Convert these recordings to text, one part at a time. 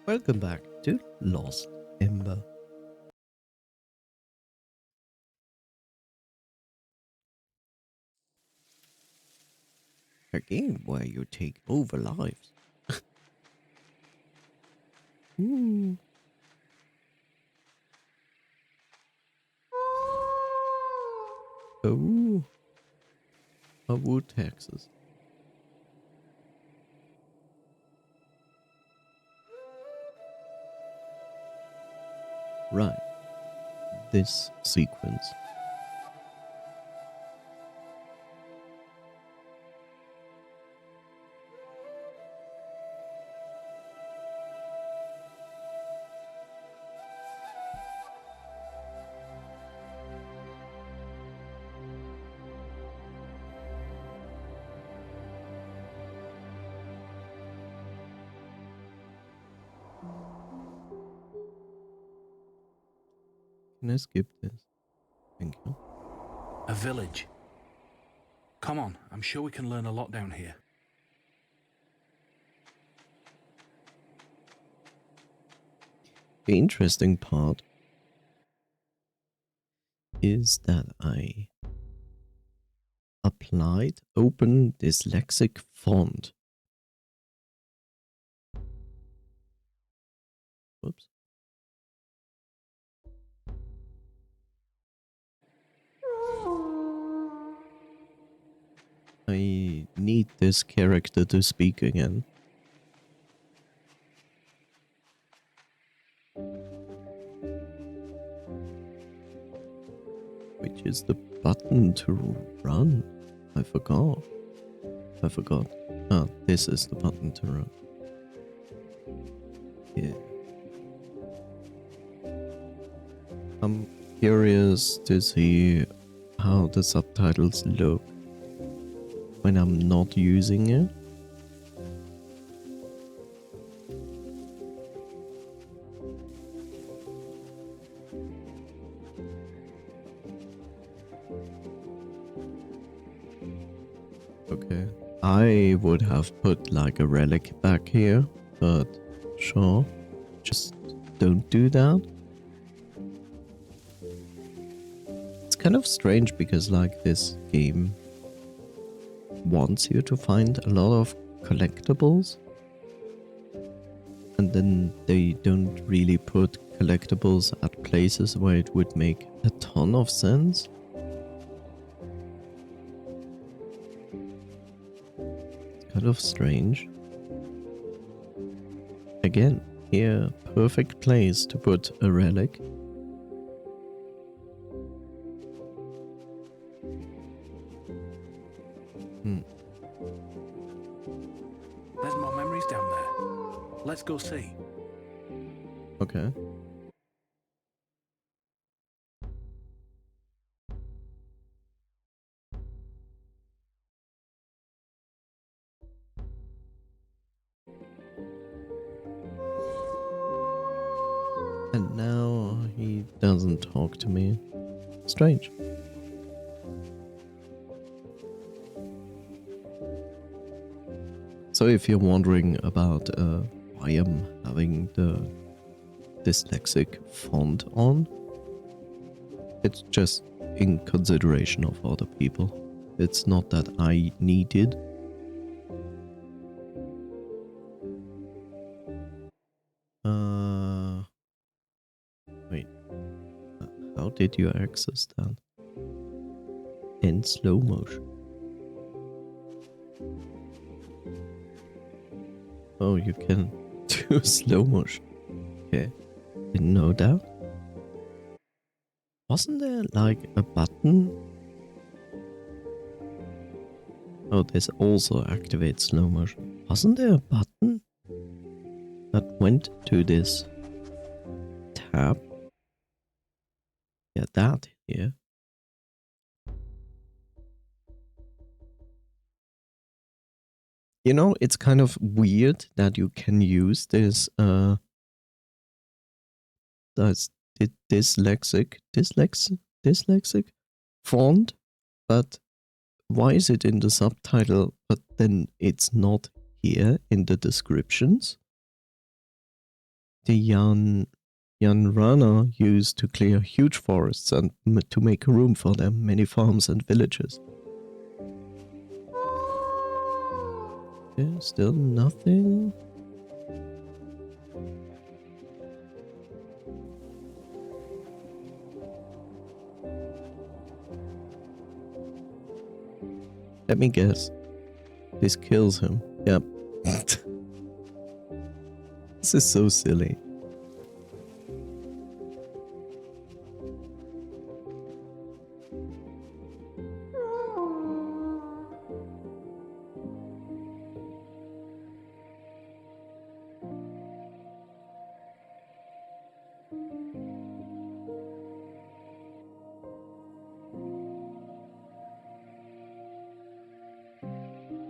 Welcome back to Lost Ember. A game where you take over lives. Ooh. Oh. A wood Texas. Right. This sequence. Can I skip this? Thank you. A village. Come on, I'm sure we can learn a lot down here. The interesting part is that I applied open dyslexic font. Whoops. I need this character to speak again. Which is the button to run? I forgot. Ah, this is the button to run. Yeah. I'm curious to see how the subtitles look when I'm not using it. Okay. I would have put like a relic back here, but sure. Just don't do that. It's kind of strange because like this game wants you to find a lot of collectibles, and then they don't really put collectibles at places where it would make a ton of sense. It's kind of strange. Again, here, perfect place to put a relic. There's more memories down there. Let's go see. Okay. And now he doesn't talk to me. Strange. So if you're wondering about why I'm having the dyslexic font on, it's just in consideration of other people. It's not that I need it. Wait. How did you access that? In slow motion. Oh, you can do slow motion. Okay. Didn't know that. Wasn't there like a button? Oh, this also activates slow motion. Wasn't there a button that went to this tab? Yeah, that here. You know, it's kind of weird that you can use this that's dyslexic font, but why is it in the subtitle, but then it's not here in the descriptions? the Yan Rana used to clear huge forests and to make room for their many farms and villages. Okay, still nothing. Let me guess. This kills him. Yep. This is so silly.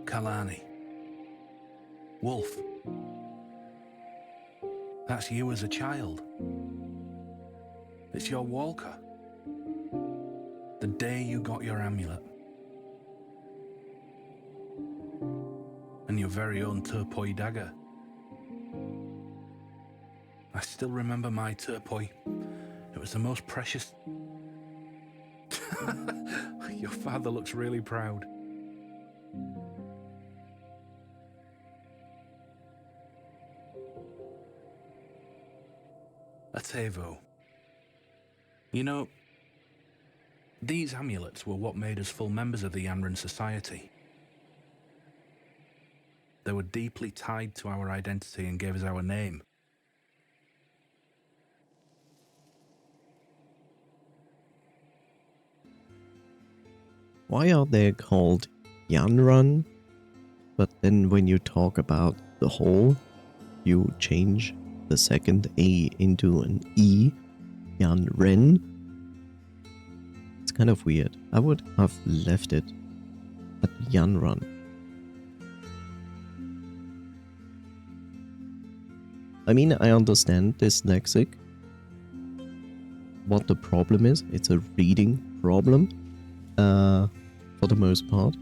Kalani. Wolf. That's you as a child. It's your walker. The day you got your amulet. And your very own turpoi dagger. I still remember my turpoi. It was the most precious... Your father looks really proud. A Tevo. You know, these amulets were what made us full members of the Yanran Society. They were deeply tied to our identity and gave us our name. Why are they called Yanran? But then when you talk about the whole, you change the second A into an E. Yanren. It's kind of weird. I would have left it at Yanran. I mean, I understand dyslexic. What the problem is, it's a reading problem. For the most part.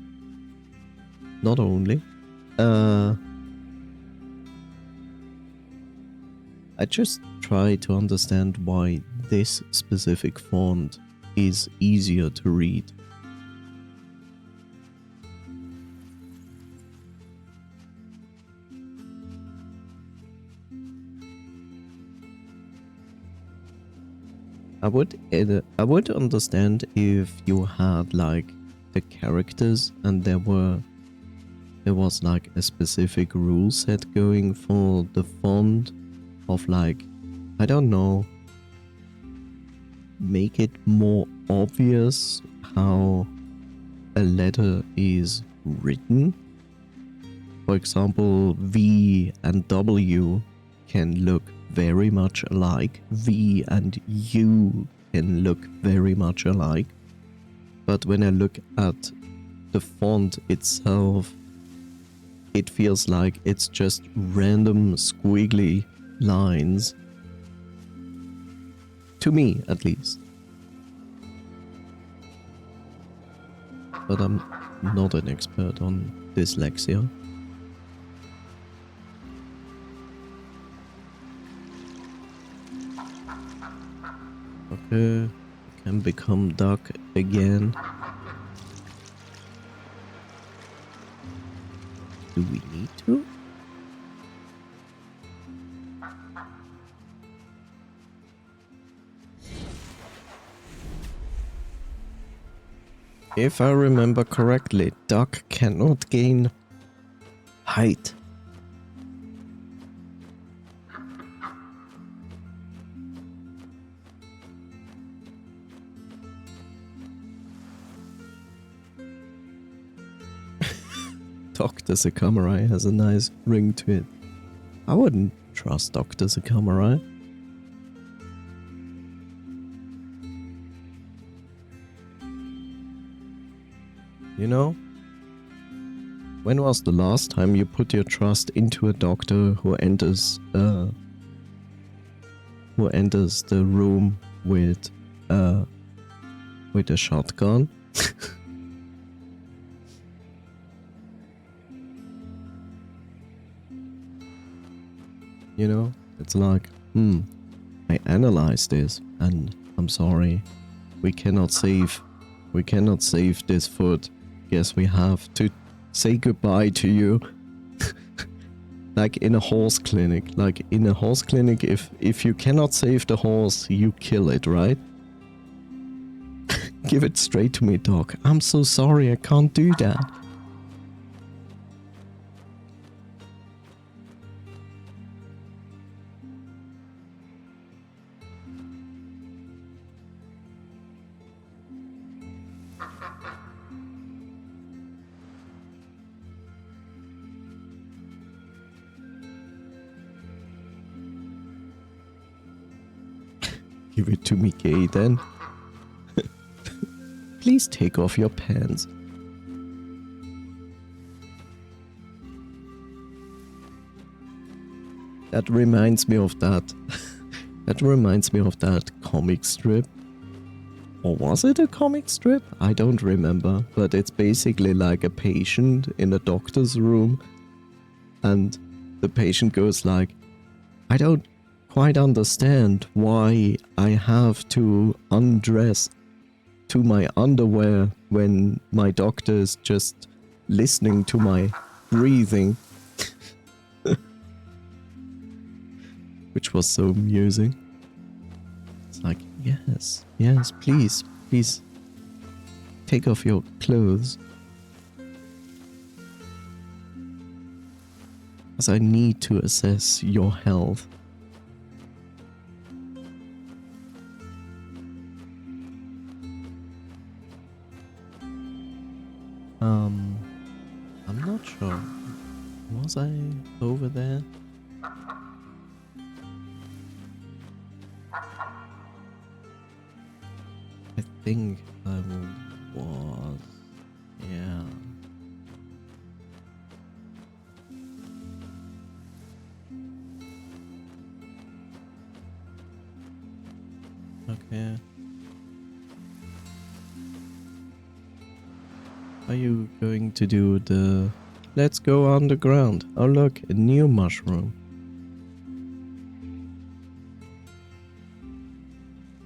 Not only. I just try to understand why this specific font is easier to read. I would understand if you had like the characters and there was like a specific rule set going for the font of like, I don't know, make it more obvious how a letter is written. For example, V and W can look very much alike. V and U can look very much alike. But when I look at the font itself, it feels like it's just random squiggly lines. To me, at least. But I'm not an expert on dyslexia. Okay, can become duck again. Do we need to? If I remember correctly, duck cannot gain height. Dr. Sekamerai has a nice ring to it. I wouldn't trust Dr. Sekamerai. You know? When was the last time you put your trust into a doctor who enters the room with a shotgun? You know, it's like I analyzed this, and I'm sorry. We cannot save this foot. Guess we have to say goodbye to you. Like in a horse clinic. Like in a horse clinic, if you cannot save the horse, you kill it, right? Give it straight to me, dog. I'm so sorry, I can't do that. Give it to me, gay, then. Please take off your pants. That reminds me of that. That reminds me of that comic strip. Or was it a comic strip? I don't remember. But it's basically like a patient in a doctor's room. And the patient goes like, I don't quite understand why I have to undress to my underwear when my doctor is just listening to my breathing. Which was so amusing. It's like, yes, please, take off your clothes. As I need to assess your health. I'm not sure. Was I over there? I think I was. Yeah. Okay. Are you going to do the... Let's go underground. Oh look, a new mushroom.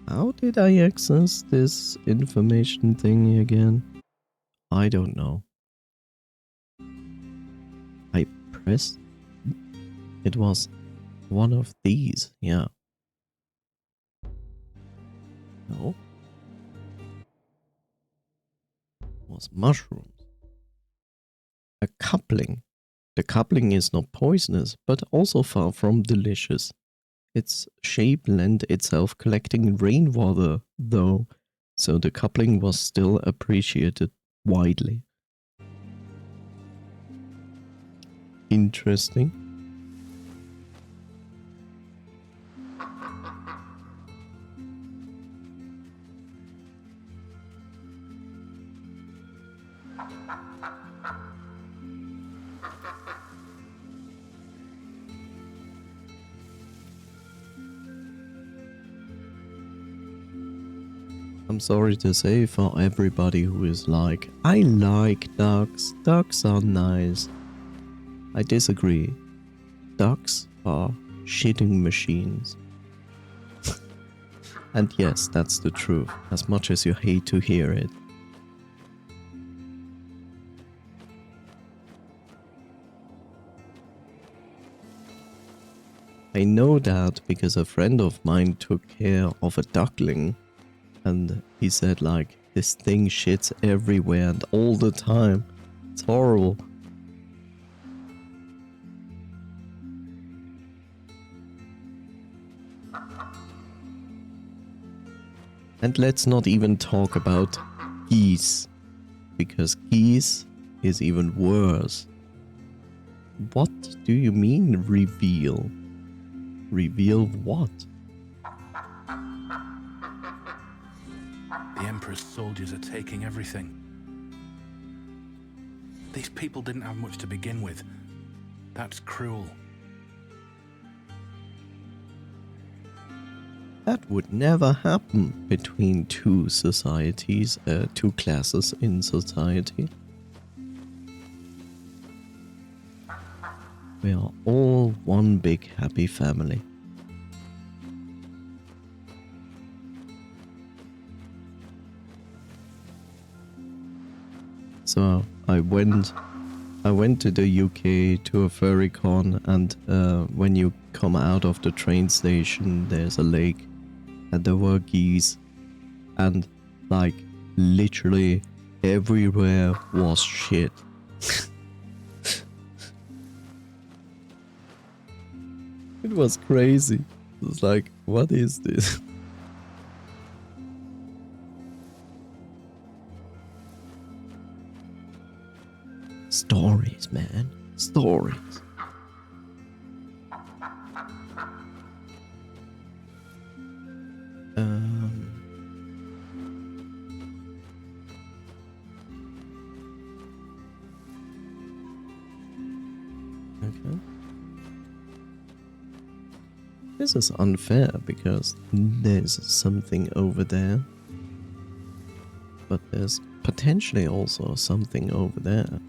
How did I access this information thingy again? I don't know. I pressed... It was one of these, yeah. No. It was mushrooms. A coupling. The coupling is not poisonous, but also far from delicious. Its shape lent itself collecting rainwater, though, so the coupling was still appreciated widely. Interesting. I'm sorry to say for everybody who is like, I like ducks, ducks are nice. I disagree. Ducks are shitting machines. And yes, that's the truth, as much as you hate to hear it. I know that because a friend of mine took care of a duckling. And he said like, this thing shits everywhere and all the time. It's horrible. And let's not even talk about geese. Because geese is even worse. What do you mean reveal? Reveal what? The Emperor's soldiers are taking everything. These people didn't have much to begin with. That's cruel. That would never happen between two societies, two classes in society. We are all one big happy family. So I went to the UK to a furry con, and when you come out of the train station, there's a lake, and there were geese, and like literally everywhere was shit. It was crazy. It was like, what is this? Stories, man. Stories. Okay. This is unfair because there's something over there. But there's potentially also something over there.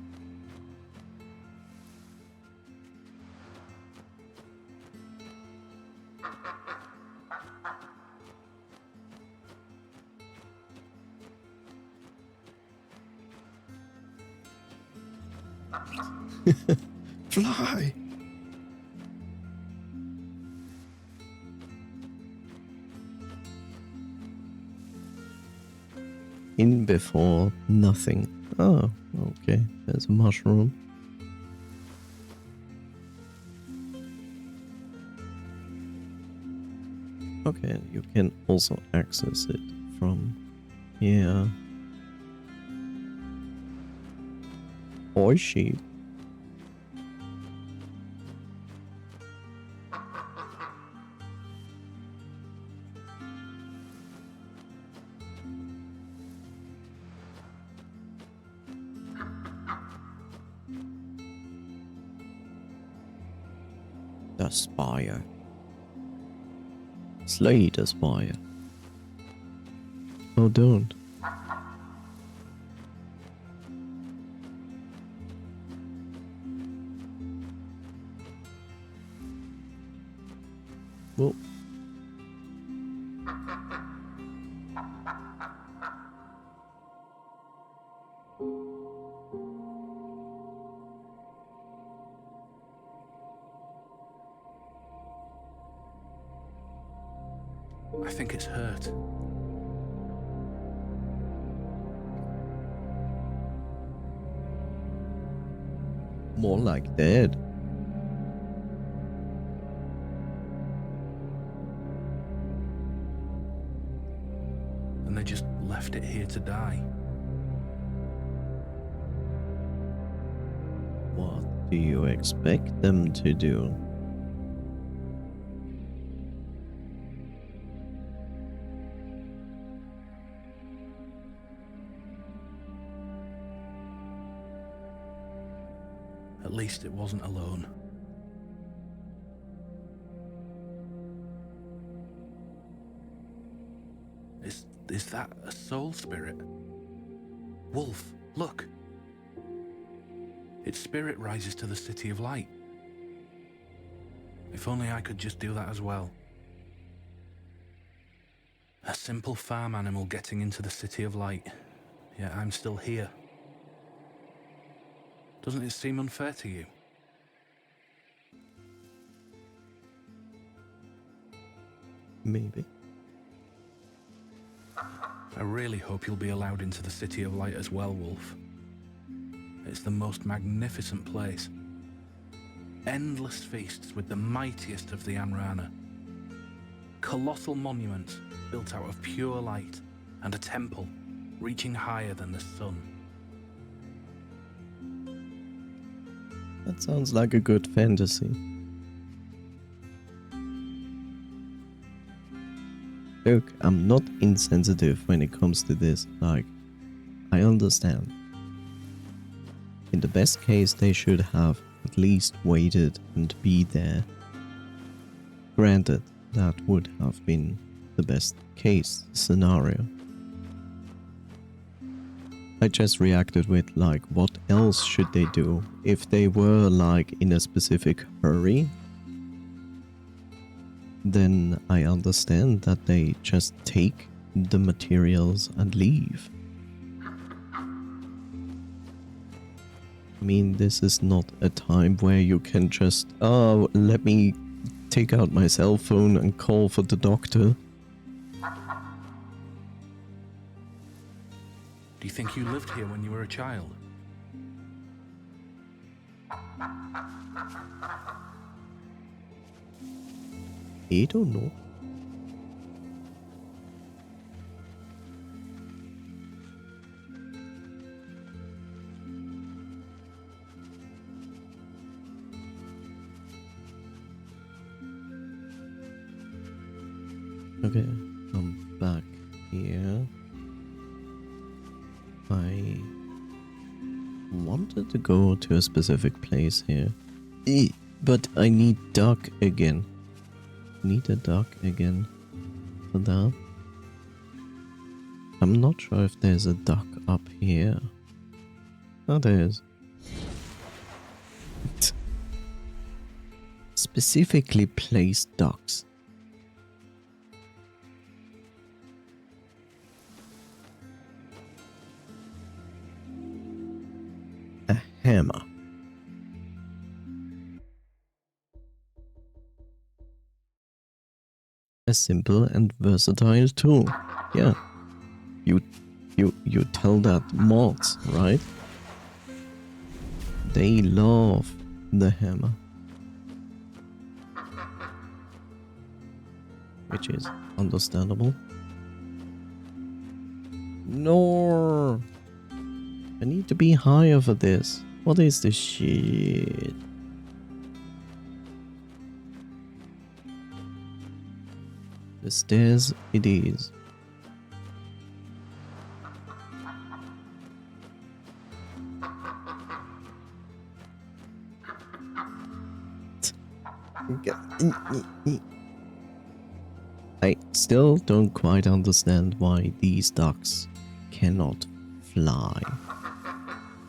Fly! In before nothing. Oh, okay. There's a mushroom. Okay, you can also access it from here. Oishi. The spire. Slay the spire. Oh, don't. Well. I think it's hurt. More like dead. And they just left it here to die. What do you expect them to do? At least it wasn't alone. Is that a soul spirit? Wolf, look! Its spirit rises to the City of Light. If only I could just do that as well. A simple farm animal getting into the City of Light, yet I'm still here. Doesn't it seem unfair to you? Maybe. I really hope you'll be allowed into the City of Light as well, Wolf. It's the most magnificent place. Endless feasts with the mightiest of the Anrana. Colossal monuments built out of pure light, and a temple reaching higher than the sun. That sounds like a good fantasy. Look, I'm not insensitive when it comes to this. Like, I understand. In the best case, they should have at least waited and be there. Granted, that would have been the best case scenario. I just reacted with like, what else should they do? If they were like in a specific hurry, then I understand that they just take the materials and leave. I mean, this is not a time where you can just, oh, let me take out my cell phone and call for the doctor. Do you think you lived here when you were a child? I don't know. Okay, I'm back here. I wanted to go to a specific place here. But I need duck again. Need a duck again for that. I'm not sure if there's a duck up here. Oh, there is. Specifically placed ducks. A hammer. A simple and versatile tool. Yeah. You tell that mods, right? They love the hammer. Which is understandable. No. I need to be higher for this. What is this shit? The stairs it is. I still don't quite understand why these ducks cannot fly.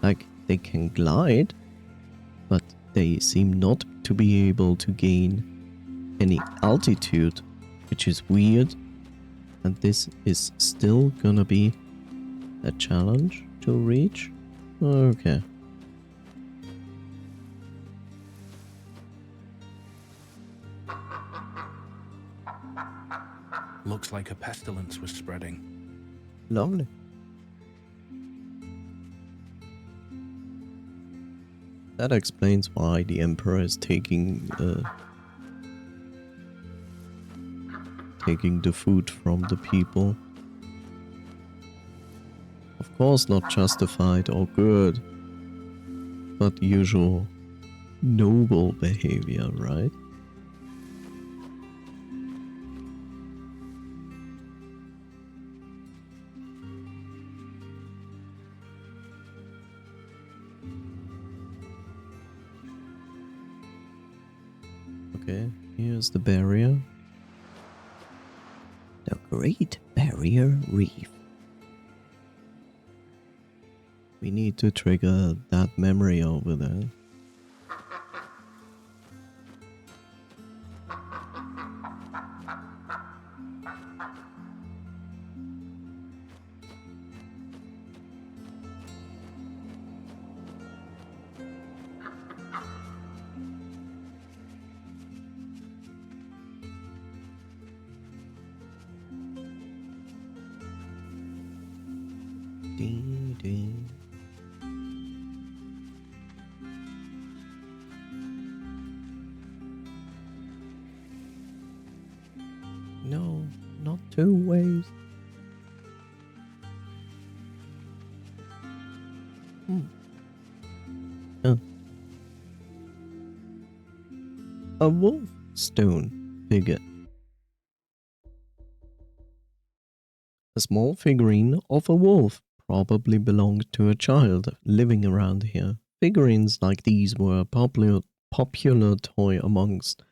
Like, they can glide, but they seem not to be able to gain any altitude, which is weird. And this is still gonna be a challenge to reach? Okay. Looks like a pestilence was spreading. Lovely. That explains why the Emperor is taking the food from the people. Of course not justified or good, but usual noble behavior, right? Okay, here's the barrier. The Great Barrier Reef. We need to trigger that memory over there. Ding, ding. No, not 2 ways. A wolf stone figure. A small figurine of a wolf probably belonged to a child living around here. Figurines like these were a popular toy amongst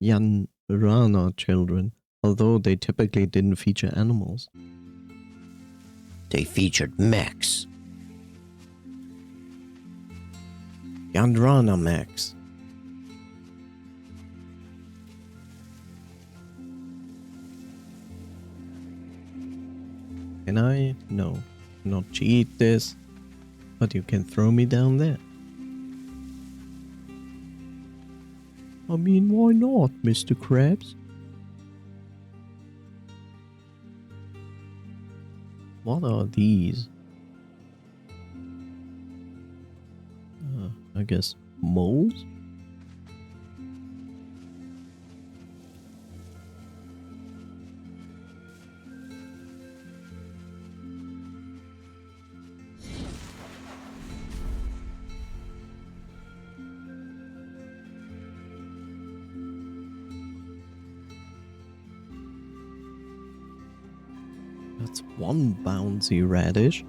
Yanrana children, although they typically didn't feature animals. They featured mechs. Yanrana mechs. Can I? No. Not cheat this. But you can throw me down there. I mean, why not, Mr. Krabs? What are these? I guess moles? That's one bouncy radish.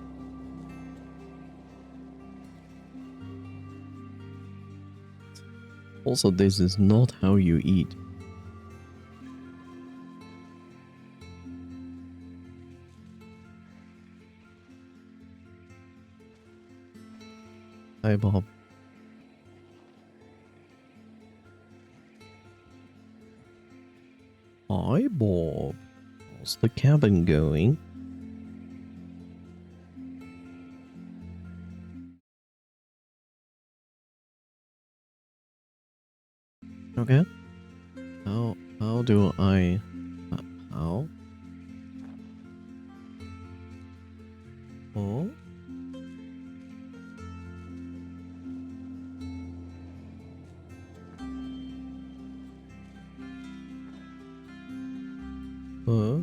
Also, this is not how you eat. Hi, Bob. Hi, Bob. How's the cabin going? Okay. How do I... how? Oh? Huh?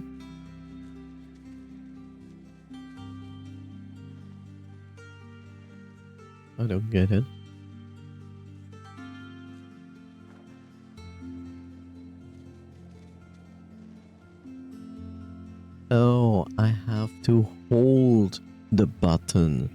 I don't get it. Oh, I have to hold the button.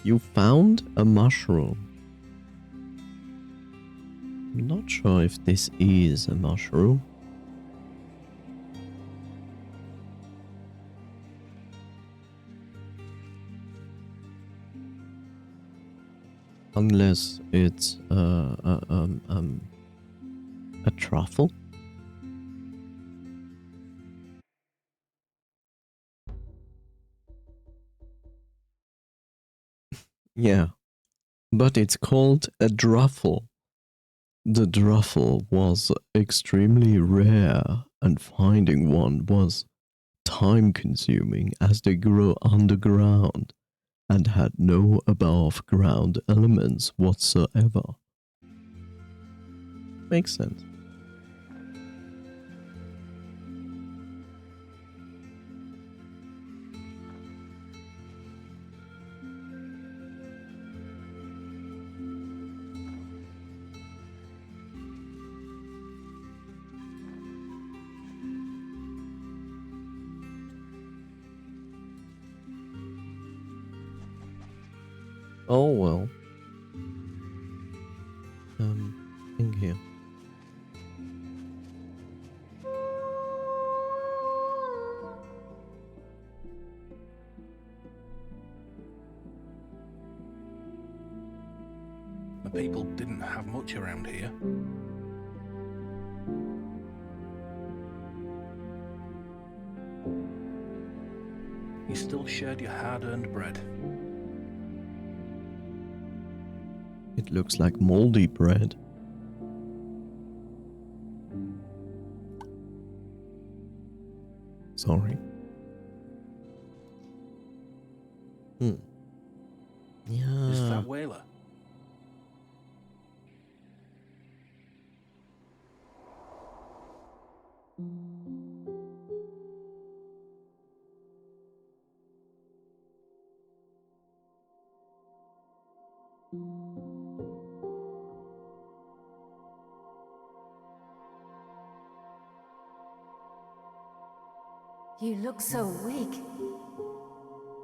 You found a mushroom. I'm not sure if this is a mushroom. Unless it's a truffle. Yeah, but it's called a druffle. The druffle was extremely rare, and finding one was time consuming as they grew underground and had no above ground elements whatsoever. Makes sense. Oh well. In here. The people didn't have much around here. You still shared your hard-earned bread. It looks like moldy bread. Sorry. Yeah. Is that whaler? You look so weak.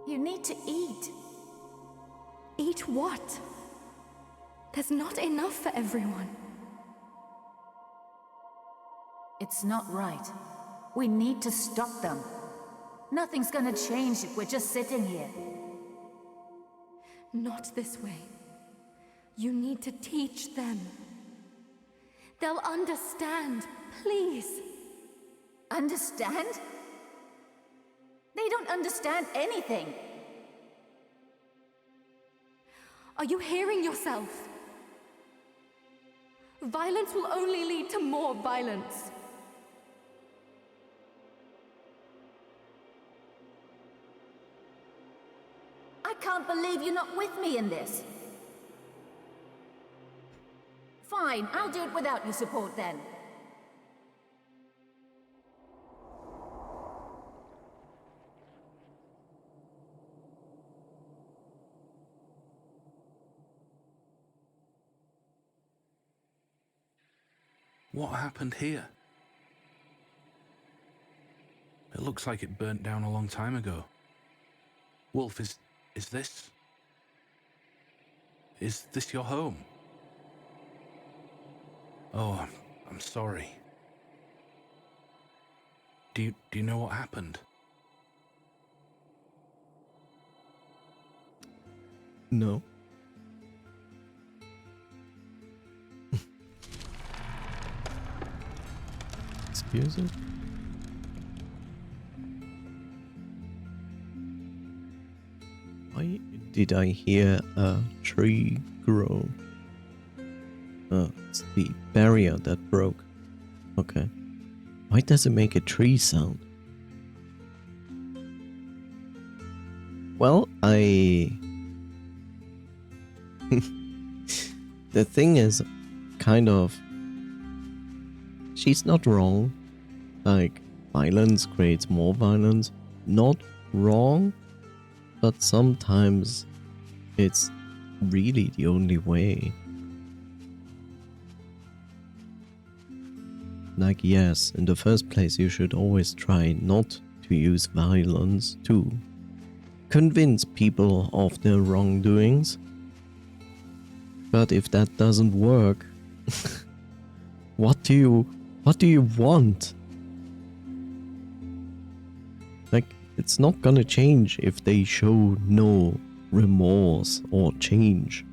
You need to eat. Eat what? There's not enough for everyone. It's not right. We need to stop them. Nothing's gonna change if we're just sitting here. Not this way. You need to teach them. They'll understand, please. Understand? They don't understand anything. Are you hearing yourself? Violence will only lead to more violence. I can't believe you're not with me in this. Fine, I'll do it without your support then. What happened here? It looks like it burnt down a long time ago. Wolf, is this your home? Oh, I'm sorry. Do you know what happened? No. Excuse me? Why did I hear a tree grow? It's the barrier that broke. Okay. Why does it make a tree sound? Well, the thing is, kind of, she's not wrong. Like, violence creates more violence. Not wrong, but sometimes it's really the only way. Like, yes, in the first place, you should always try not to use violence to convince people of their wrongdoings. But if that doesn't work, what do you want? Like, it's not gonna change if they show no remorse or change.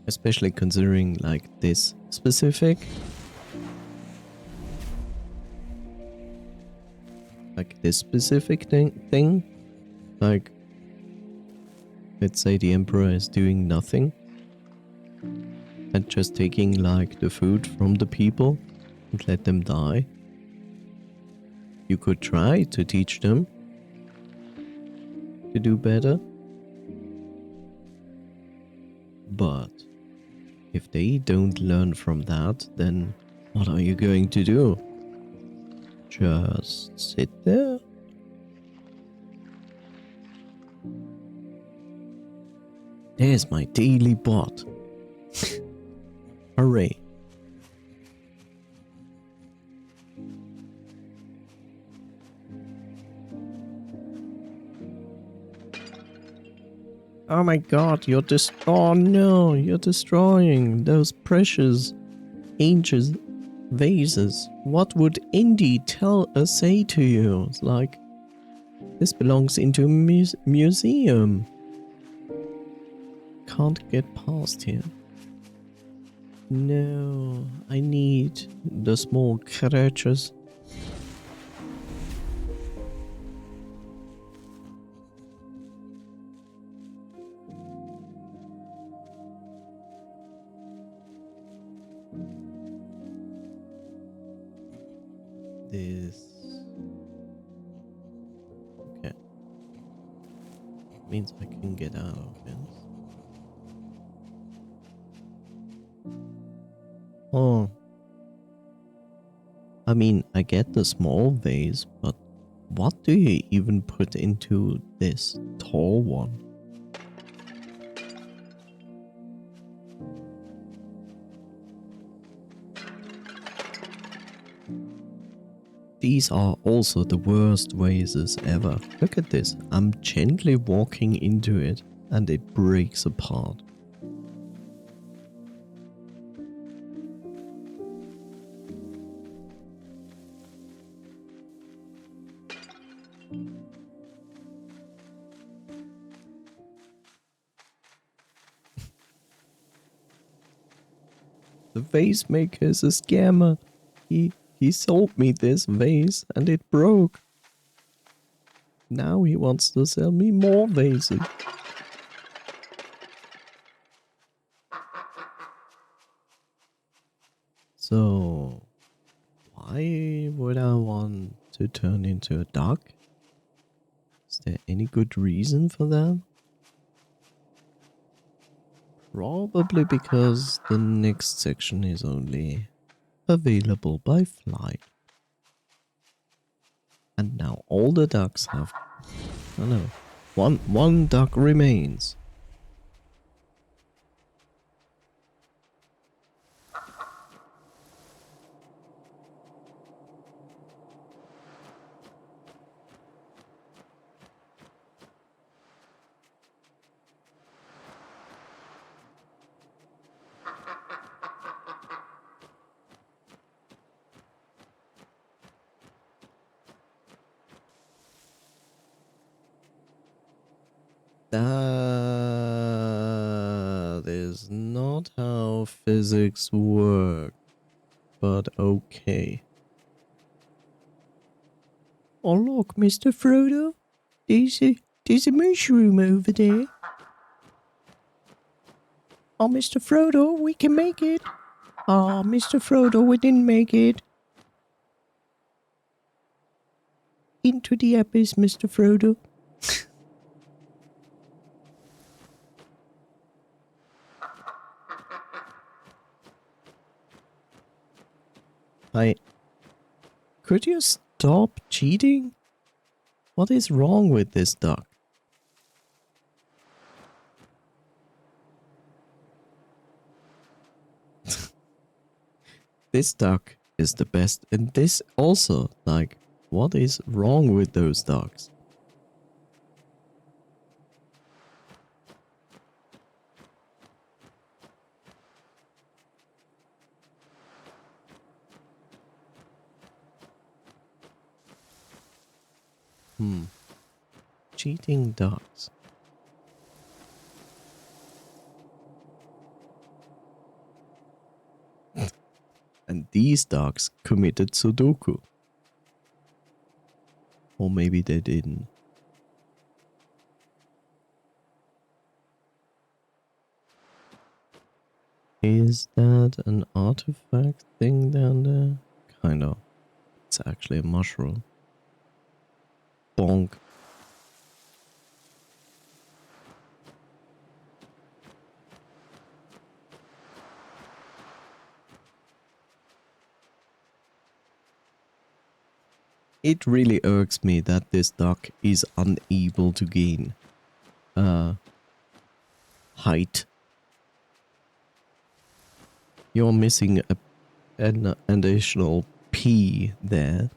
Especially considering like this specific. Like this specific thing. Like, let's say the Emperor is doing nothing. And just taking like the food from the people and let them die. You could try to teach them to do better. But if they don't learn from that, then what are you going to do? Just sit there? There's my daily bot. Hooray. Oh my god, oh no, you're destroying those precious ancient vases. What would Indy say to you? It's like, this belongs into a museum. Can't get past here. No, I need the small creatures. This... Okay. Means I can get out of this. Oh. I mean, I get the small vase, but what do you even put into this tall one? These are also the worst vases ever. Look at this. I'm gently walking into it and it breaks apart. The vase maker is a scammer. He sold me this vase and it broke. Now he wants to sell me more vases. So, why would I want to turn into a duck? Is there any good reason for that? Probably because the next section is only available by flight. And now all the ducks have... I know. One duck remains. That is not how physics work, but okay. Oh look, Mr. Frodo, there's a mushroom over there. Oh, Mr. Frodo, we can make it. Oh, Mr. Frodo, we didn't make it. Into the abyss, Mr. Frodo. Could you stop cheating? What is wrong with this duck? This duck is the best, and this also, like, what is wrong with those ducks? Cheating ducks. And these ducks committed Sudoku. Or maybe they didn't. Is that an artifact thing down there? Kind of. It's actually a mushroom. Bonk. It really irks me that this duck is unable to gain height. You're missing an additional P there.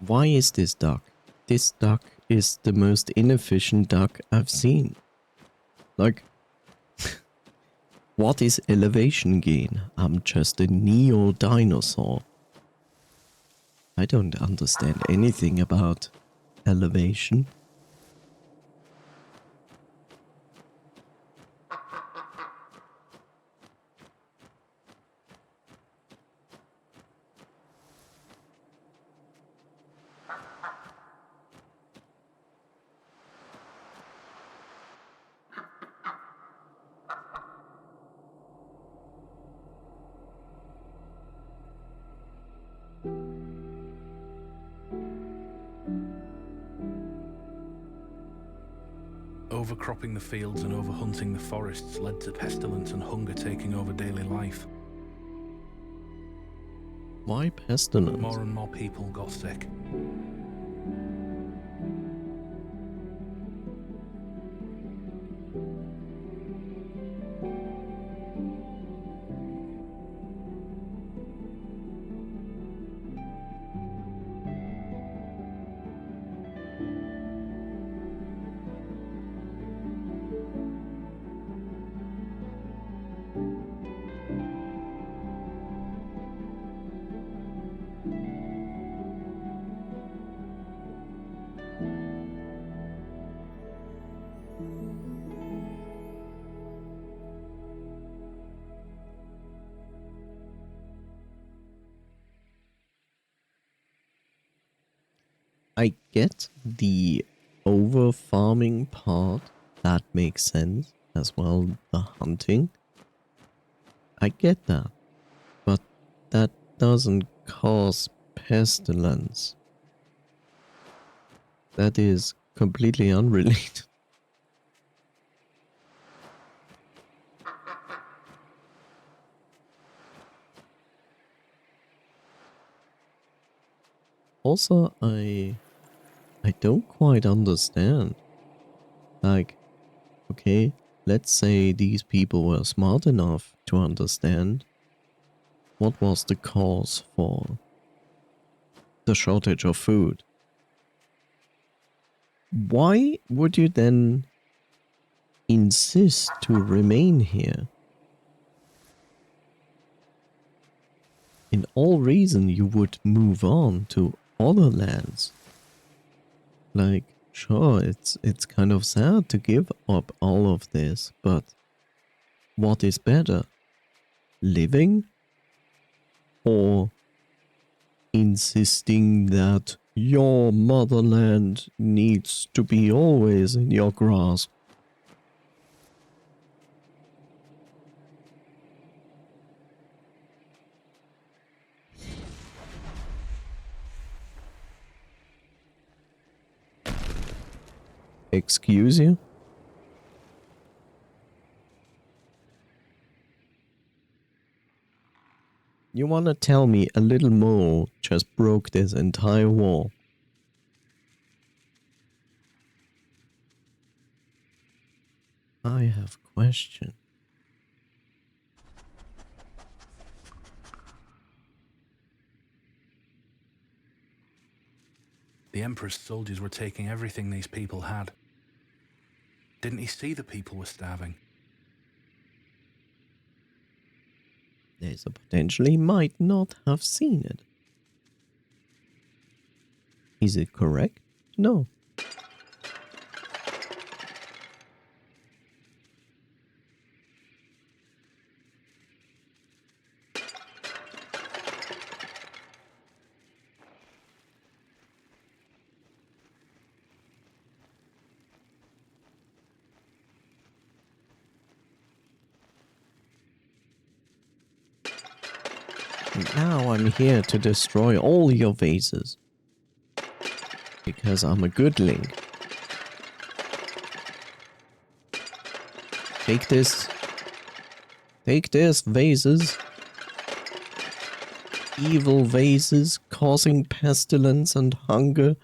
Why is this duck? This duck is the most inefficient duck I've seen. Like, what is elevation gain? I'm just a neo-dinosaur. I don't understand anything about elevation. Overcropping the fields and overhunting the forests led to pestilence and hunger taking over daily life. Why pestilence? More and more people got sick. I get the over farming part. That makes sense. As well, the hunting. I get that. But that doesn't cause pestilence. That is completely unrelated. Also, I don't quite understand. Like, okay, let's say these people were smart enough to understand what was the cause for the shortage of food. Why would you then insist to remain here? In all reason, you would move on to other lands. Like, sure, it's kind of sad to give up all of this, but what is better? Living? Or insisting that your motherland needs to be always in your grasp? Excuse you? You wanna tell me a little mole just broke this entire wall? I have question. The Emperor's soldiers were taking everything these people had. Didn't he see the people were starving? There's a potential he might not have seen it. Is it correct? No. And now I'm here to destroy all your vases. Because I'm a goodling. Take this. Take this, vases. Evil vases causing pestilence and hunger.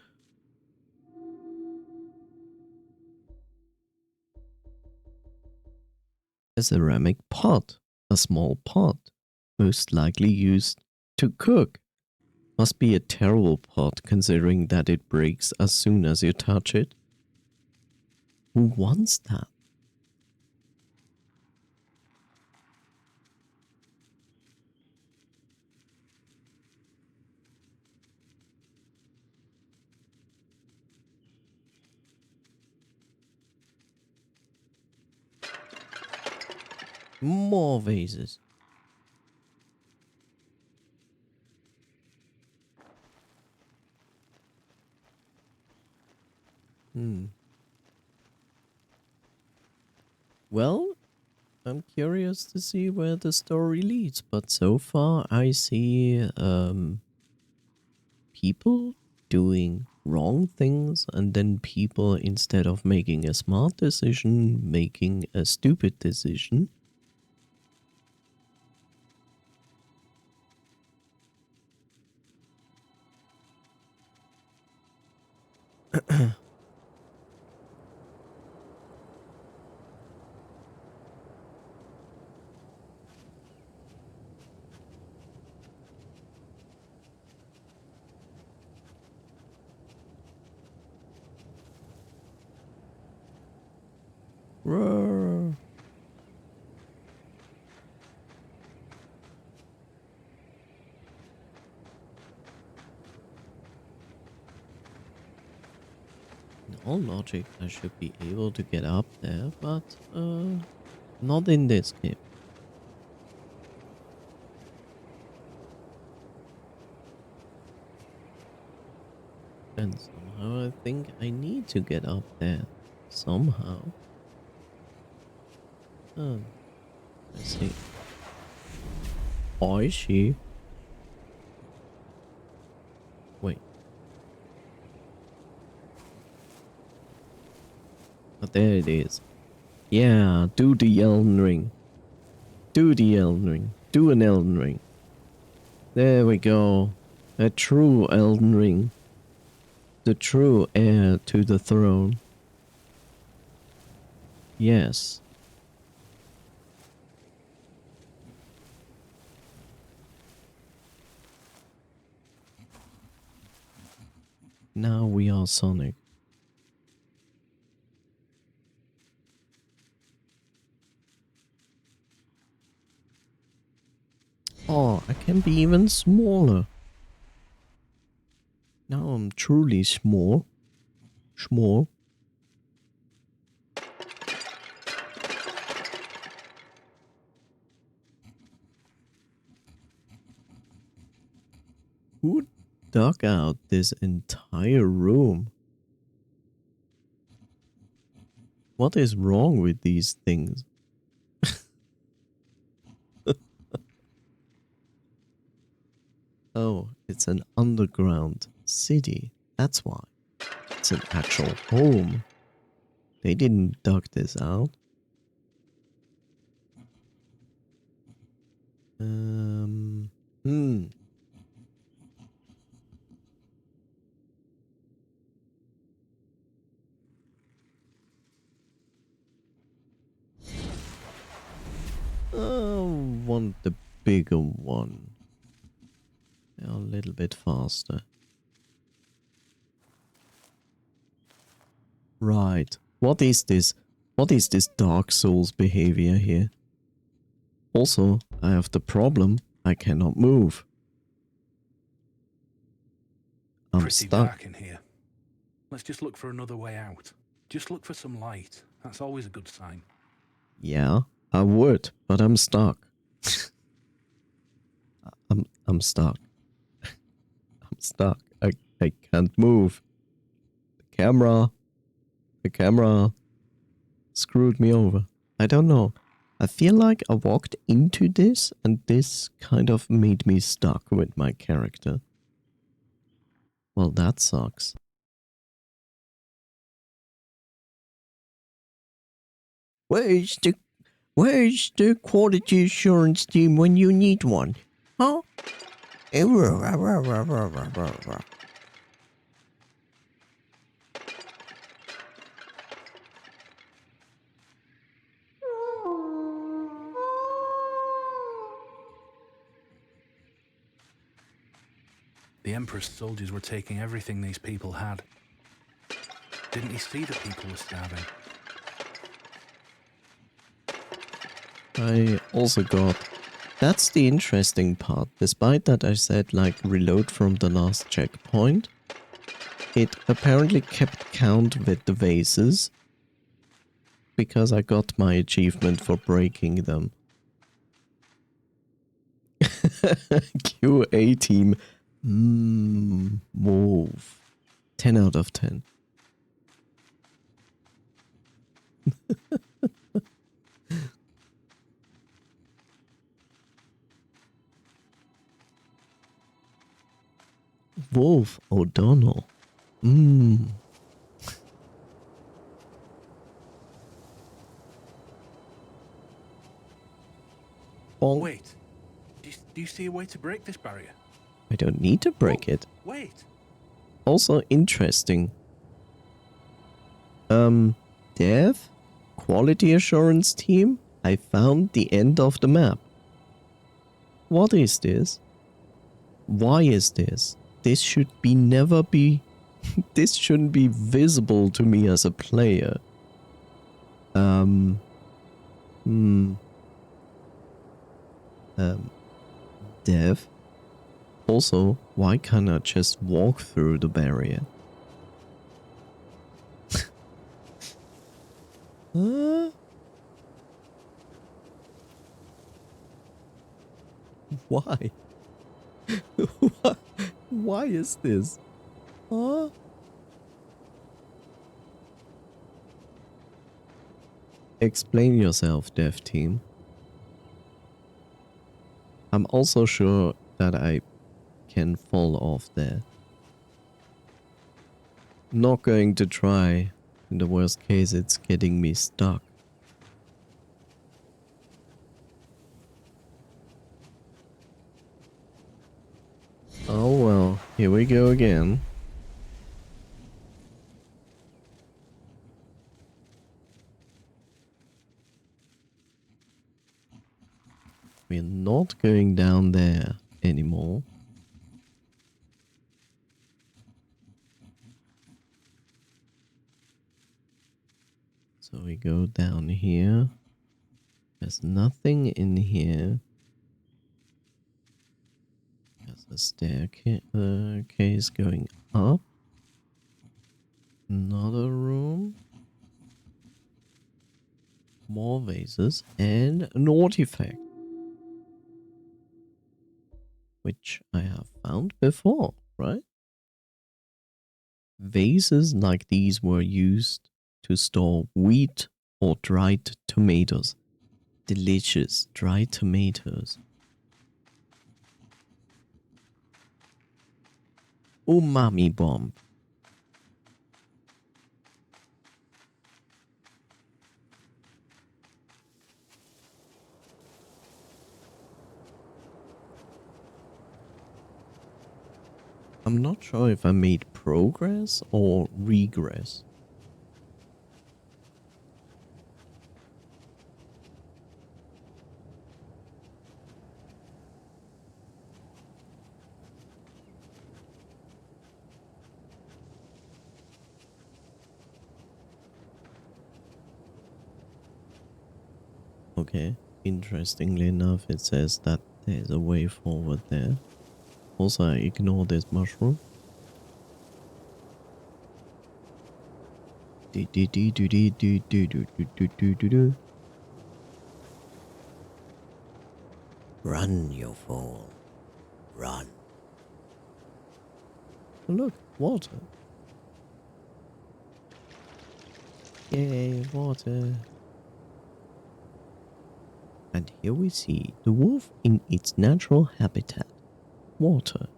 A ceramic pot. A small pot. Most likely used to cook. Must be a terrible pot considering that it breaks as soon as you touch it. Who wants that? More vases. Well, I'm curious to see where the story leads, but so far I see people doing wrong things and then people, instead of making a smart decision, making a stupid decision. Roar. In all logic, I should be able to get up there, but not in this game. And somehow I think I need to get up there. Somehow. Oh, I see. I see. Wait. Oh, there it is. Yeah, do the Elden Ring. Do the Elden Ring. Do an Elden Ring. There we go. A true Elden Ring. The true heir to the throne. Yes. Now we are Sonic. Oh, I can be even smaller. Now I'm truly small. Small. Who dug out this entire room? What is wrong with these things? Oh, it's an underground city. That's why. It's an actual home. They didn't dug this out. Hmm. Want the bigger one. A little bit faster. Right. What is this? What is this Dark Souls behavior here? Also, I have the problem. I cannot move. I'm Pretty stuck. dark in here. Let's just look for another way out. Just look for some light. That's always a good sign. Yeah, I would, but I'm stuck. I'm stuck. I'm stuck. I can't move. The camera screwed me over. I don't know. I feel like I walked into this and this kind of made me stuck with my character. Well, that sucks. Where's the quality assurance team when you need one? Huh? The Emperor's soldiers were taking everything these people had. Didn't he see that people were starving? I also got... That's the interesting part. Despite that I said like reload from the last checkpoint, it apparently kept count with the vases because I got my achievement for breaking them. QA team. Move. 10 out of 10. Wolf O'Donnell. Bonk. Wait. Do you see a way to break this barrier? I don't need to break it. Wait. Also interesting. Dev? Quality assurance team? I found the end of the map. What is this? Why is this? This should be never be... this shouldn't be visible to me as a player. Dev? Also, why can't I just walk through the barrier? Why? Why is this? Huh? Explain yourself, dev team. I'm also sure that I can fall off there. Not going to try. In the worst case, it's getting me stuck. Oh well, here we go again. We're not going down there anymore. So we go down here. There's nothing in here. There's a staircase going up. Another room. More vases and an artifact. Which I have found before, right? Vases like these were used to store wheat or dried tomatoes. Delicious dried tomatoes. Umami bomb. I'm not sure if I made progress or regress. Okay, interestingly enough, it says that there's a way forward there. Also, I ignore this mushroom. Run, you fool. Run. Oh, look, water. Yay, water. And here we see the wolf in its natural habitat, water.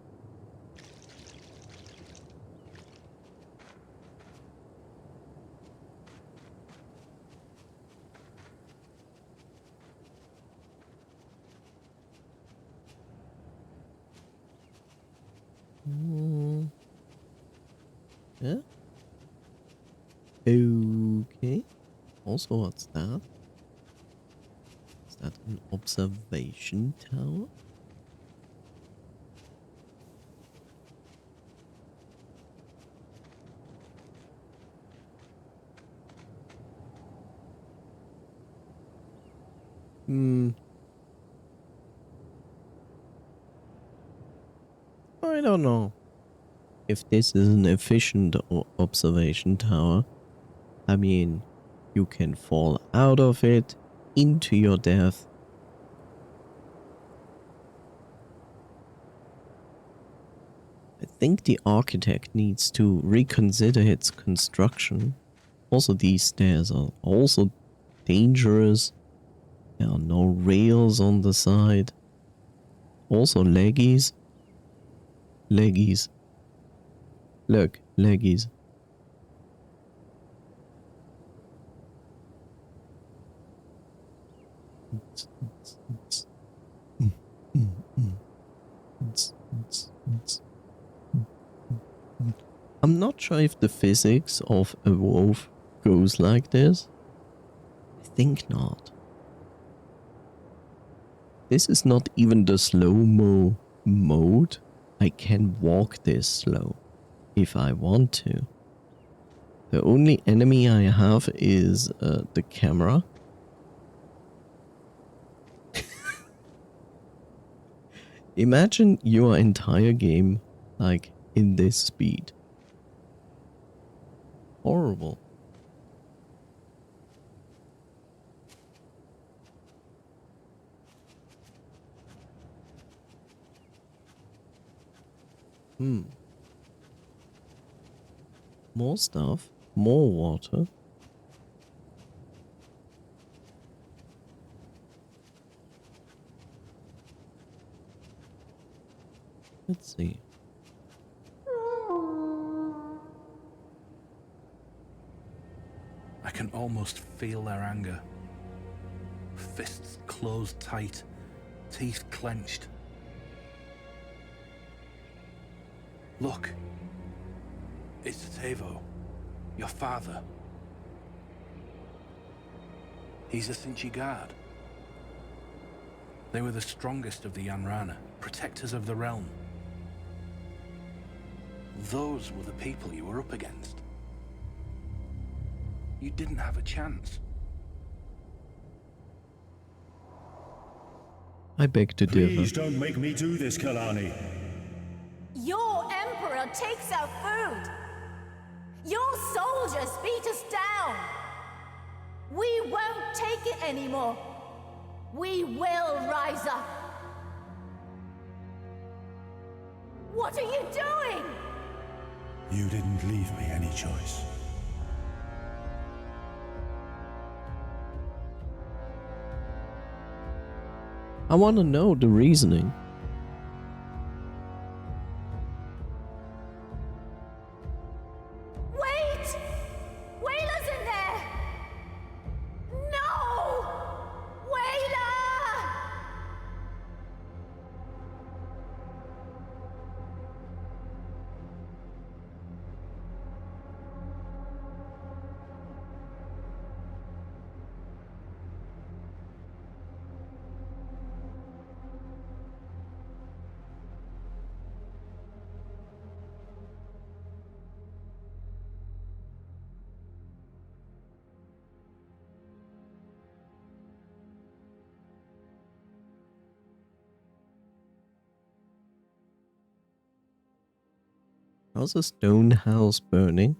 Yeah. Okay. Also, what's that? Is that an observation tower? I don't know if this is an efficient observation tower. I mean, you can fall out of it into your death. I think the architect needs to reconsider its construction. Also, these stairs are also dangerous. There are no rails on the side. Also, leggies. Leggies. Look, leggies. I'm not sure if the physics of a wolf goes like this. I think not. This is not even the slow-mo mode. I can walk this slow if I want to. The only enemy I have is the camera. Imagine your entire game like in this speed. Horrible. More stuff, more water. Let's see. I can almost feel their anger. Fists closed tight, teeth clenched. Look. It's Tevo, your father. He's a Sinchi guard. They were the strongest of the Yanrana, protectors of the realm. Those were the people you were up against. You didn't have a chance. I beg to differ. Please don't make me do this, Kalani. Your Emperor takes our food! Your soldiers beat us down! We won't take it anymore! We will rise up! What are you doing? You didn't leave me any choice. I want to know the reasoning. Wait! Wayla's in there! No! Wayla! How's a stone house burning?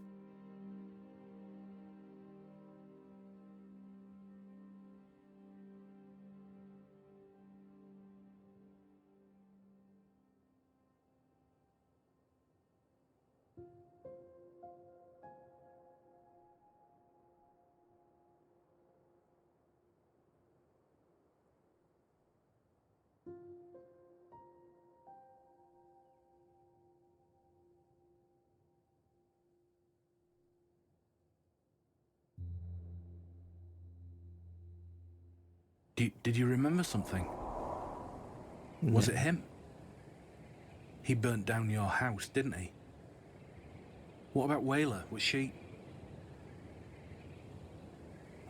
Did you remember something? Was it him? He burnt down your house, didn't he? What about Wayla? Was she...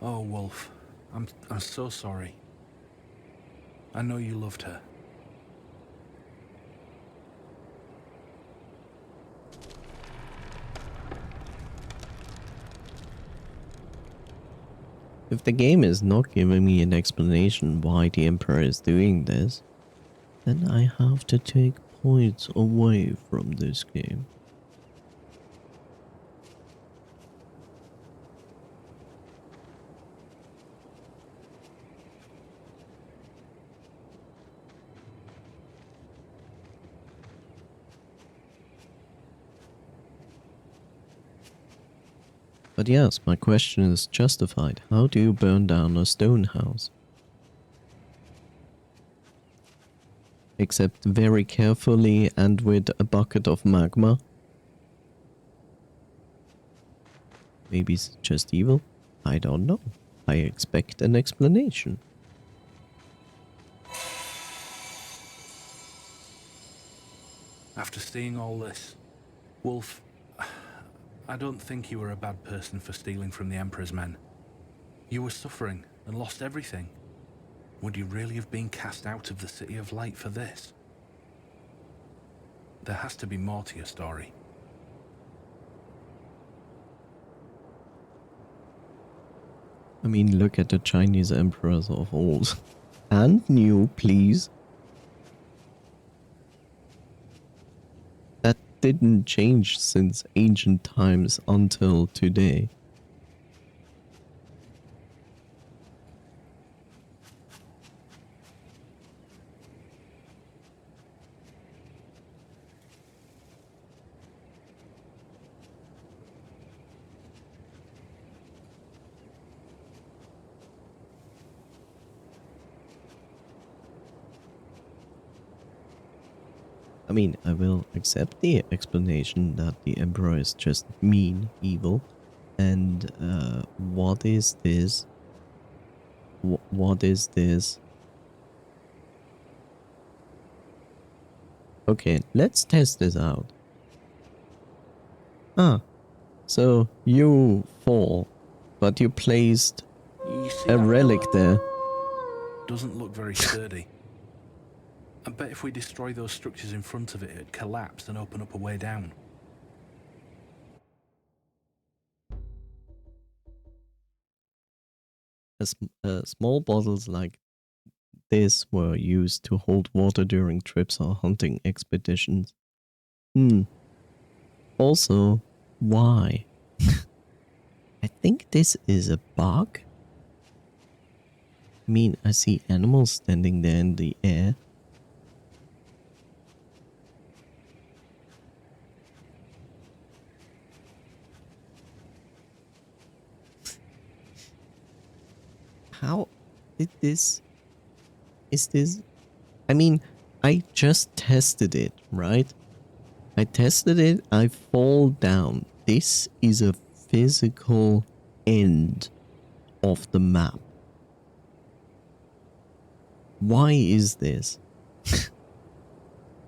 Oh, Wolf. I'm so sorry. I know you loved her. If the game is not giving me an explanation why the Emperor is doing this, then I have to take points away from this game. But yes, my question is justified. How do you burn down a stone house? Except very carefully and with a bucket of magma? Maybe it's just evil? I don't know. I expect an explanation. After seeing all this, Wolf, I don't think you were a bad person for stealing from the Emperor's men. You were suffering and lost everything. Would you really have been cast out of the City of Light for this? There has to be more to your story. I mean, look at the Chinese emperors of old. And new, please. That didn't change since ancient times until today. I mean, I will accept the explanation that the Emperor is just mean, evil. And what is this? What is this? Okay, let's test this out. Ah, so you fall, but you placed You see a that relic there. doesn't look very sturdy. I bet if we destroy those structures in front of it, it'd collapse and open up a way down. Small bottles like this were used to hold water during trips or hunting expeditions. Also, why? I think this is a bug. I mean, I see animals standing there in the air. How did this... Is this... I mean, I just tested it, right? I tested it, I fall down. This is a physical end of the map. Why is this?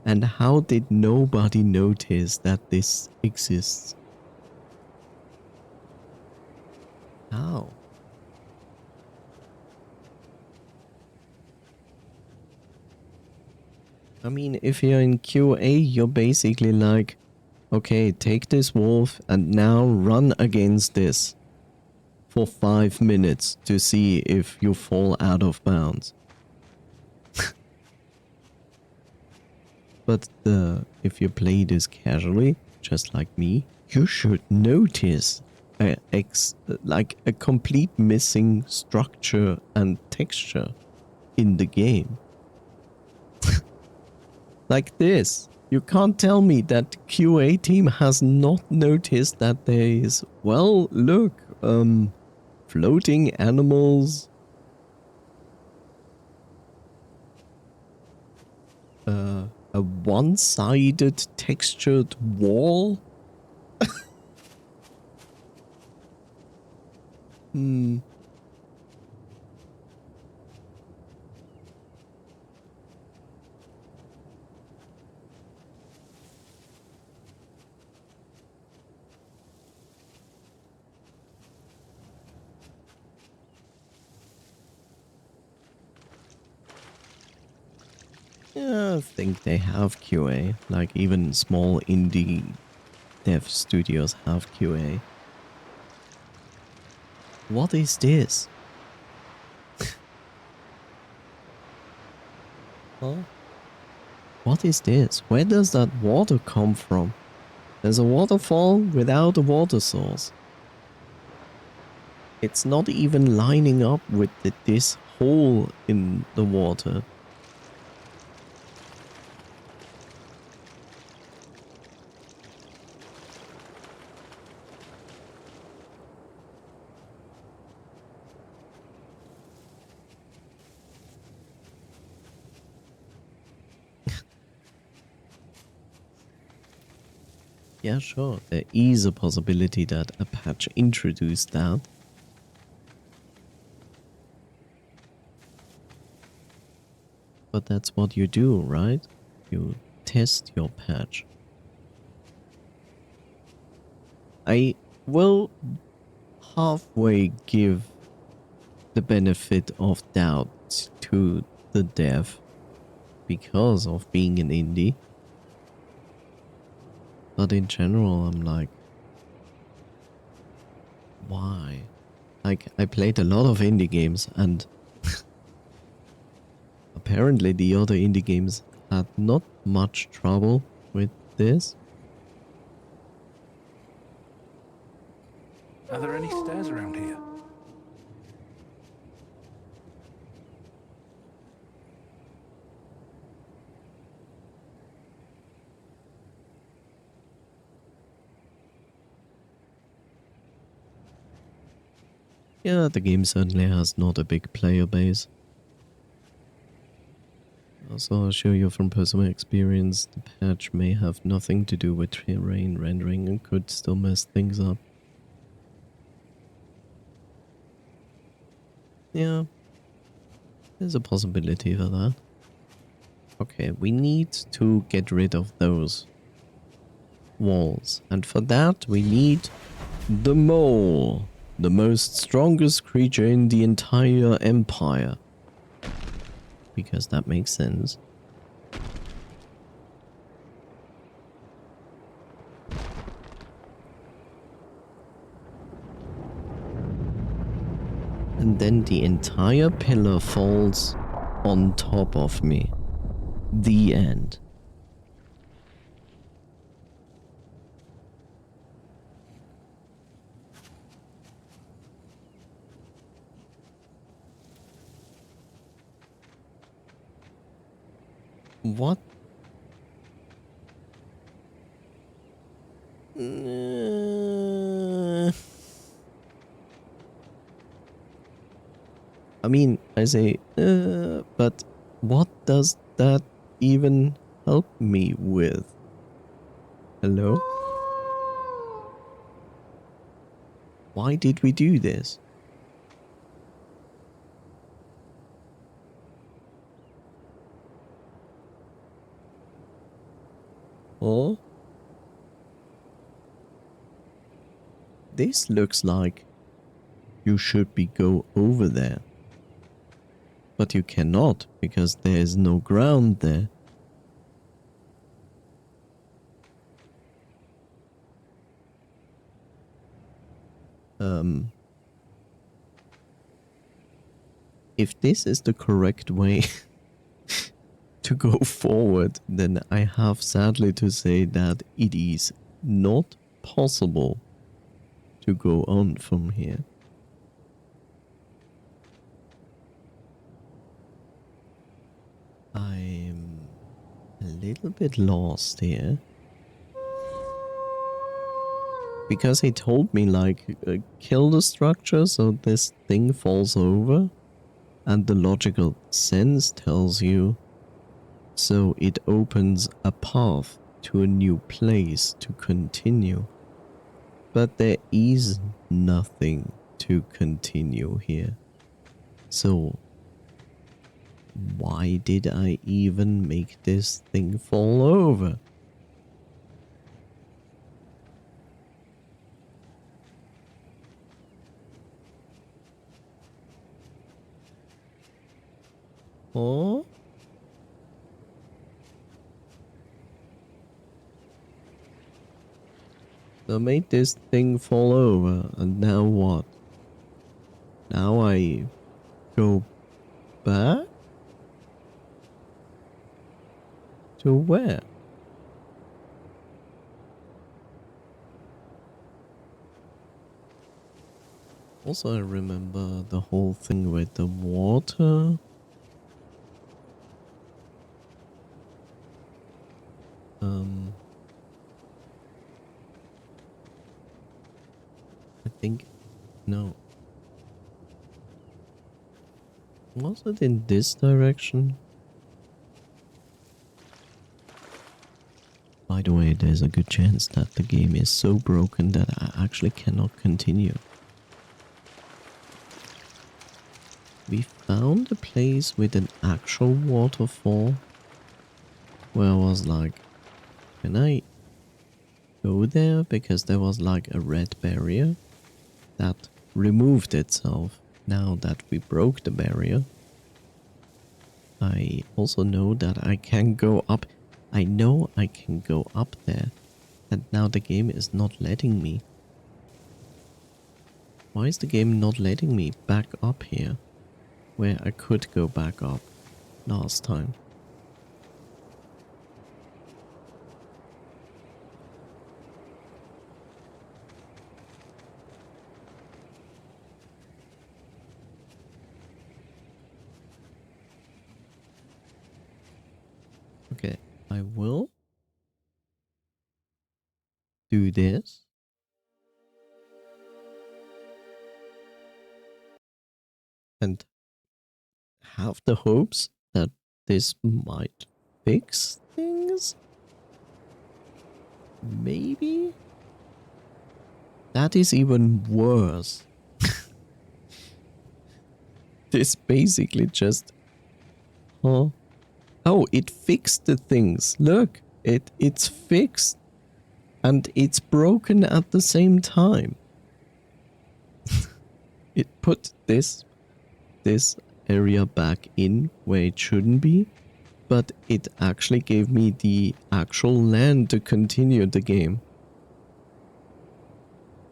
And how did nobody notice that this exists? How? I mean, if you're in QA, you're basically like, okay, take this wolf and now run against this for 5 minutes to see if you fall out of bounds. But if you play this casually, just like me, you should notice like a complete missing structure and texture in the game. Like this. You can't tell me that QA team has not noticed that there is, well, look, floating animals, a one-sided textured wall. Yeah, I think they have QA. Like even small indie dev studios have QA. What is this? Huh? What is this? Where does that water come from? There's a waterfall without a water source. It's not even lining up with this hole in the water. Yeah, sure. There is a possibility that a patch introduced that. But that's what you do, right? You test your patch. I will halfway give the benefit of doubt to the dev because of being an indie. But in general, I'm like, why? Like, I played a lot of indie games and apparently the other indie games had not much trouble with this. Are there any stairs around here? Yeah, the game certainly has not a big player base. So I'll show you from personal experience, the patch may have nothing to do with terrain rendering and could still mess things up. Yeah, there's a possibility for that. Okay, we need to get rid of those walls. And for that, we need the mole. The most strongest creature in the entire empire. Because that makes sense. And then the entire pillar falls on top of me. The end. What? I mean, I say, but what does that even help me with? Hello? Why did we do this? Oh? This looks like you should be go over there. But you cannot, because there is no ground there. If this is the correct way to go forward, then I have sadly to say that it is not possible to go on from here. I'm a little bit lost here. Because he told me, like, kill the structure so this thing falls over. And the logical sense tells you, so it opens a path to a new place to continue. But there is nothing to continue here. So, why did I even make this thing fall over? Oh? So I made this thing fall over, and now what? Now I go back? To where? Also, I remember the whole thing with the water. I think, no. Was it in this direction? By the way, there's a good chance that the game is so broken that I actually cannot continue. We found a place with an actual waterfall where I was like, can I go there? Because there was like a red barrier that removed itself now that we broke the barrier. I also know that I can go up. I know I can go up there, and now the game is not letting me. Why is the game not letting me back up here, where I could go back up last time? Okay, I will do this. And have the hopes that this might fix things? Maybe? That is even worse. This basically just... Huh? Oh, it fixed the things. Look, it's fixed. And it's broken at the same time. It put this area back in where it shouldn't be, but it actually gave me the actual land to continue the game.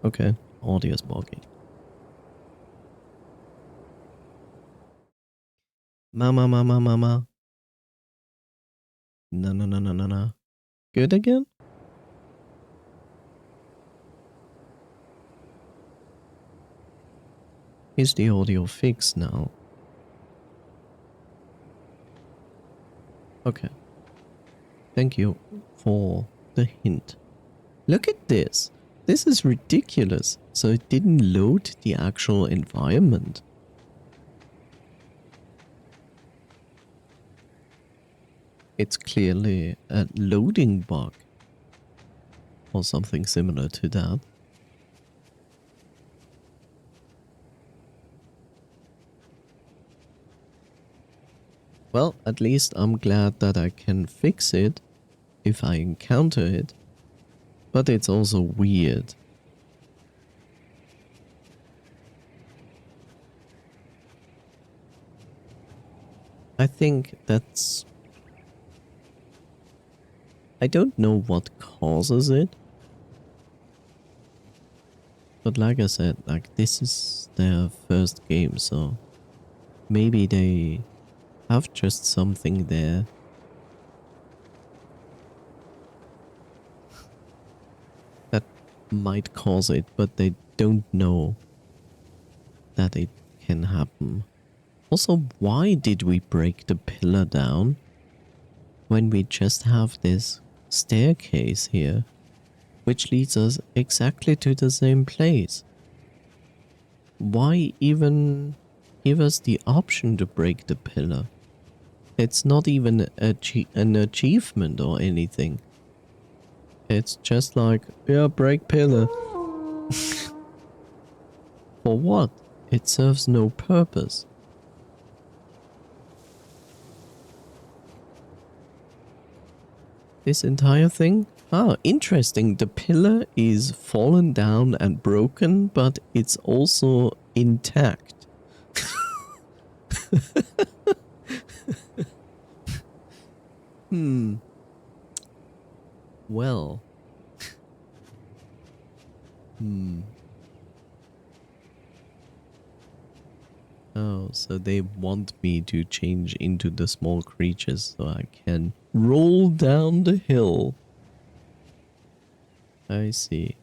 Okay, audio is buggy. Mama. No. Good again? Is the audio fixed now? Okay. Thank you for the hint. Look at this. This is ridiculous. So it didn't load the actual environment. It's clearly a loading bug. Or something similar to that. Well, at least I'm glad that I can fix it if I encounter it. But it's also weird. I think that's... I don't know what causes it. But like I said, like this is their first game, so maybe they have just something there. That might cause it, but they don't know that it can happen. Also, why did we break the pillar down when we just have this staircase here, which leads us exactly to the same place? Why even give us the option to break the pillar? It's not even an achievement or anything. It's just like, yeah, break pillar. For what? It serves no purpose. This entire thing? Ah, interesting. The pillar is fallen down and broken, but it's also intact. Well. Oh, so they want me to change into the small creatures so I can roll down the hill. I see.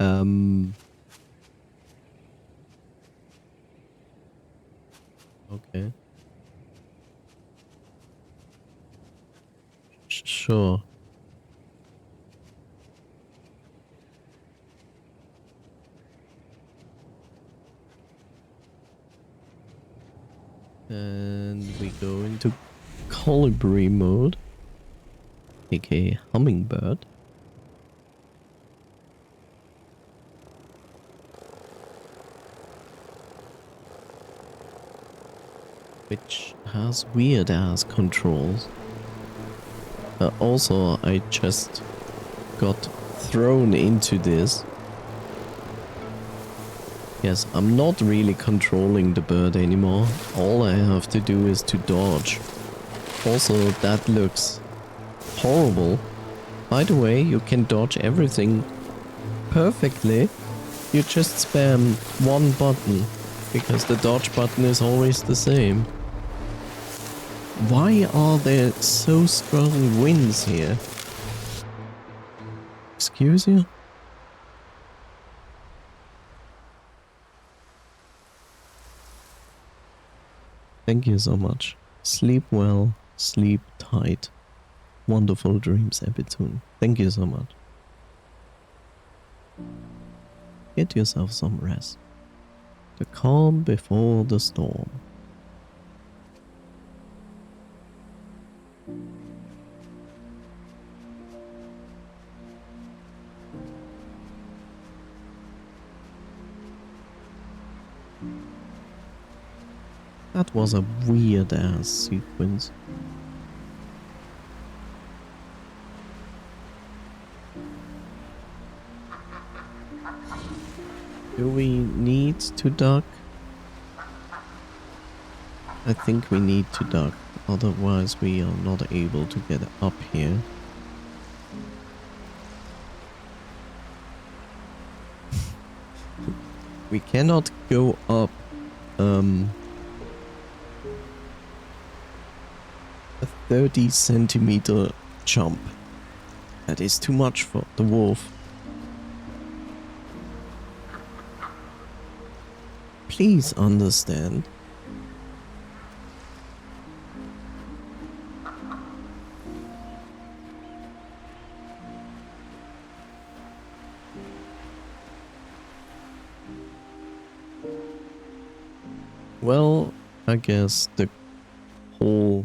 Okay. Sure. And we go into colibri mode, aka hummingbird. Which has weird ass controls. Also, I just got thrown into this. Yes, I'm not really controlling the bird anymore. All I have to do is to dodge. Also, that looks horrible. By the way, you can dodge everything perfectly. You just spam one button, because the dodge button is always the same. Why are there so strong winds here? Excuse you? Thank you so much. Sleep well, sleep tight. Wonderful dreams, Epitune. Thank you so much. Get yourself some rest. The calm before the storm. That was a weird ass sequence. Do we need to duck? I think we need to duck, otherwise we are not able to get up here. We cannot go up a 30-centimeter jump. That is too much for the wolf. Please understand. Well, I guess the whole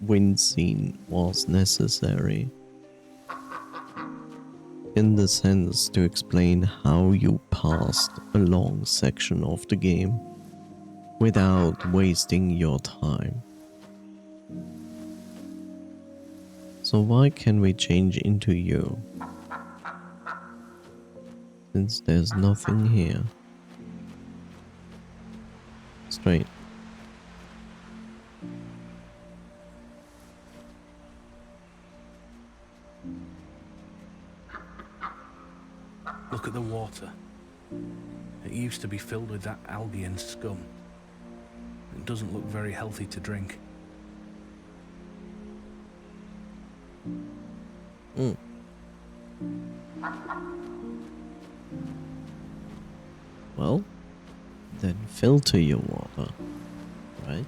wind scene was necessary. In the sense to explain how you passed a long section of the game without wasting your time. So why can we change into you? Since there's nothing here. Straight. Look at the water. It used to be filled with that algae and scum. It doesn't look very healthy to drink. Well, then filter your water, right?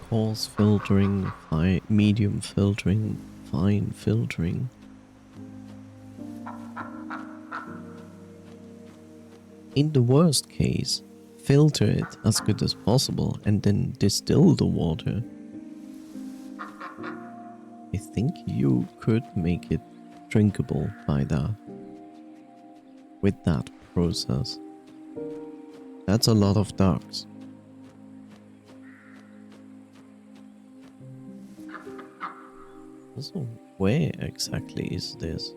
Coarse filtering, medium filtering, fine filtering. In the worst case, filter it as good as possible and then distill the water. I think you could make it drinkable by that. With that process. That's a lot of ducks. Also, where exactly is this?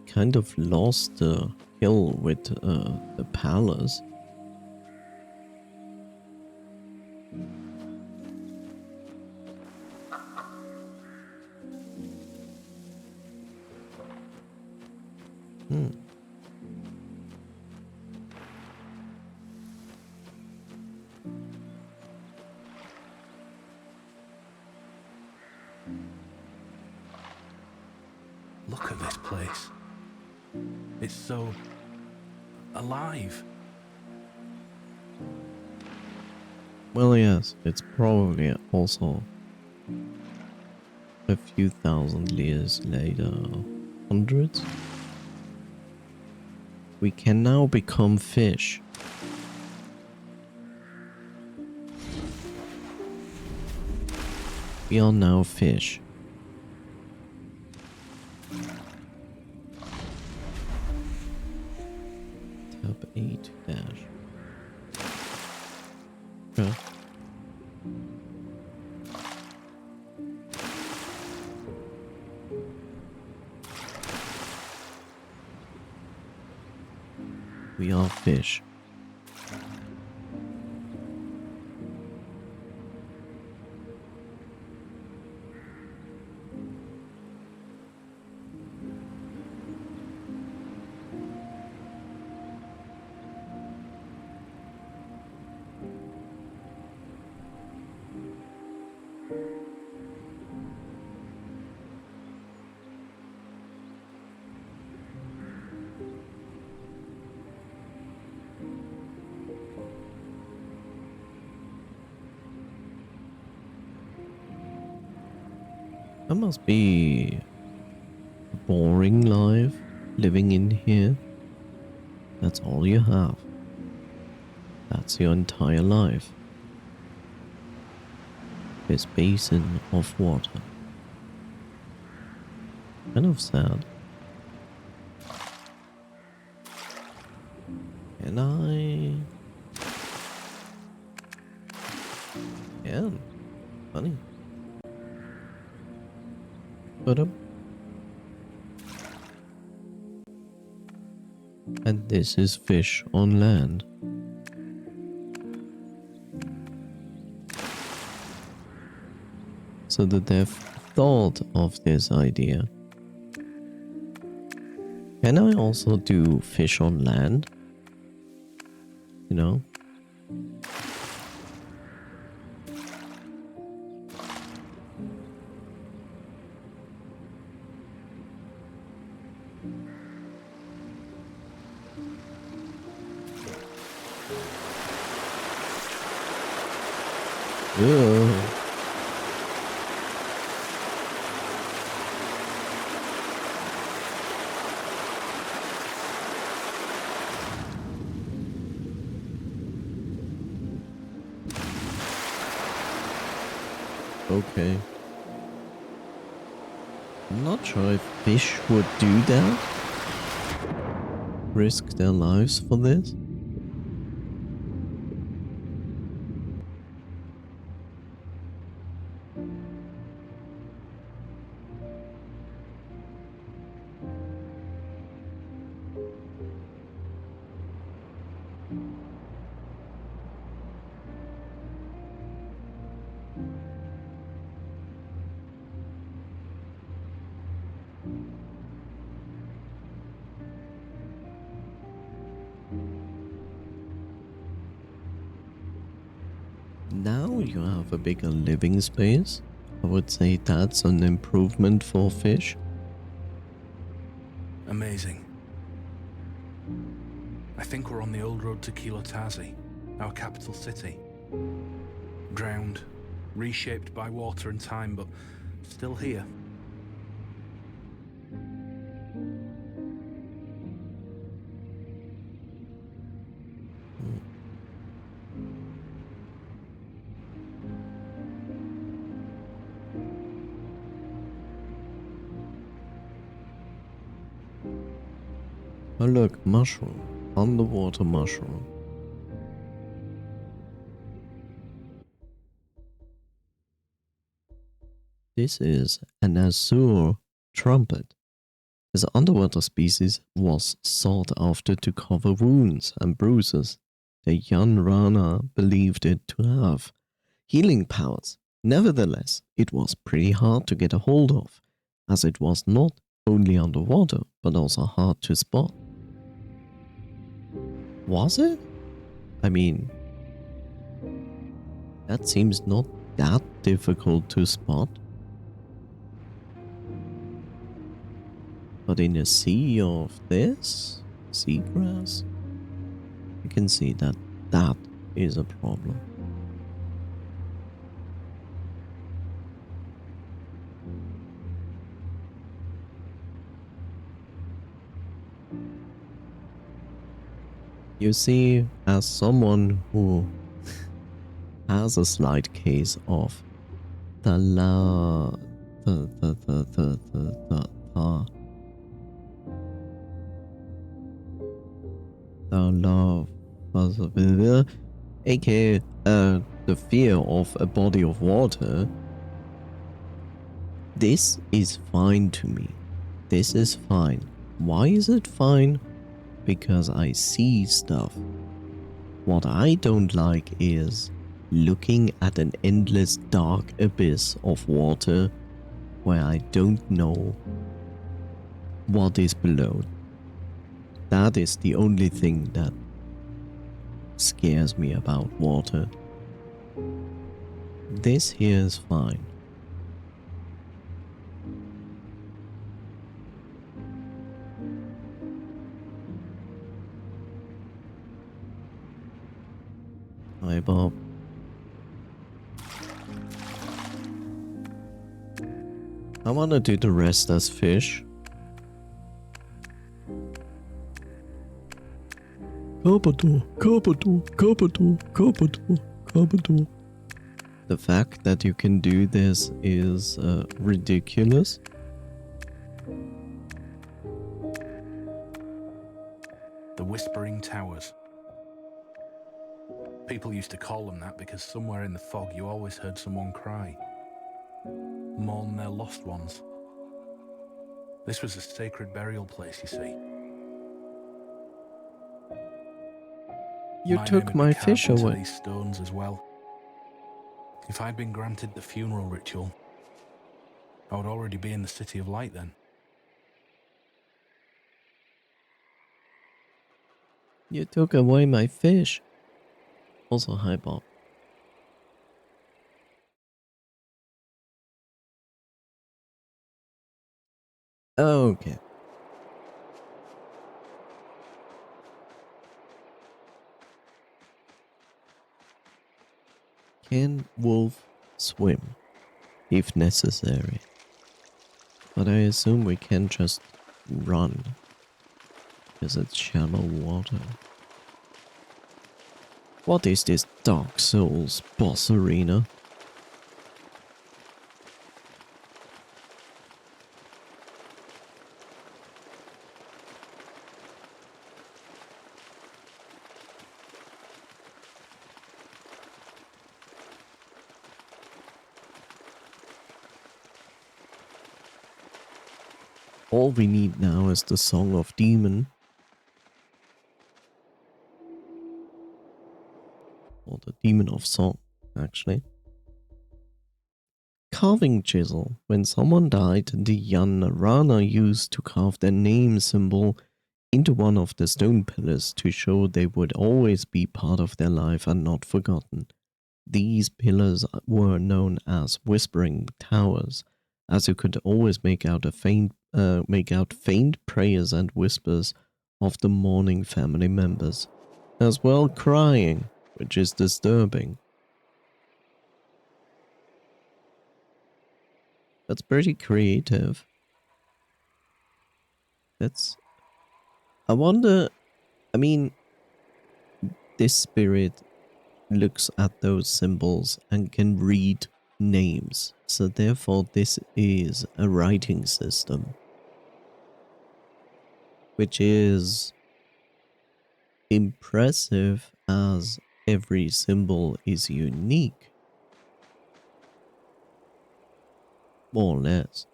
Kind of lost the hill with the palace. Look at this place. It's so alive. Well, yes, it's probably also a few thousand years later, hundreds. We can now become fish. We are now fish. Tab 8 dash. Okay. We are fish. That must be boring life living in here. That's all you have. That's your entire life. This basin of water. Kind of sad. Can I? Yeah, funny. But and this is fish on land. So the dev thought of this idea. Can I also do fish on land? You know? Ugh. Okay. I'm not sure if fish would do that. Risk their lives for this. Now you have a bigger living space. I would say that's an improvement for fish. Amazing. I think we're on the old road to Kilotazi, our capital city. Drowned, reshaped by water and time, but still here. Oh look, mushroom. Underwater mushroom. This is an azure trumpet. This underwater species was sought after to cover wounds and bruises. The Yanrana believed it to have healing powers. Nevertheless, it was pretty hard to get a hold of, as it was not only underwater, but also hard to spot. Was it? I mean, that seems not that difficult to spot. But in a sea of this, seagrass, you can see that that is a problem. You see, as someone who has a slight case of the love, aka the fear of a body of water, this is fine to me. This is fine. Why is it fine? Because I see stuff. What I don't like is looking at an endless dark abyss of water where I don't know what is below. That is the only thing that scares me about water. This here is fine. Hi, Bob. I wanna do the rest as fish. Carpador, Carpador, Carpador, Carpador, Carpador. The fact that you can do this is ridiculous. The Whispering Towers. People used to call them that because somewhere in the fog you always heard someone cry, mourn their lost ones. This was a sacred burial place, you see. You My name took had my been carved fish into away. these stones as well. If I'd been granted the funeral ritual, I would already be in the City of Light then. You took away my fish. Also, hi Bob. Okay. Can wolf swim if necessary? But I assume we can just run because it's shallow water. What is this Dark Souls boss arena? All we need now is the Song of Demon. Or the Demon of Song, actually. Carving chisel. When someone died, the Yanarana used to carve their name symbol into one of the stone pillars to show they would always be part of their life and not forgotten. These pillars were known as Whispering Towers, as you could always make out faint prayers and whispers of the mourning family members, as well crying, which is disturbing. That's pretty creative. I wonder, I mean, this spirit looks at those symbols and can read names, so therefore this is a writing system, which is impressive as every symbol is unique, more or less.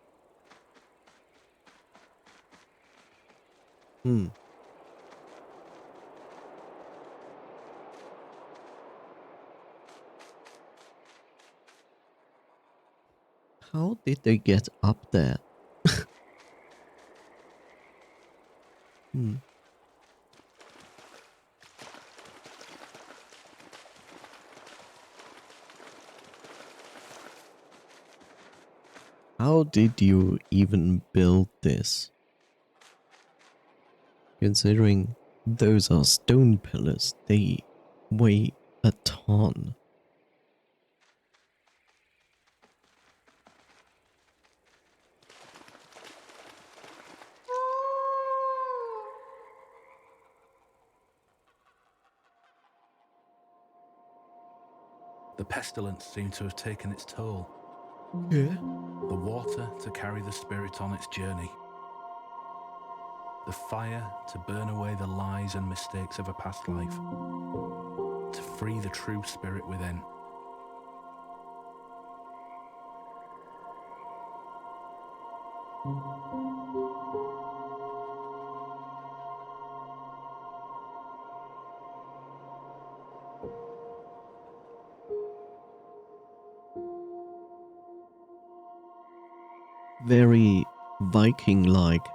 How did they get up there? How did you even build this? Considering those are stone pillars, they weigh a ton. The pestilence seemed to have taken its toll. Yeah. The water to carry the spirit on its journey. The fire to burn away the lies and mistakes of a past life. To free the true spirit within. Very Viking-like.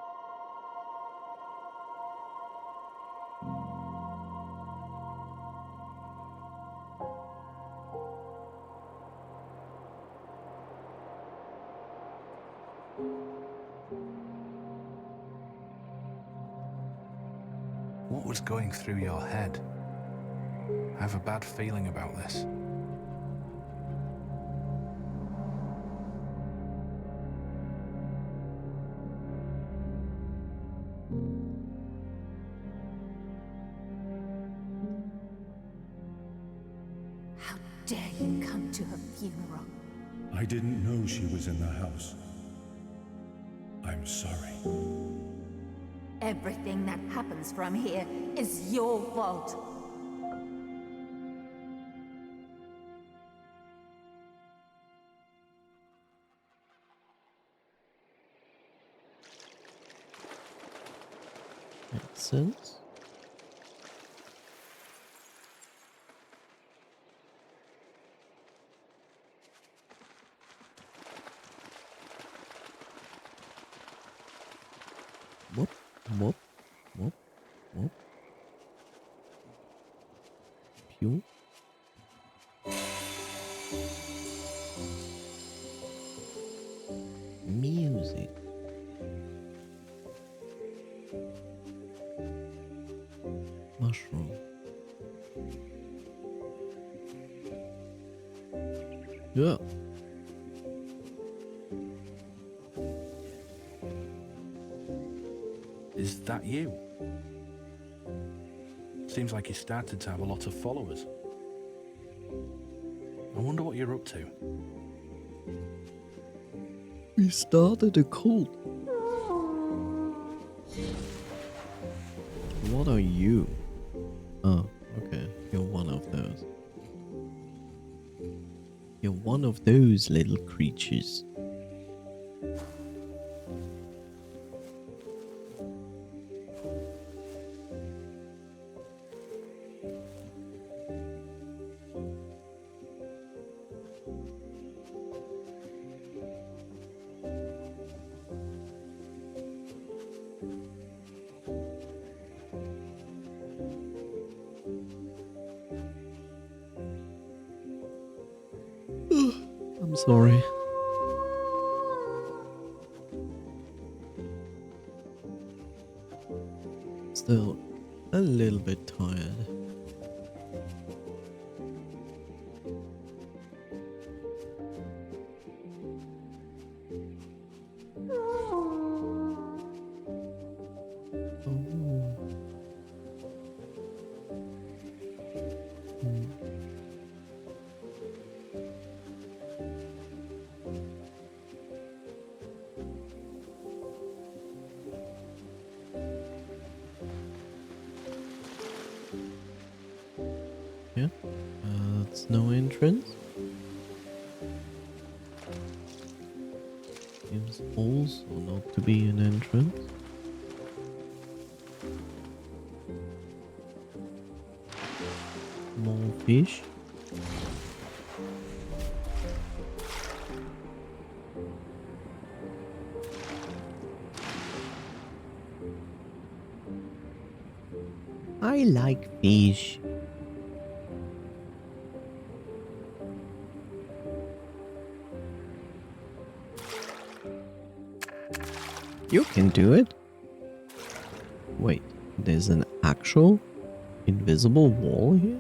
What was going through your head? I have a bad feeling about this. dare you come to her funeral? I didn't know she was in the house. I'm sorry. Everything that happens from here is your fault. Makes sense. Whoop, whoop, whoop, whoop. Pew. Music. Mushroom. Yeah. Is that you? Seems like you started to have a lot of followers. I wonder what you're up to. We started a cult. What are you? Oh, okay. You're one of those. You're one of those little creatures. I'm sorry. Still a little bit tired. Yeah, that's no entrance. Seems also not to be an entrance. More fish. I like fish. You can do it. Wait, there's an actual invisible wall here?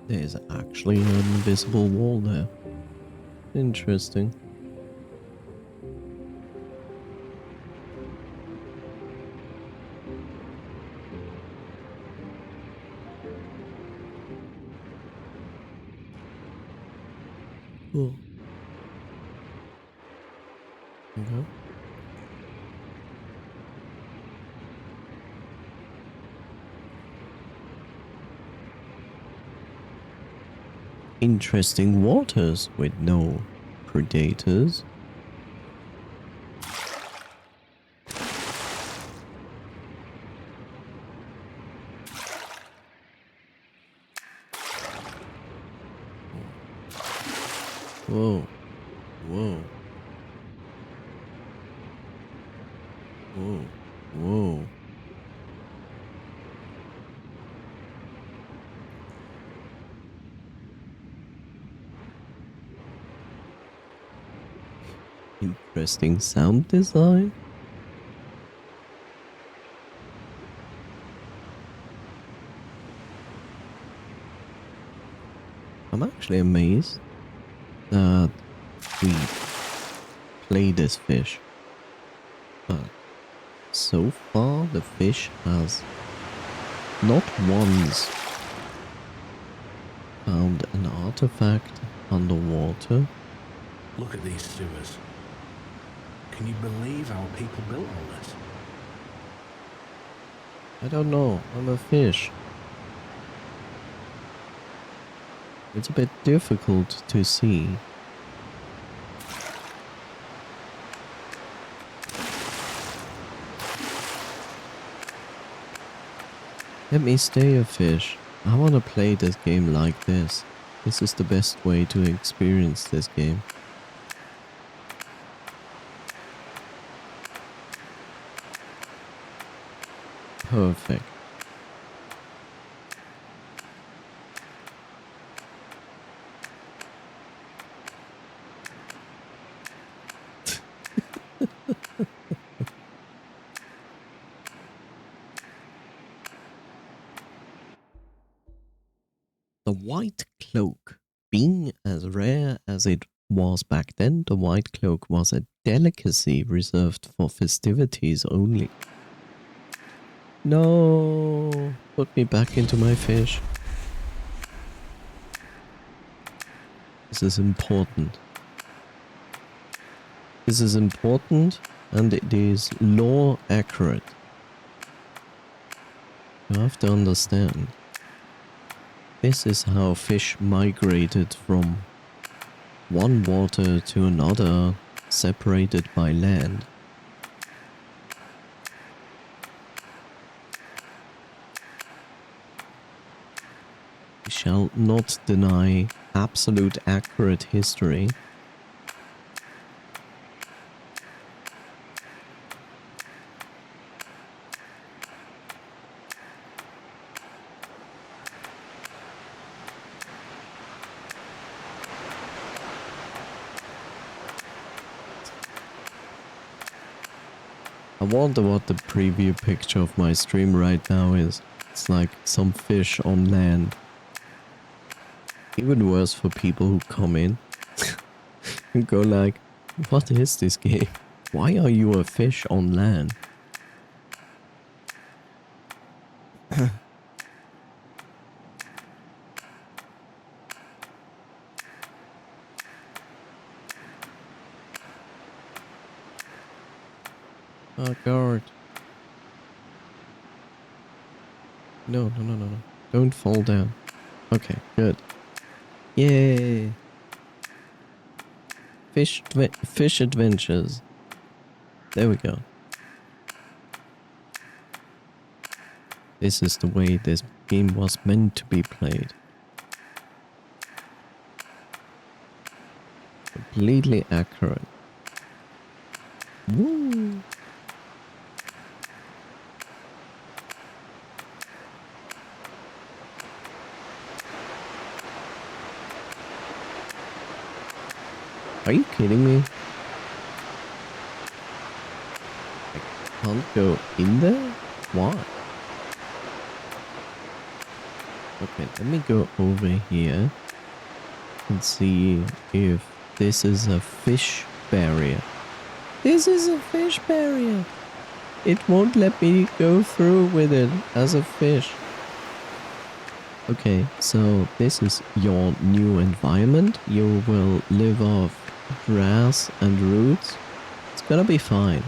There's actually an invisible wall there. Interesting. Cool. Okay. Interesting waters with no predators. Whoa. Whoa. Whoa. Whoa. Interesting sound design. I'm actually amazed that we play this fish. But so far the fish has not once found an artifact underwater. Look at these sewers. Can you believe our people built all this? I don't know, I'm a fish. It's a bit difficult to see. Let me stay a fish. I wanna play this game like this. This is the best way to experience this game. Perfect. The white cloak. Being as rare as it was back then, the white cloak was a delicacy reserved for festivities only. No, put me back into my fish. This is important. This is important and it is lore accurate. You have to understand. This is how fish migrated from one water to another, separated by land. We shall not deny absolute accurate history. I wonder what the preview picture of my stream right now is. It's like some fish on land. Even worse for people who come in and go like, what is this game? Why are you a fish on land? Oh god. No. Don't fall down. Okay, good. Yay! Fish adventures. There we go. This is the way this game was meant to be played. Completely accurate. Woo! Are you kidding me? I can't go in there? Why? Okay, let me go over here and see if this is a fish barrier. This is a fish barrier! It won't let me go through with it as a fish. Okay, so this is your new environment. You will live off grass and roots. It's gonna be fine.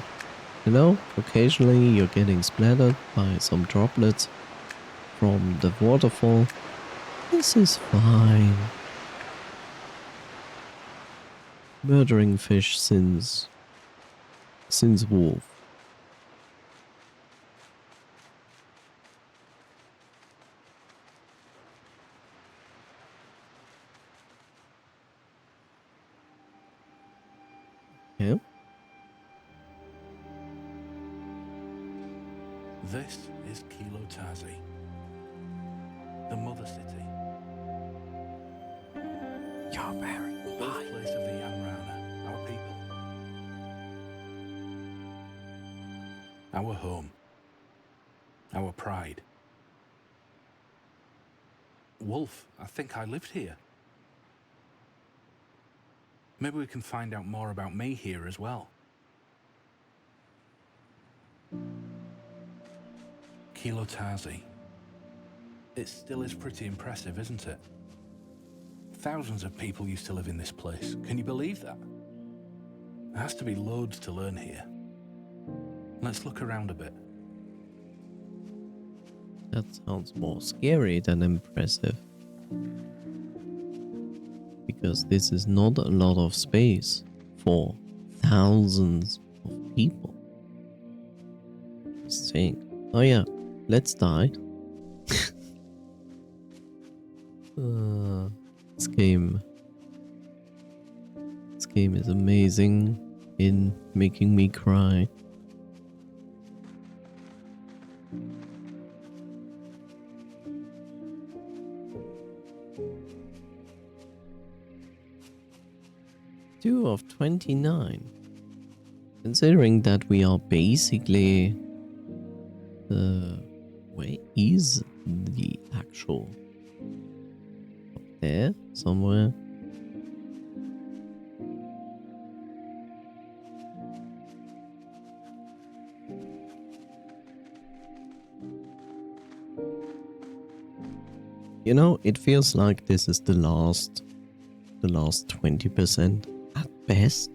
You know, occasionally you're getting splattered by some droplets from the waterfall. This is fine. Murdering fish since wolf. Yeah. This is Tazi, the mother city. You're very Birthplace of the Yanrana, our people. Our home. Our pride. Wolf, I think I lived here. Maybe we can find out more about me here as well. Tazi. it still is pretty impressive, isn't it? Thousands of people used to live in this place. Can you believe that? There has to be loads to learn here. Let's look around a bit. That sounds more scary than impressive. Because this is not a lot of space for thousands of people. Just saying. Oh yeah, let's die. This game is amazing in making me cry. Two of 29. Considering that we are basically where is the actual up there somewhere? You know, it feels like this is the last 20% at best.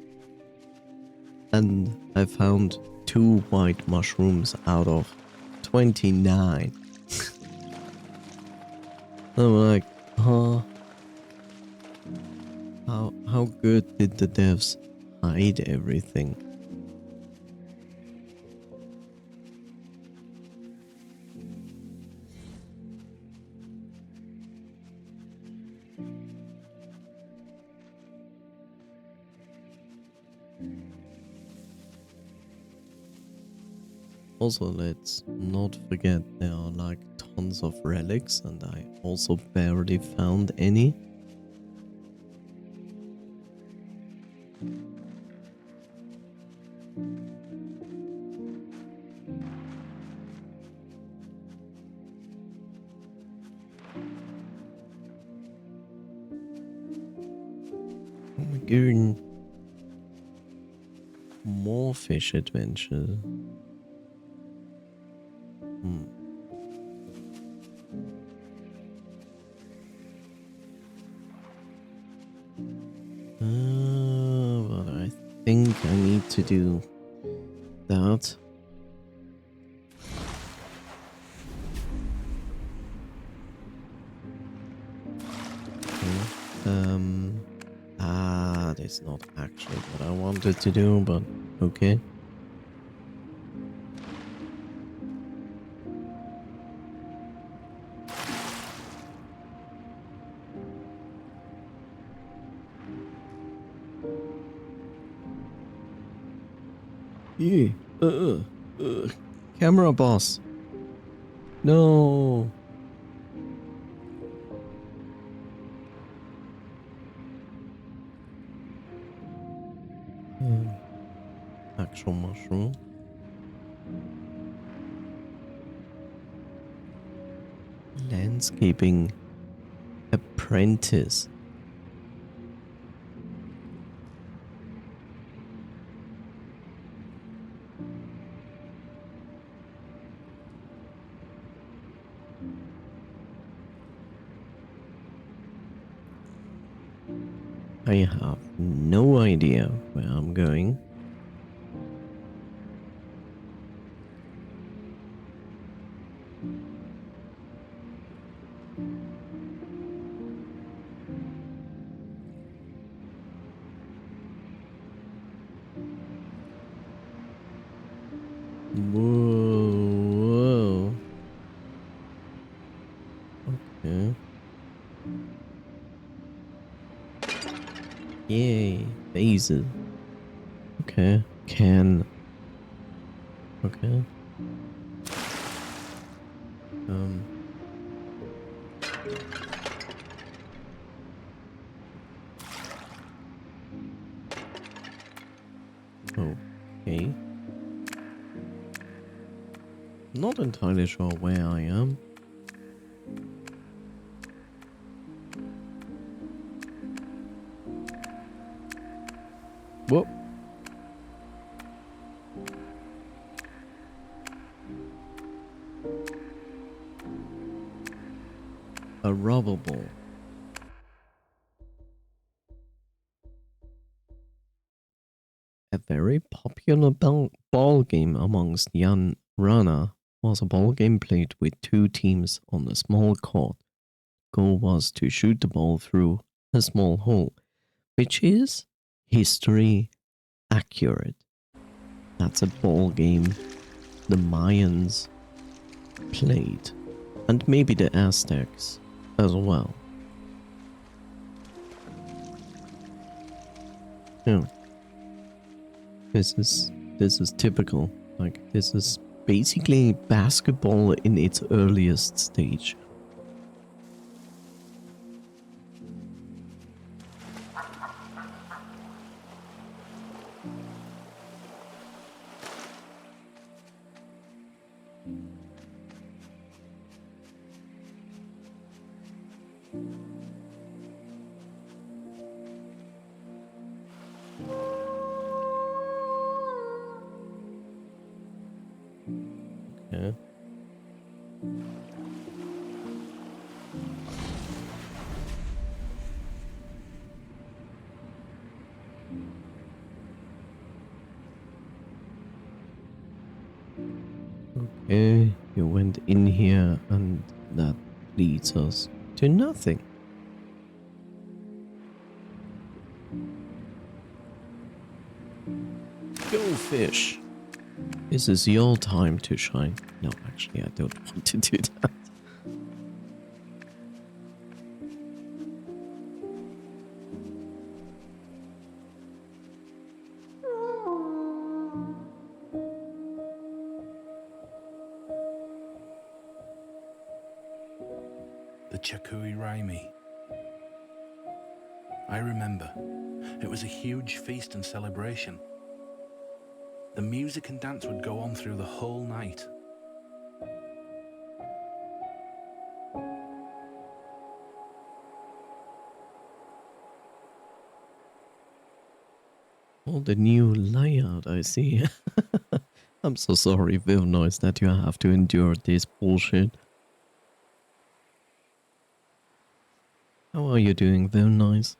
And I found 2 white mushrooms out of 29. I'm like, huh? How good did the devs hide everything? Also, let's not forget there are like tons of relics, and I also barely found any. Oh my god. More fish adventure. But I think I need to do that. That's not actually what I wanted to do, but okay. Yeah. Camera boss. No. Actual mushroom. Landscaping apprentice. I have no idea where I'm going. Whoa. Okay. Yay, phases. Okay, can. Okay. Okay. Not entirely sure where I am. Whoop. A rubber ball. A very popular ball game amongst young runner was a ball game played with two teams on a small court. Goal was to shoot the ball through a small hole, which is history accurate. That's a ball game the Mayans played, and maybe the Aztecs as well. Yeah. This is typical. Like, this is basically basketball in its earliest stage. Yeah. Okay, you went in here and that leads us to nothing. Go fish. This is your time to shine. No, actually, I don't want to do that. The Chakui Raimi. I remember. It was a huge feast and celebration. The music and dance would go on through the whole night. Oh, the new layout, I see. I'm so sorry, Viv Noise, that you have to endure this bullshit. How are you doing, Viv Noise?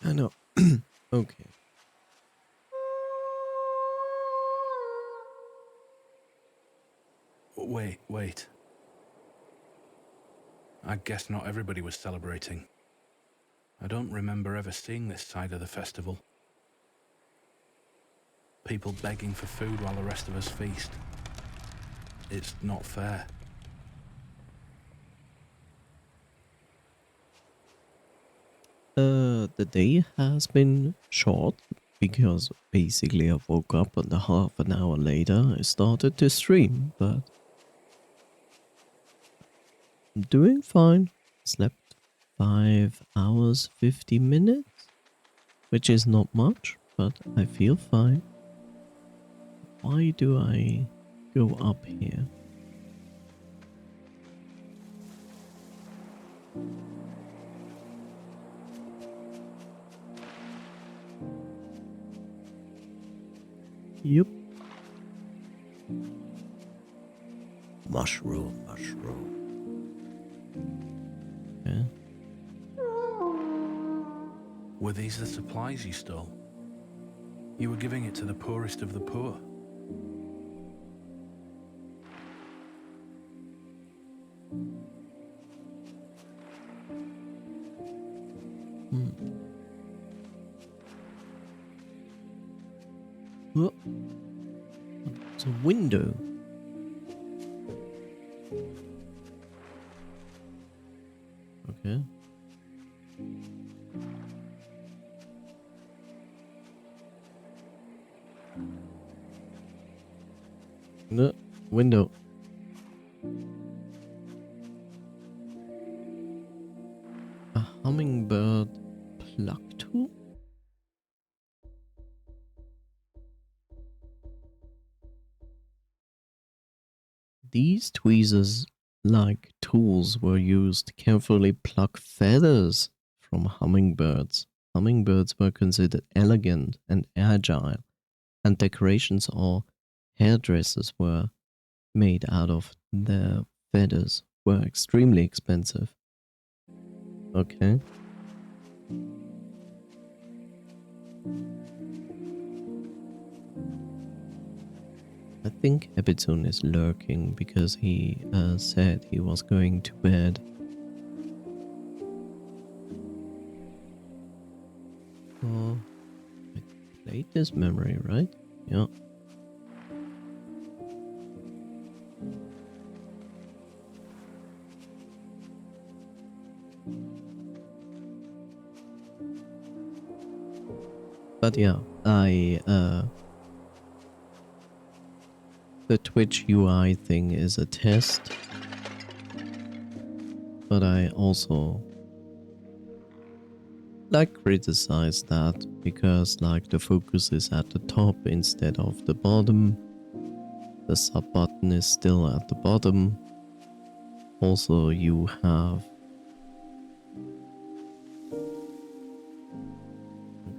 I know. Okay. Wait. I guess not everybody was celebrating. I don't remember ever seeing this side of the festival. People begging for food while the rest of us feast. It's not fair. The day has been short because basically I woke up and half an hour later I started to stream, but I'm doing fine. Slept 5 hours 50 minutes, which is not much, but I feel fine. Why do I go up here? Yup. Mushroom. Yeah. Were these the supplies you stole? You were giving it to the poorest of the poor. Oh. It's a window. Okay. No, window. A hummingbird pluck tool? these tweezers like tools were used to carefully pluck feathers from hummingbirds. Hummingbirds were considered elegant and agile, and decorations or hairdresses were made out of their feathers were extremely expensive. Okay. I think Ebitsun is lurking because he said he was going to bed. Oh, I played this memory, right? Yeah. But yeah, the Twitch UI thing is a test, but I also criticize that because the focus is at the top instead of the bottom. The sub button is still at the bottom. Also, you have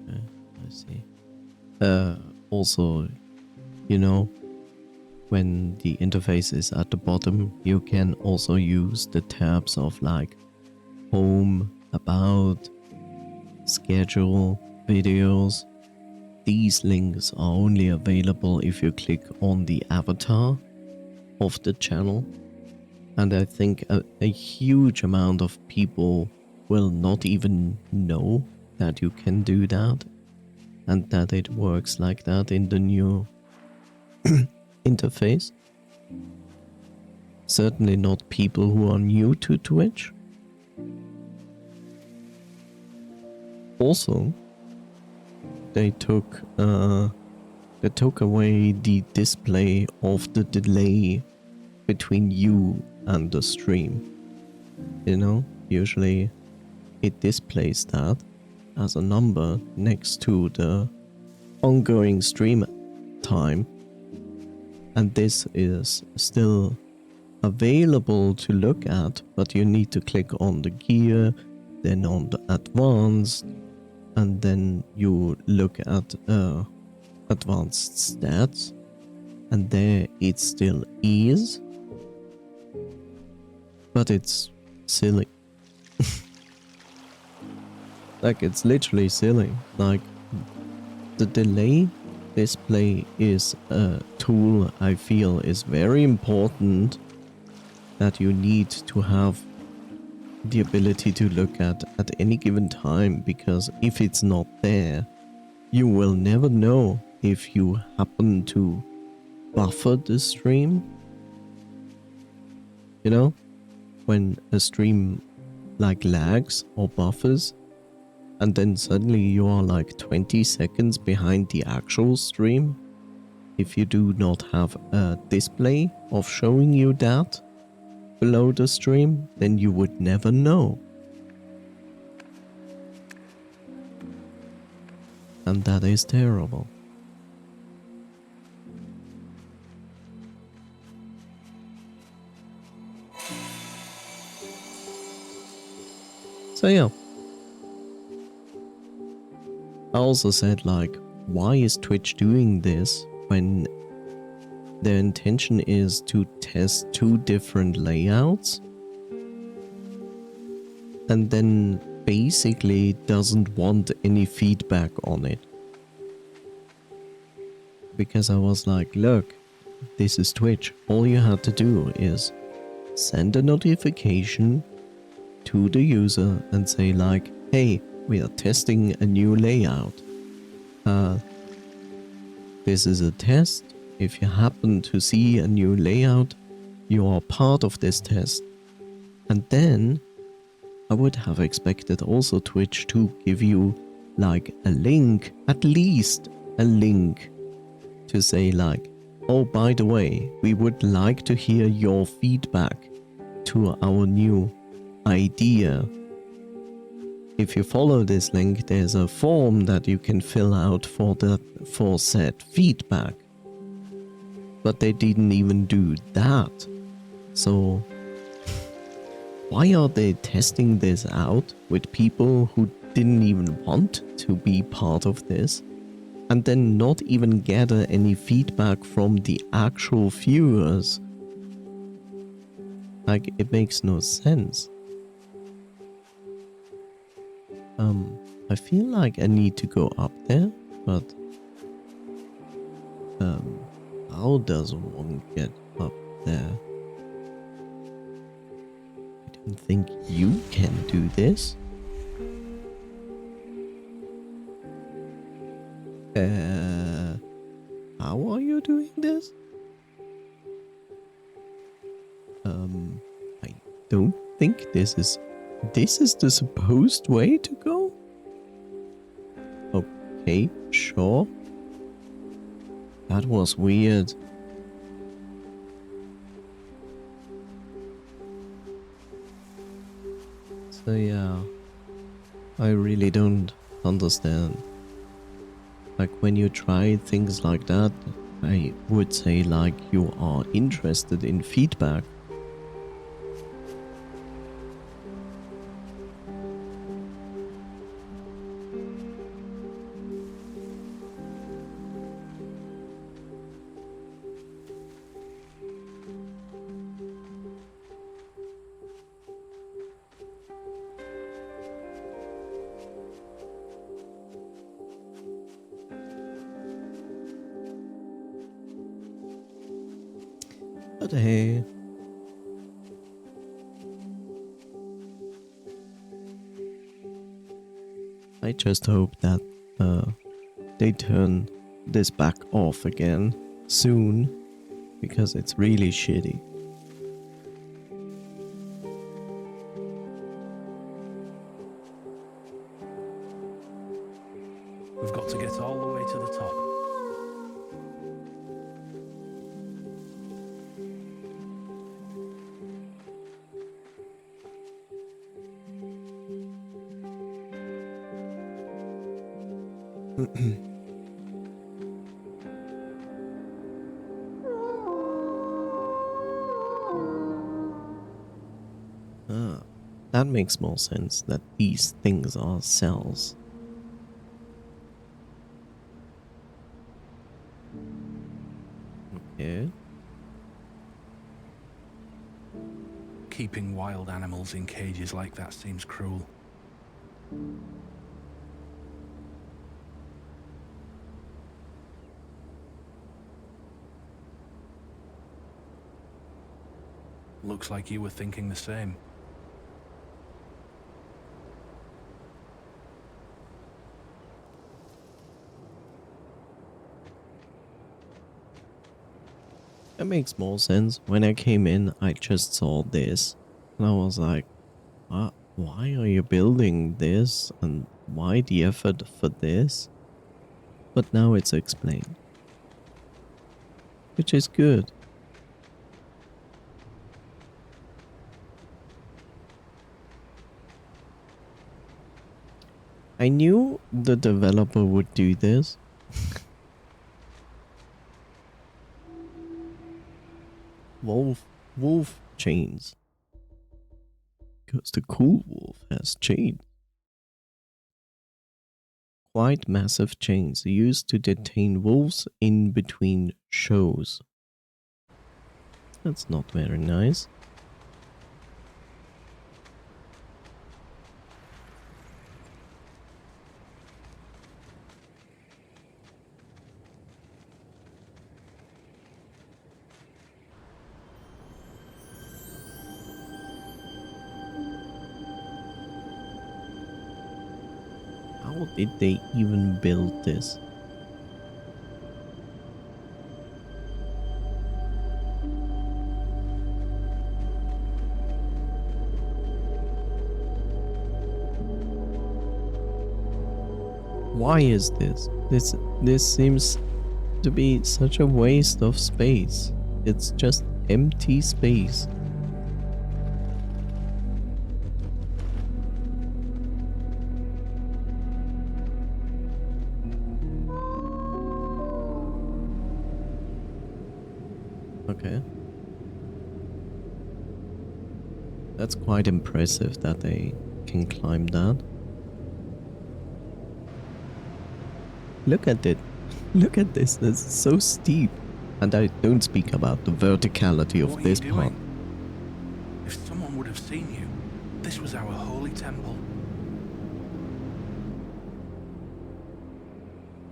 okay, I see. Also, you know, when the interface is at the bottom, you can also use the tabs of home, about, schedule, videos. These links are only available if you click on the avatar of the channel. And I think a huge amount of people will not even know that you can do that and that it works like that in the new interface. Certainly not people who are new to Twitch. Also, they took away the display of the delay between you and the stream. You know, usually it displays that as a number next to the ongoing stream time, and this is still available to look at, but you need to click on the gear, then on the advanced, and then you look at advanced stats, and there it still is, but it's silly. It's literally silly. The delay display is a tool I feel is very important that you need to have the ability to look at any given time, because if it's not there, you will never know if you happen to buffer the stream. You know, when a stream lags or buffers, and then suddenly you are 20 seconds behind the actual stream. If you do not have a display of showing you that below the stream, then you would never know. And that is terrible. So yeah. I also said why is Twitch doing this when their intention is to test 2 different layouts and then basically doesn't want any feedback on it. Because I was like, look, this is Twitch. All you have to do is send a notification to the user and say hey, we are testing a new layout. This is a test. If you happen to see a new layout, you are part of this test. And then I would have expected also Twitch to give you a link, at least a link to say oh, by the way, we would like to hear your feedback to our new idea. If you follow this link, there's a form that you can fill out for said feedback. But they didn't even do that. So why are they testing this out with people who didn't even want to be part of this, and then not even gather any feedback from the actual viewers? Like, it makes no sense. I feel like I need to go up there, but how does one get up there? I don't think you can do this. How are you doing this? I don't think this is the supposed way to go. Okay, sure. That was weird. So yeah, I really don't understand. Like, when you try things like that, I would say like you are interested in feedback. But hey, I just hope that they turn this back off again soon, because it's really shitty. We've got to get all the way to the top. Ah, that makes more sense, that these things are cells. Okay. Keeping wild animals in cages like that seems cruel. Looks like you were thinking the same. That makes more sense. When I came in, I just saw this, and I was like, why are you building this, and why the effort for this? But now it's explained, which is good. I knew the developer would do this. Wolf chains. Because the cool wolf has chains. Quite massive chains used to detain wolves in between shows. That's not very nice. How did they even build this? Why is this? This seems to be such a waste of space. It's just empty space. Okay. That's quite impressive that they can climb that. Look at it. Look at this. This is so steep. And I don't speak about the verticality of What are this you part. doing? If someone would have seen you, this was our holy temple.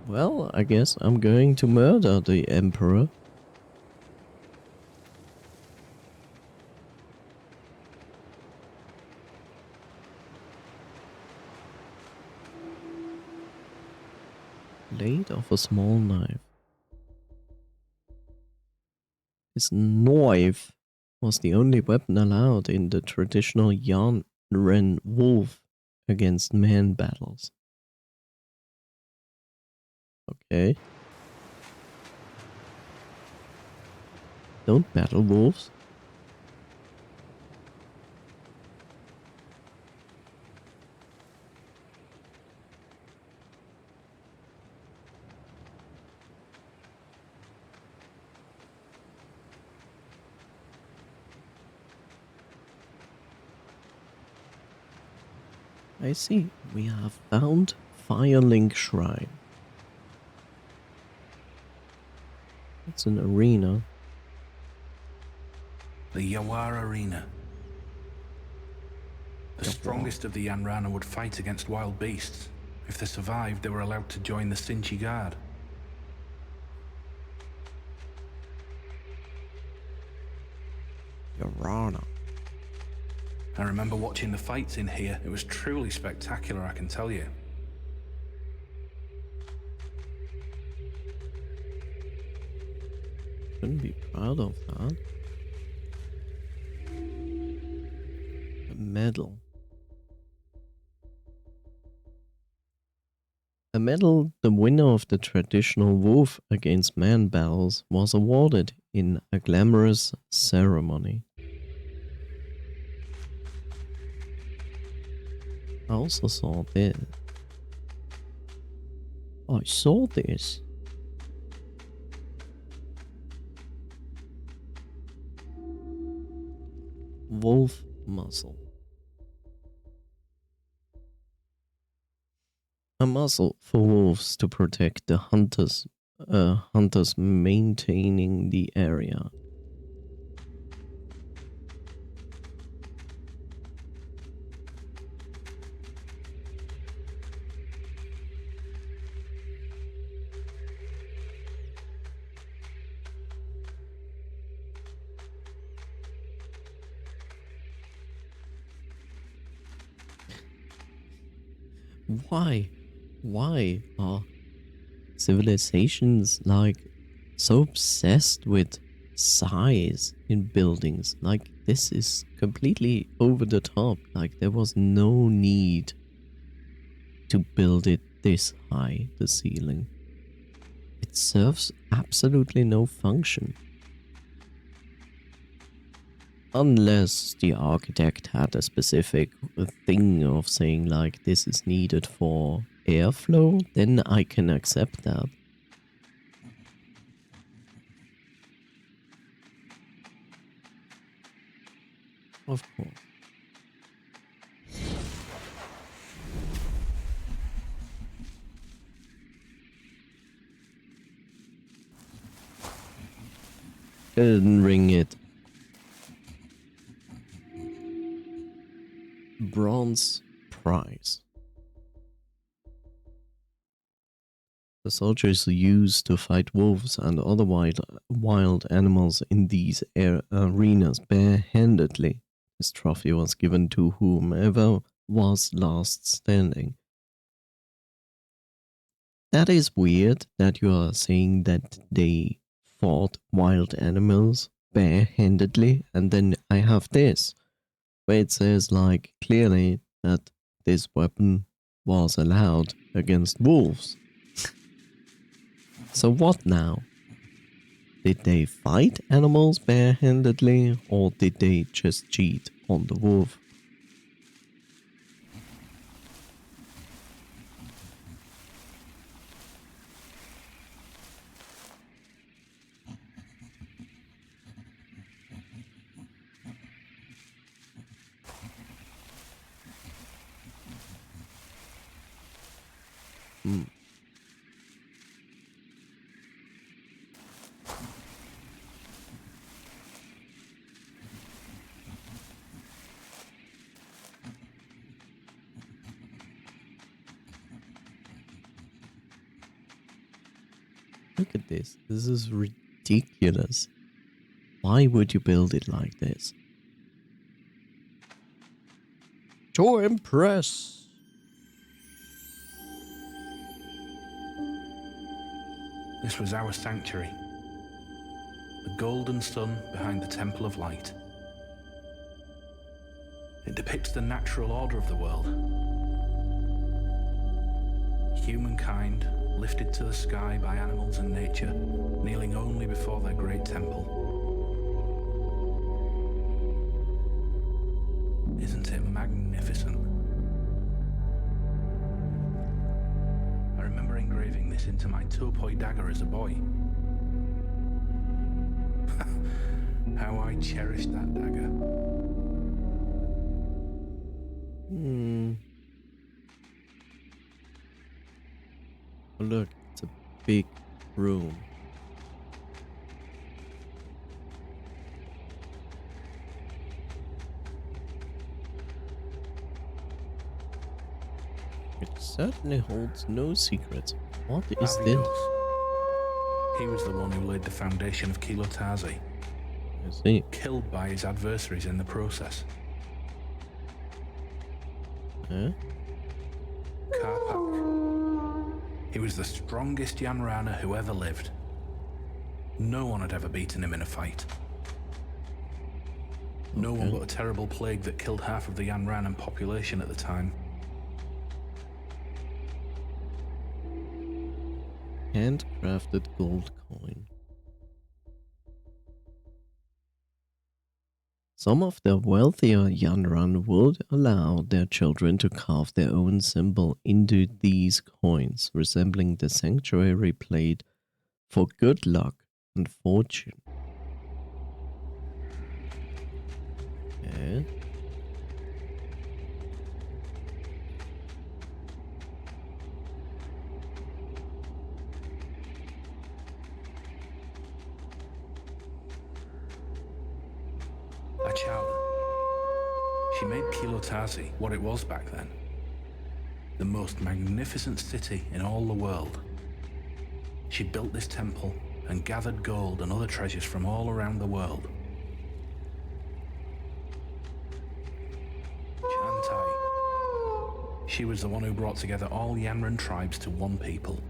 Well, I guess I'm going to murder the Emperor. Blade of a small knife. His knife was the only weapon allowed in the traditional Yan-Ren wolf against man battles. Okay. Don't battle wolves. I see. We have found Firelink Shrine. It's an arena. The Yawar Arena. The Yawar. strongest of the Yanrana would fight against wild beasts. If they survived, they were allowed to join the Sinchi Guard. Yarana. I remember watching the fights in here. It was truly spectacular, I can tell you. Shouldn't be proud of that. A medal. A medal the winner of the traditional wolf against man battles was awarded in a glamorous ceremony. I also saw this. I saw this. Wolf muscle. A muzzle for wolves to protect the hunters maintaining the area. Why are civilizations like so obsessed with size in buildings? Like, this is completely over the top. Like, there was no need to build it this high, the ceiling. It serves absolutely no function. Unless the architect had a specific thing of saying like this is needed for airflow, then I can accept that. Of course. Couldn't ring it. Bronze prize. The soldiers used to fight wolves and other wild animals in these arenas barehandedly. This trophy was given to whomever was last standing. That is weird that you are saying that they fought wild animals barehandedly, and then I have this, where it says like clearly that this weapon was allowed against wolves. So what now? Did they fight animals barehandedly, or did they just cheat on the wolf? Hmm. Look at this. This is ridiculous. Why would you build it like this? To impress. This was our sanctuary. The golden sun behind the Temple of Light. It depicts the natural order of the world. Humankind lifted to the sky by animals and nature, kneeling only before their great temple. Isn't it magnificent? I remember engraving this into my two-point dagger as a boy. How I cherished that dagger. Hmm. Oh, look, it's a big room. It certainly holds no secrets. What is this? Abydos. He was the one who laid the foundation of Kilotazi, I see. killed by his adversaries in the process. Huh? Karpak. He was the strongest Yanrana who ever lived. No one had ever beaten him in a fight. No one but a terrible plague that killed half of the Yanranan population at the time. Handcrafted gold coin. Some of the wealthier Yanran would allow their children to carve their own symbol into these coins, resembling the sanctuary plate for good luck and fortune. Okay. Achala. She made Kilotazi what it was back then. The most magnificent city in all the world. She built this temple and gathered gold and other treasures from all around the world. Chantai. She was the one who brought together all Yanran tribes to one people.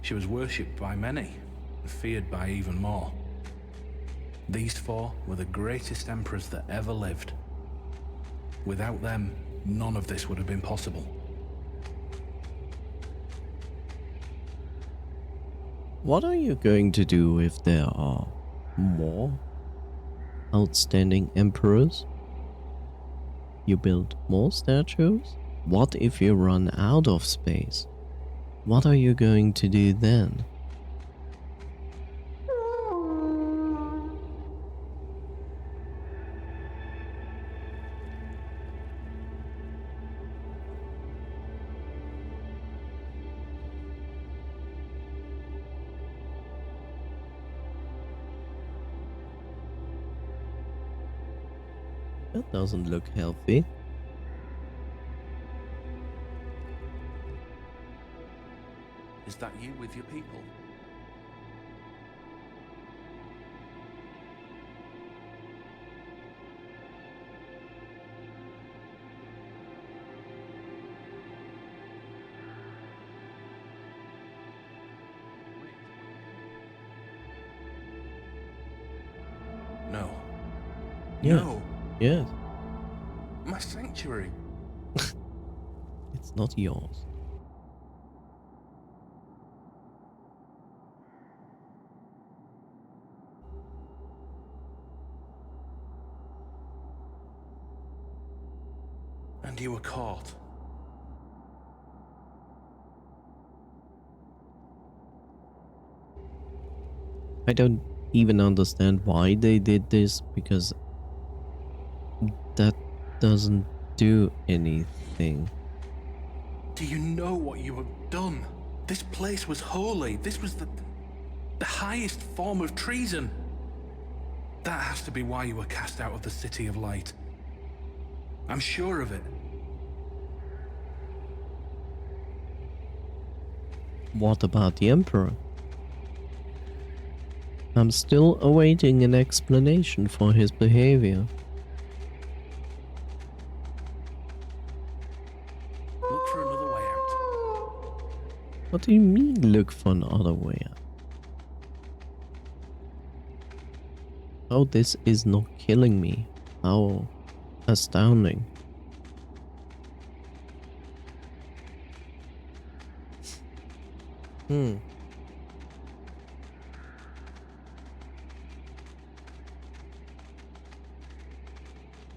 She was worshipped by many and feared by even more. These four were the greatest emperors that ever lived. Without them, none of this would have been possible. What are you going to do if there are more outstanding emperors? You build more statues? What if you run out of space? What are you going to do then? That doesn't look healthy. Is that you with your people? No. Yeah. No. Yes. My sanctuary. It's not yours. And you were caught. I don't even understand why they did this, because that doesn't do anything. Do you know what you have done? This place was holy. This was the highest form of treason. That has to be why you were cast out of the City of Light. I'm sure of it. What about the Emperor? I'm still awaiting an explanation for his behavior. Look for another way out. What do you mean, look for another way out? Oh, this is not killing me. How astounding.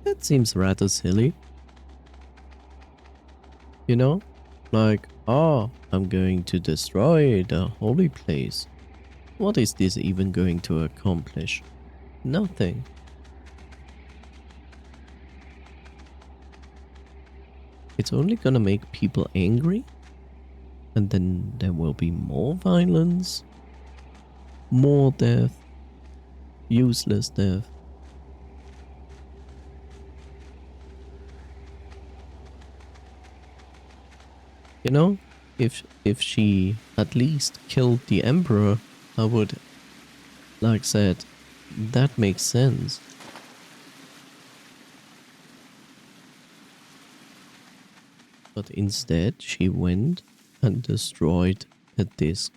That seems rather silly. You know? Like, oh, I'm going to destroy the holy place. What is this even going to accomplish? Nothing. It's only gonna make people angry, and then there will be more violence, more death, useless death. You know, if she at least killed the Emperor, I would, like said, that makes sense. But instead, she went and destroyed a disc.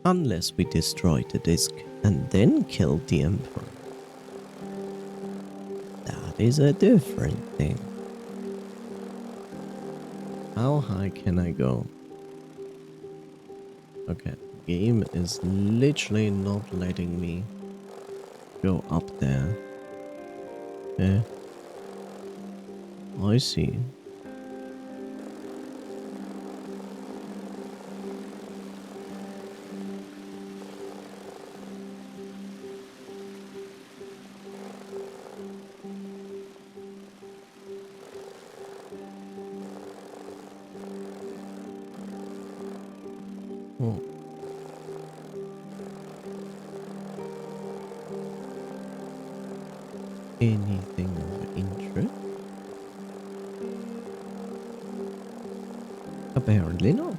Unless we destroy the disc and then kill the Emperor. That is a different thing. How high can I go? Okay, the game is literally not letting me go up there. Okay. I see. Oh. Anything of interest? Apparently not.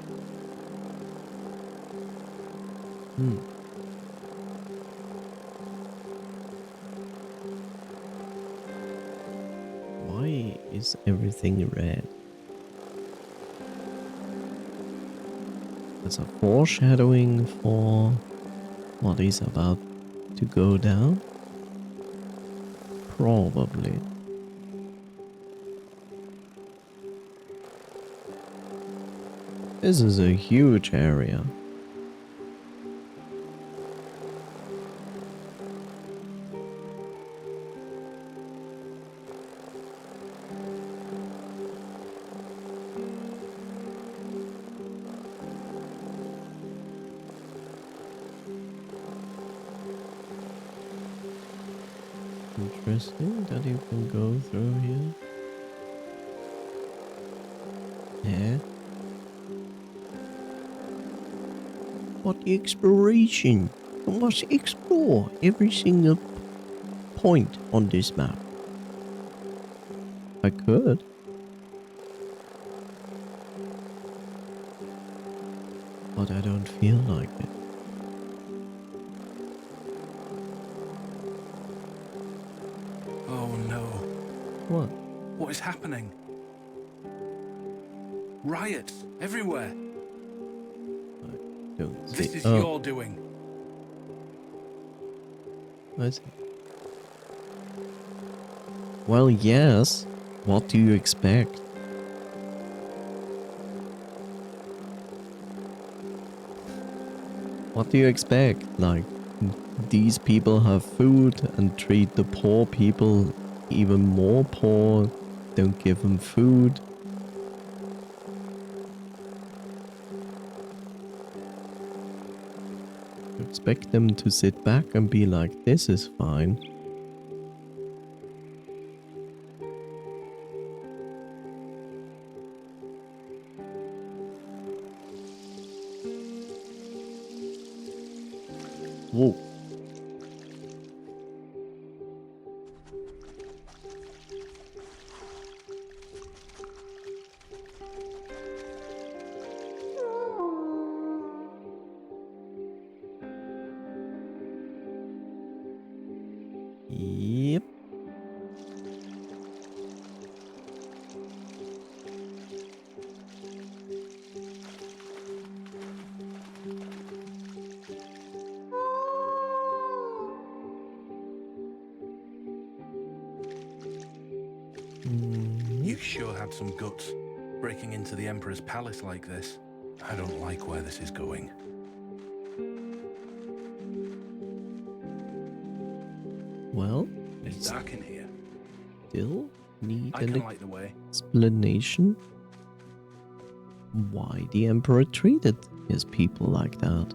Why is everything red? There's a foreshadowing for what is about to go down? Probably. This is a huge area. Interesting that you can go through here. Yeah. What the exploration? I must explore every single point on this map. I could. But I don't feel like it. Oh no. What? What is happening? Riots everywhere. I don't see. This is Oh, your doing. I see. Well, yes. What do you expect? What do you expect? Like, these people have food and treat the poor people even more poor, don't give them food. You expect them to sit back and be like, this is fine. Whoa. Yep. You sure had some guts, breaking into the Emperor's palace like this. I don't like where this is going. Well, It's dark in here. still need I an can light the way. explanation why the Emperor treated his people like that.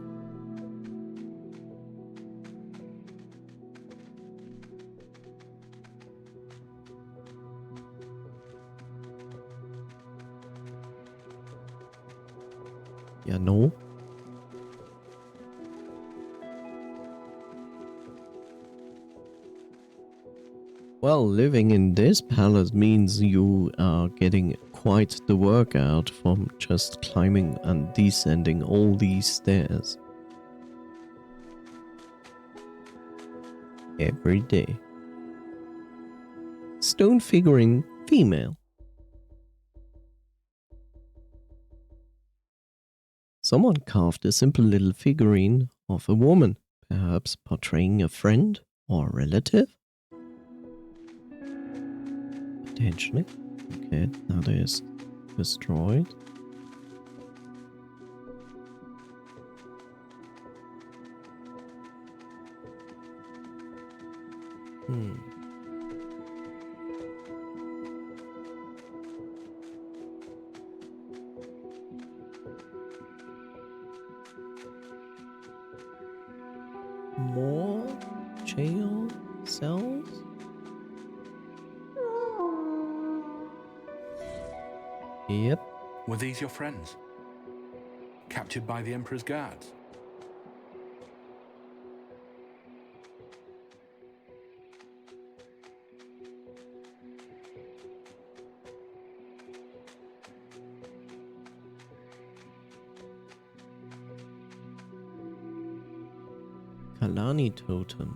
Yeah, no. Well, living in this palace means you are getting quite the workout from just climbing and descending all these stairs. Every day. Stone figurine female. Someone carved a simple little figurine of a woman, perhaps portraying a friend or relative? Potentially. Okay, that is destroyed. More jail cells? Yep. Were these your friends? Captured by the Emperor's guards? Kalani totem.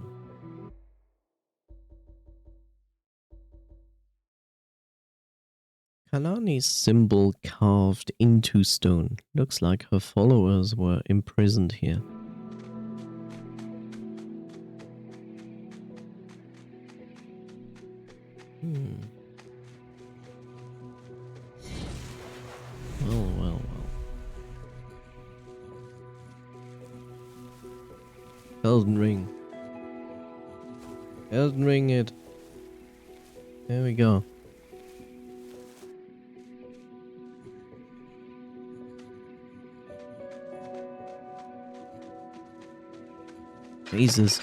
Kalani's symbol carved into stone. Looks like her followers were imprisoned here. Well. Elden Ring. Elden Ring it. There we go. Jesus.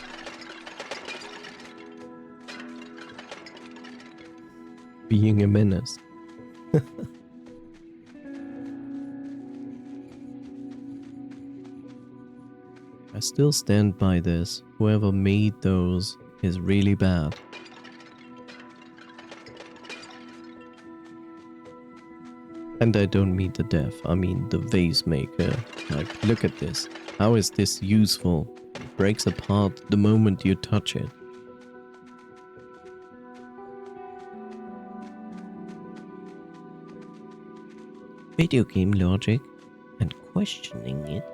Being a menace. I still stand by this. Whoever made those is really bad. And I don't mean the deaf, I mean the vase maker. Like, look at this. How is this useful? It breaks apart the moment you touch it. Video game logic and questioning it.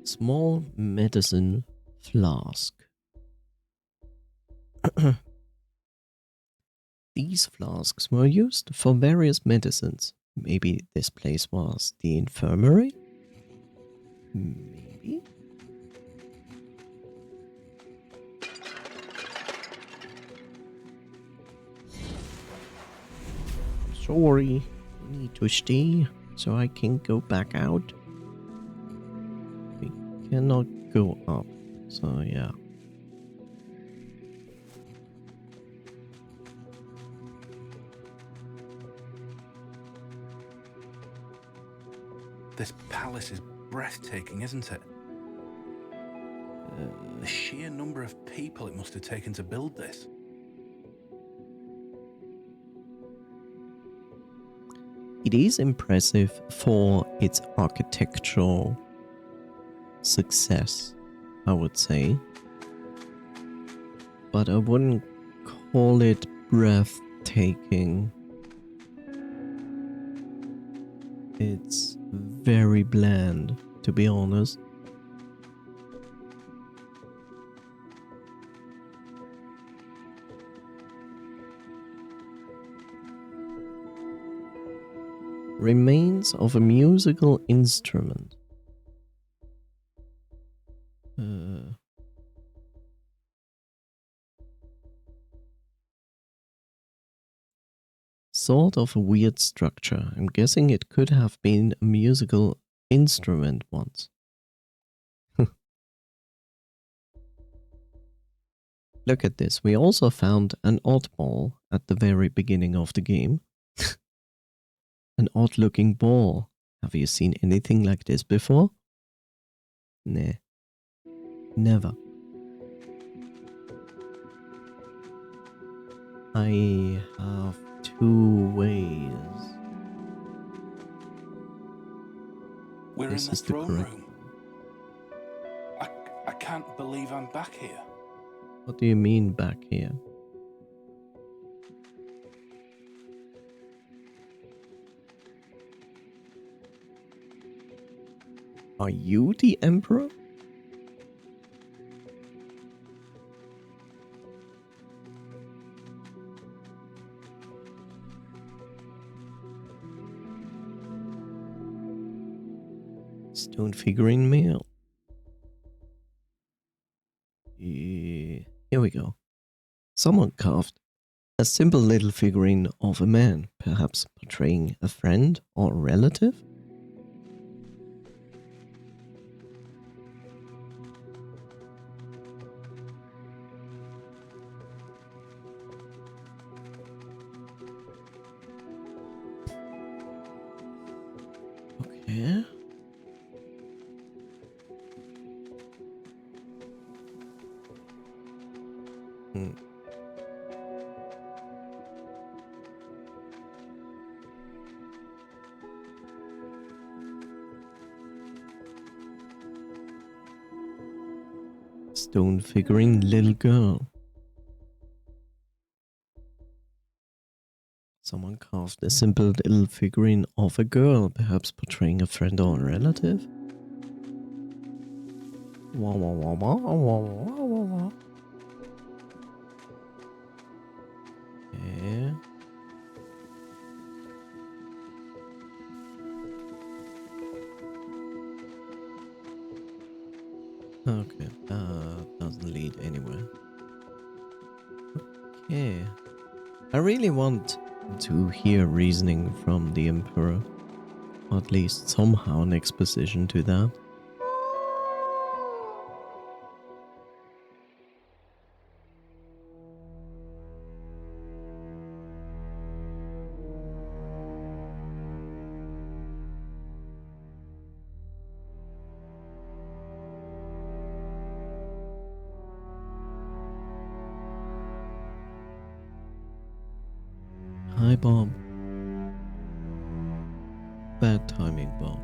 Small medicine flask. These flasks were used for various medicines. Maybe this place was the infirmary? Maybe? Sorry, I need to stay so I can go back out. We cannot go up, so yeah. This palace is breathtaking, isn't it? The sheer number of people it must have taken to build this. It is impressive for its architectural success, I would say. But I wouldn't call it breathtaking. It's very bland, to be honest. Remains of a musical instrument. Sort of a weird structure. I'm guessing it could have been a musical instrument once. Look at this. We also found an oddball at the very beginning of the game. An odd looking ball. Have you seen anything like this before? Nah. Never. I have 2 ways. We're This in the is the throne correct room. I can't believe I'm back here. What do you mean back here? Are you the Emperor? Stone figurine mail. Here we go. Someone carved a simple little figurine of a man, perhaps portraying a friend or relative? Okay. Stone figurine little girl. Someone carved a simple little figurine of a girl, perhaps portraying a friend or a relative. Wah, wah, wah, wah, wah, wah, wah, wah. Okay. Okay, that doesn't lead anywhere. Okay. I really want to hear reasoning from the Emperor. Or at least somehow an exposition to that. Hi, Bob. Bad timing, Bob.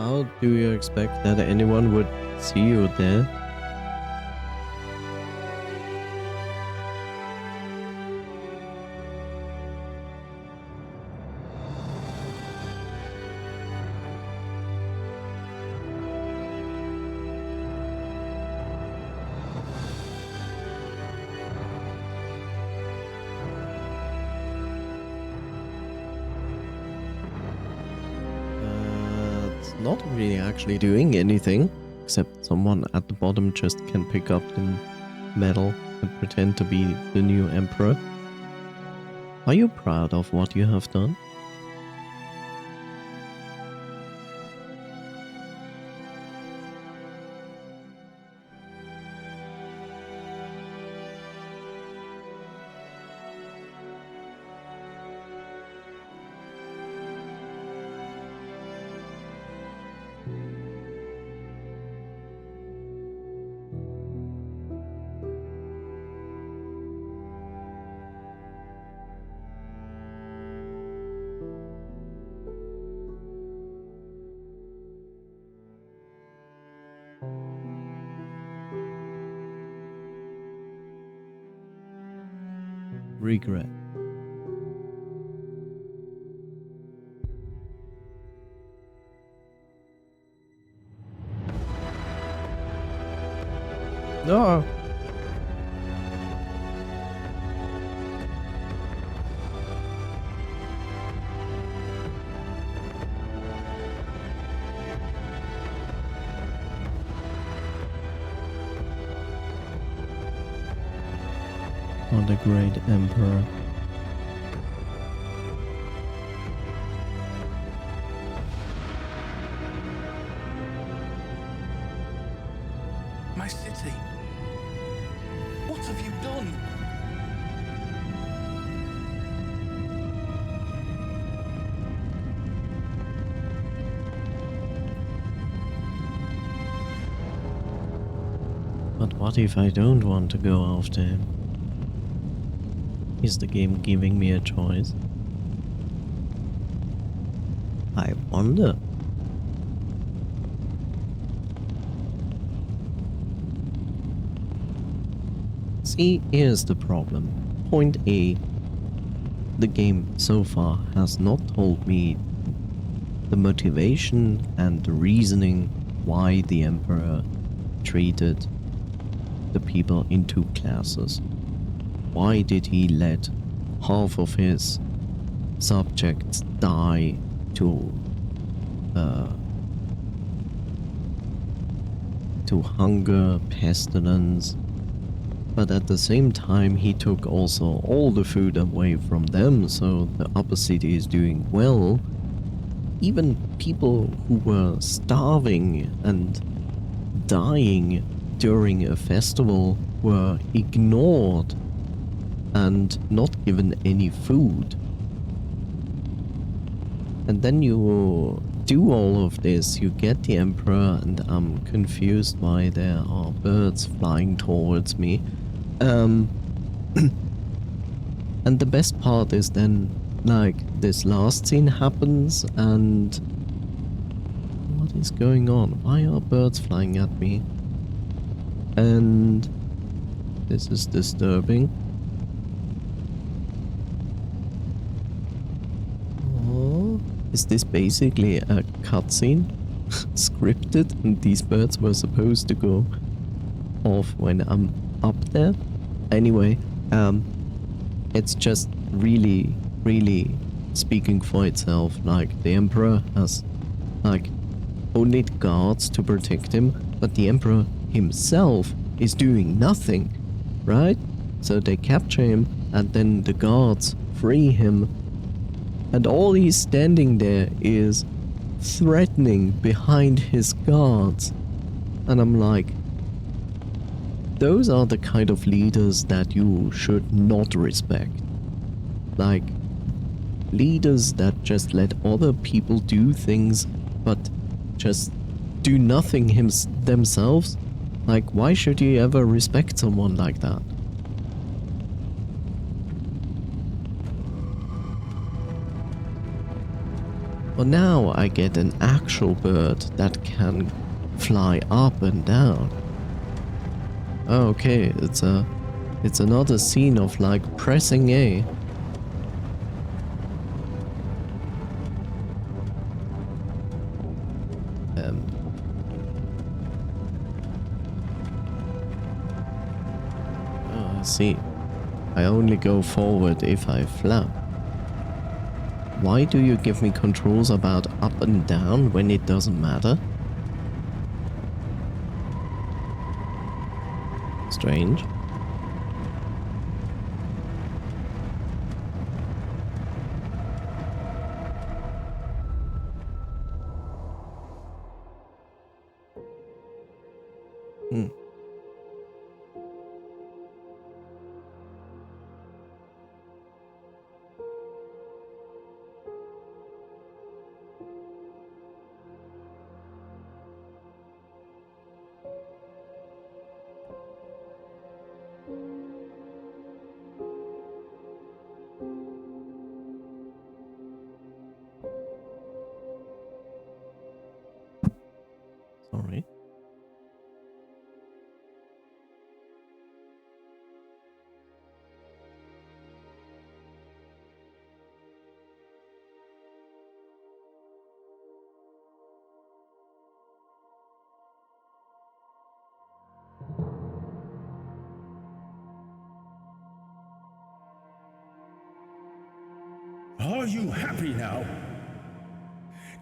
How do you expect that anyone would see you there? Not really actually doing anything, except someone at the bottom just can pick up the medal and pretend to be the new emperor. Are you proud of what you have done? Regret. No. For the great emperor. My city. What have you done? But what if I don't want to go after him? Is the game giving me a choice? I wonder. See, here's the problem. Point A. The game so far has not told me the motivation and the reasoning why the Emperor treated the people in two classes. Why did he let half of his subjects die to hunger, pestilence, but at the same time he took also all the food away from them, so the upper city is doing well. Even people who were starving and dying during a festival were ignored and not given any food. And then you do all of this, you get the Emperor, and I'm confused why there are birds flying towards me. And the best part is then, like, this last scene happens and... what is going on? Why are birds flying at me? And... this is disturbing. Oh, is this basically a cutscene? Scripted, and these birds were supposed to go off when I'm up there? Anyway, it's just really speaking for itself. Like, the Emperor has, like, only guards to protect him, but the Emperor himself is doing nothing, right? So they capture him, and then the guards free him, and all he's standing there is threatening behind his guards. And I'm like, those are the kind of leaders that you should not respect. Like, leaders that just let other people do things, but just do nothing themselves. Like, why should you ever respect someone like that? Well, now I get an actual bird that can fly up and down. Oh, okay, it's another scene of like pressing A. Oh, I see. I only go forward if I flap. Why do you give me controls about up and down when it doesn't matter? Strange. Hmm. Sorry. Are you happy now?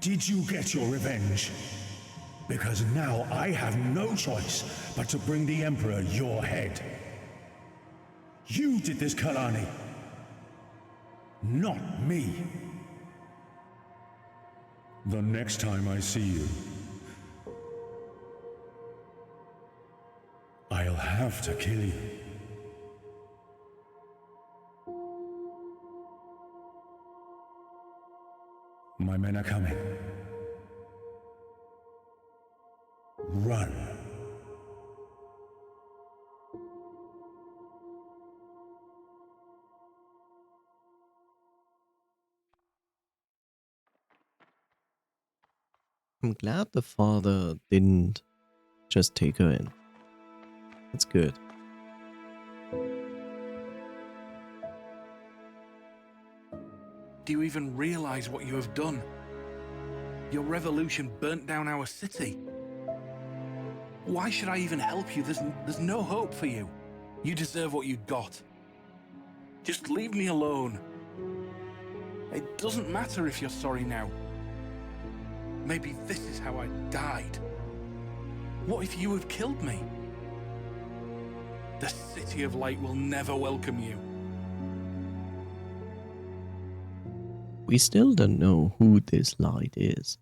Did you get your revenge? Because now I have no choice but to bring the Emperor your head. You did this, Kalani. Not me. The next time I see you, I'll have to kill you. My men are coming. Run. I'm glad the father didn't just take her in. That's good. Do you even realize what you have done? Your revolution burnt down our city. Why should I even help you? There's no hope for you. You deserve what you got. Just leave me alone. It doesn't matter if you're sorry now. Maybe this is how I died. What if you had killed me? The City of Light will never welcome you. We still don't know who this light is.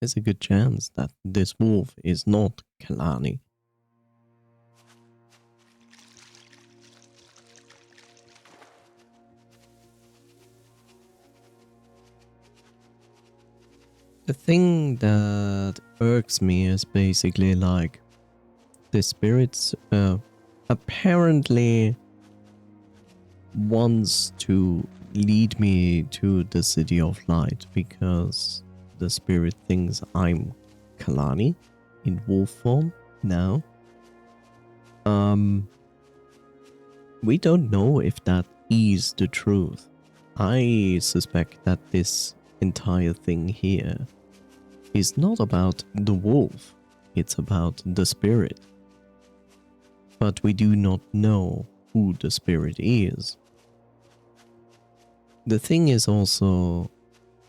There's a good chance that this wolf is not Kalani. The thing that irks me is basically like the spirits apparently wants to lead me to the City of Light because the spirit thinks I'm Kalani in wolf form now. We don't know if that is the truth. I suspect that this entire thing here is not about the wolf, it's about the spirit. But we do not know who the spirit is. The thing is also,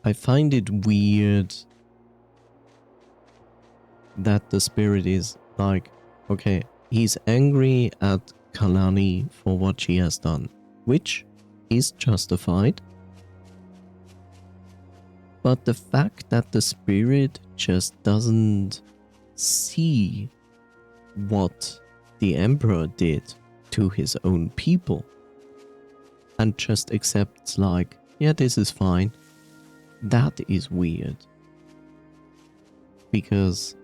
I find it weird that the spirit is like, okay, he's angry at Kalani for what she has done, which is justified. But the fact that the spirit just doesn't see what the Emperor did to his own people and just accepts like, yeah, this is fine, that is weird. Because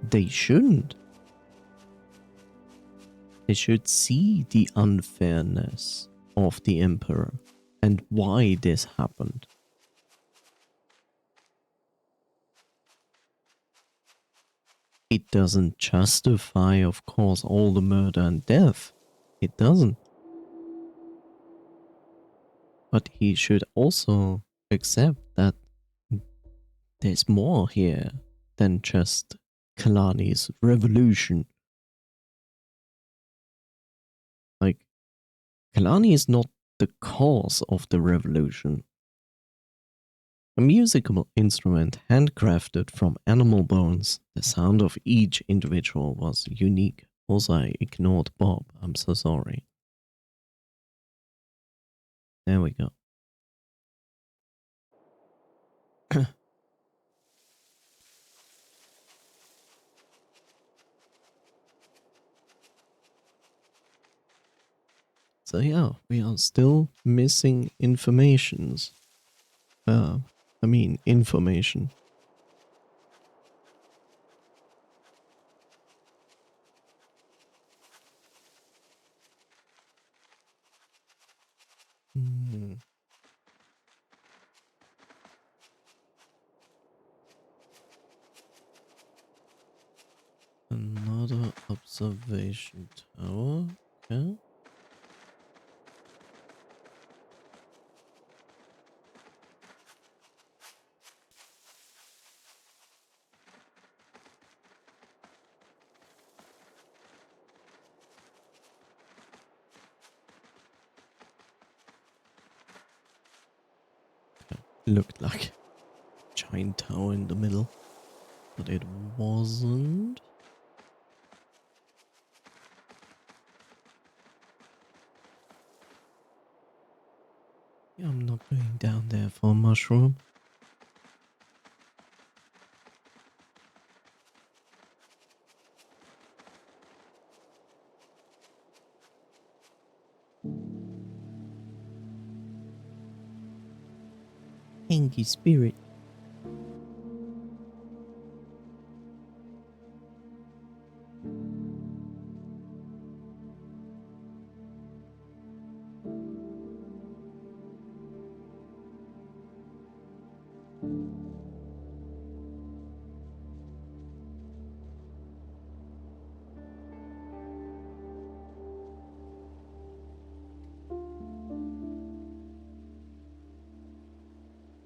they shouldn't. They should see the unfairness of the Emperor and why this happened. It doesn't justify, of course, all the murder and death. It doesn't. But he should also accept that there's more here than just Kalani's revolution. Like, Kalani is not the cause of the revolution. A musical instrument handcrafted from animal bones, the sound of each individual was unique. Also, I ignored Bob. I'm so sorry. There we go. So yeah, we are still missing informations. Information. Another observation tower. Okay. Looked like a giant tower in the middle, but it wasn't. Yeah, I'm not going down there for a mushroom. Hanky spirit.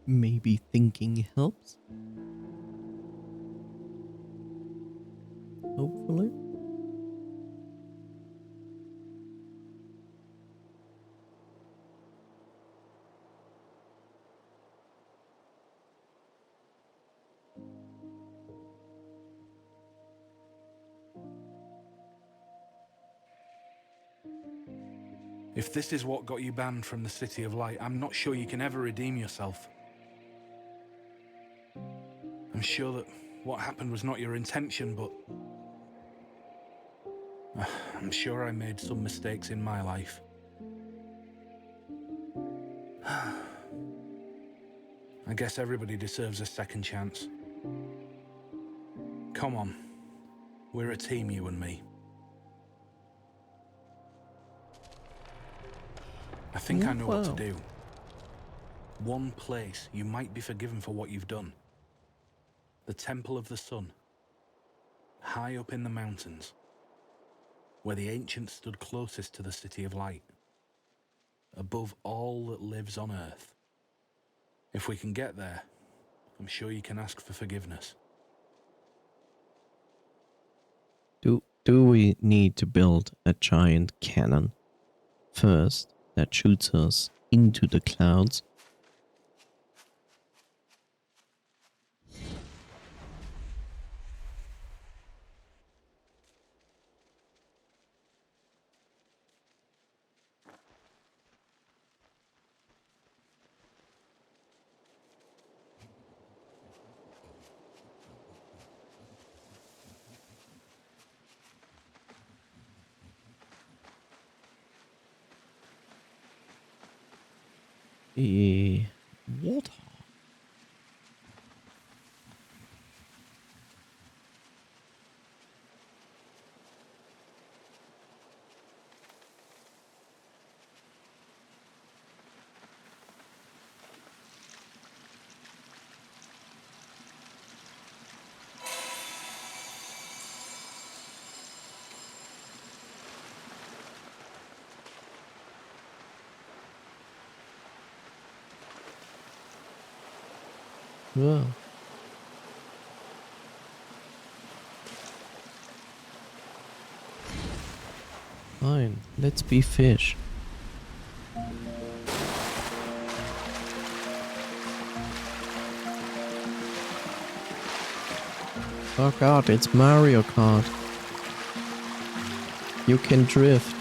Maybe thinking helps. Hopefully. If this is what got you banned from the City of Light, I'm not sure you can ever redeem yourself. I'm sure that what happened was not your intention, but I'm sure I made some mistakes in my life. I guess everybody deserves a second chance. Come on, we're a team, you and me. I think I know what to do. One place you might be forgiven for what you've done. The Temple of the Sun. High up in the mountains. Where the ancients stood closest to the City of Light. Above all that lives on Earth. If we can get there, I'm sure you can ask for forgiveness. Do we need to build a giant cannon first that shoots us into the clouds? What? Yeah. Fine, let's be fish. Oh god, it's Mario Kart. You can drift.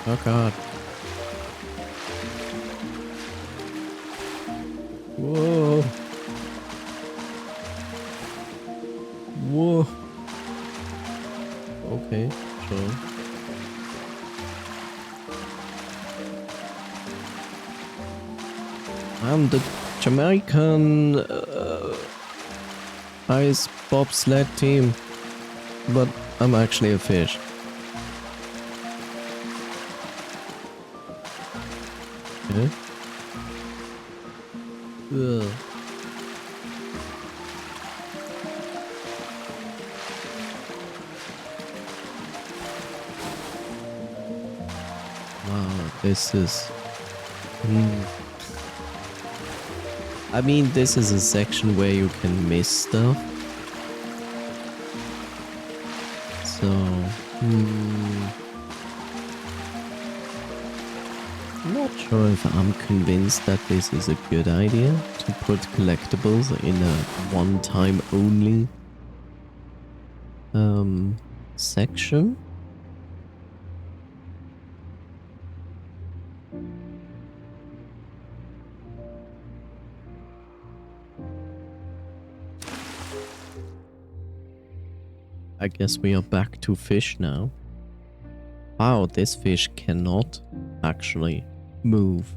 Oh god. Whoa. Whoa. Okay, sure. I'm the Jamaican ice bobsled team, but I'm actually a fish. Okay. Ugh. Wow, this is... I mean, this is a section where you can miss stuff. So... I'm not sure if I'm convinced that this is a good idea to put collectibles in a one-time only section. I guess we are back to fish now. Wow, this fish cannot actually move.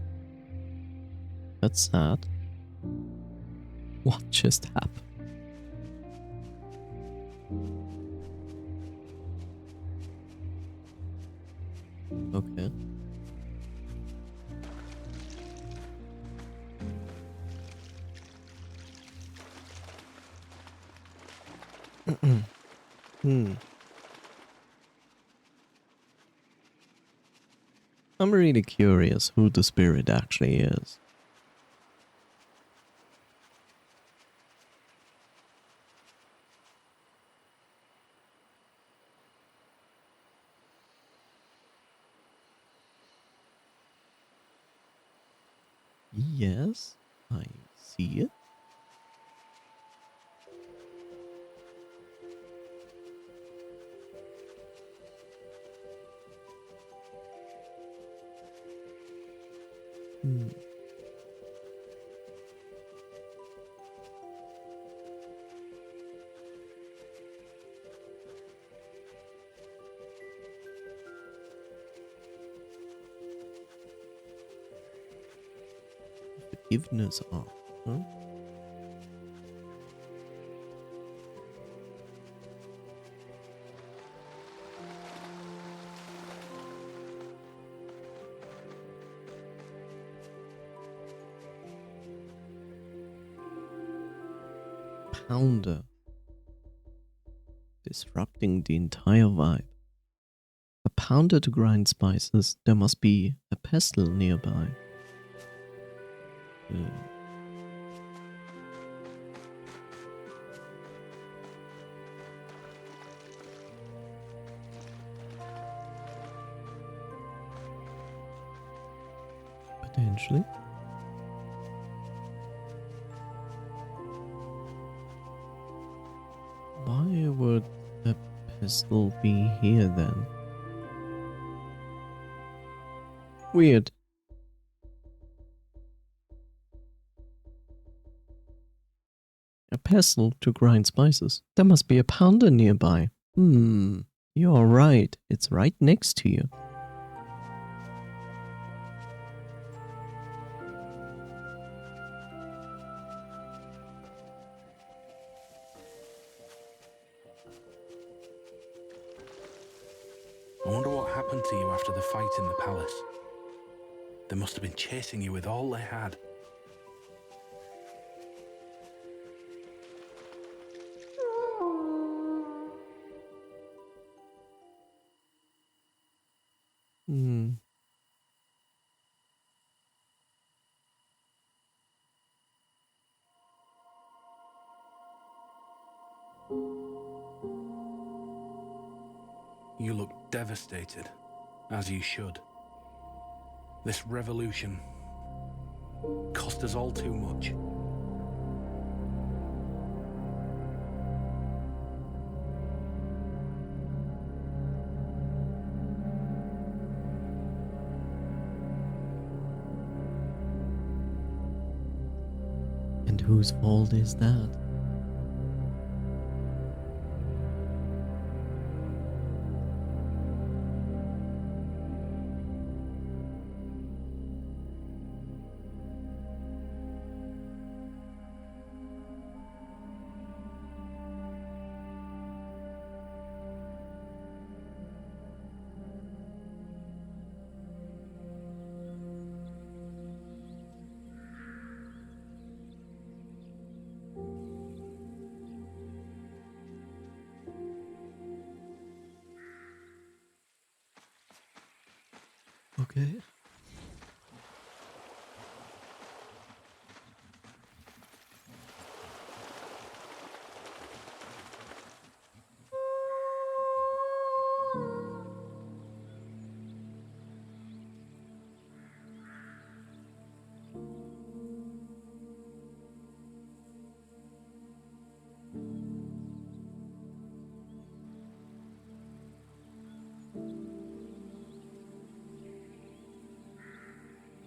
That's sad. What just happened? Okay. I'm really curious who the spirit actually is. Yes, I see it. Forgiveness art, huh? Pounder. Disrupting the entire vibe. A pounder to grind spices. There must be a pestle nearby. Potentially. Why would a pestle be here then? Weird. A pestle to grind spices. There must be a pounder nearby. You're right. It's right next to you. I wonder what happened to you after the fight in the palace. They must have been chasing you with all they had. You look devastated, as you should. This revolution cost us all too much. And whose fault is that? Okay.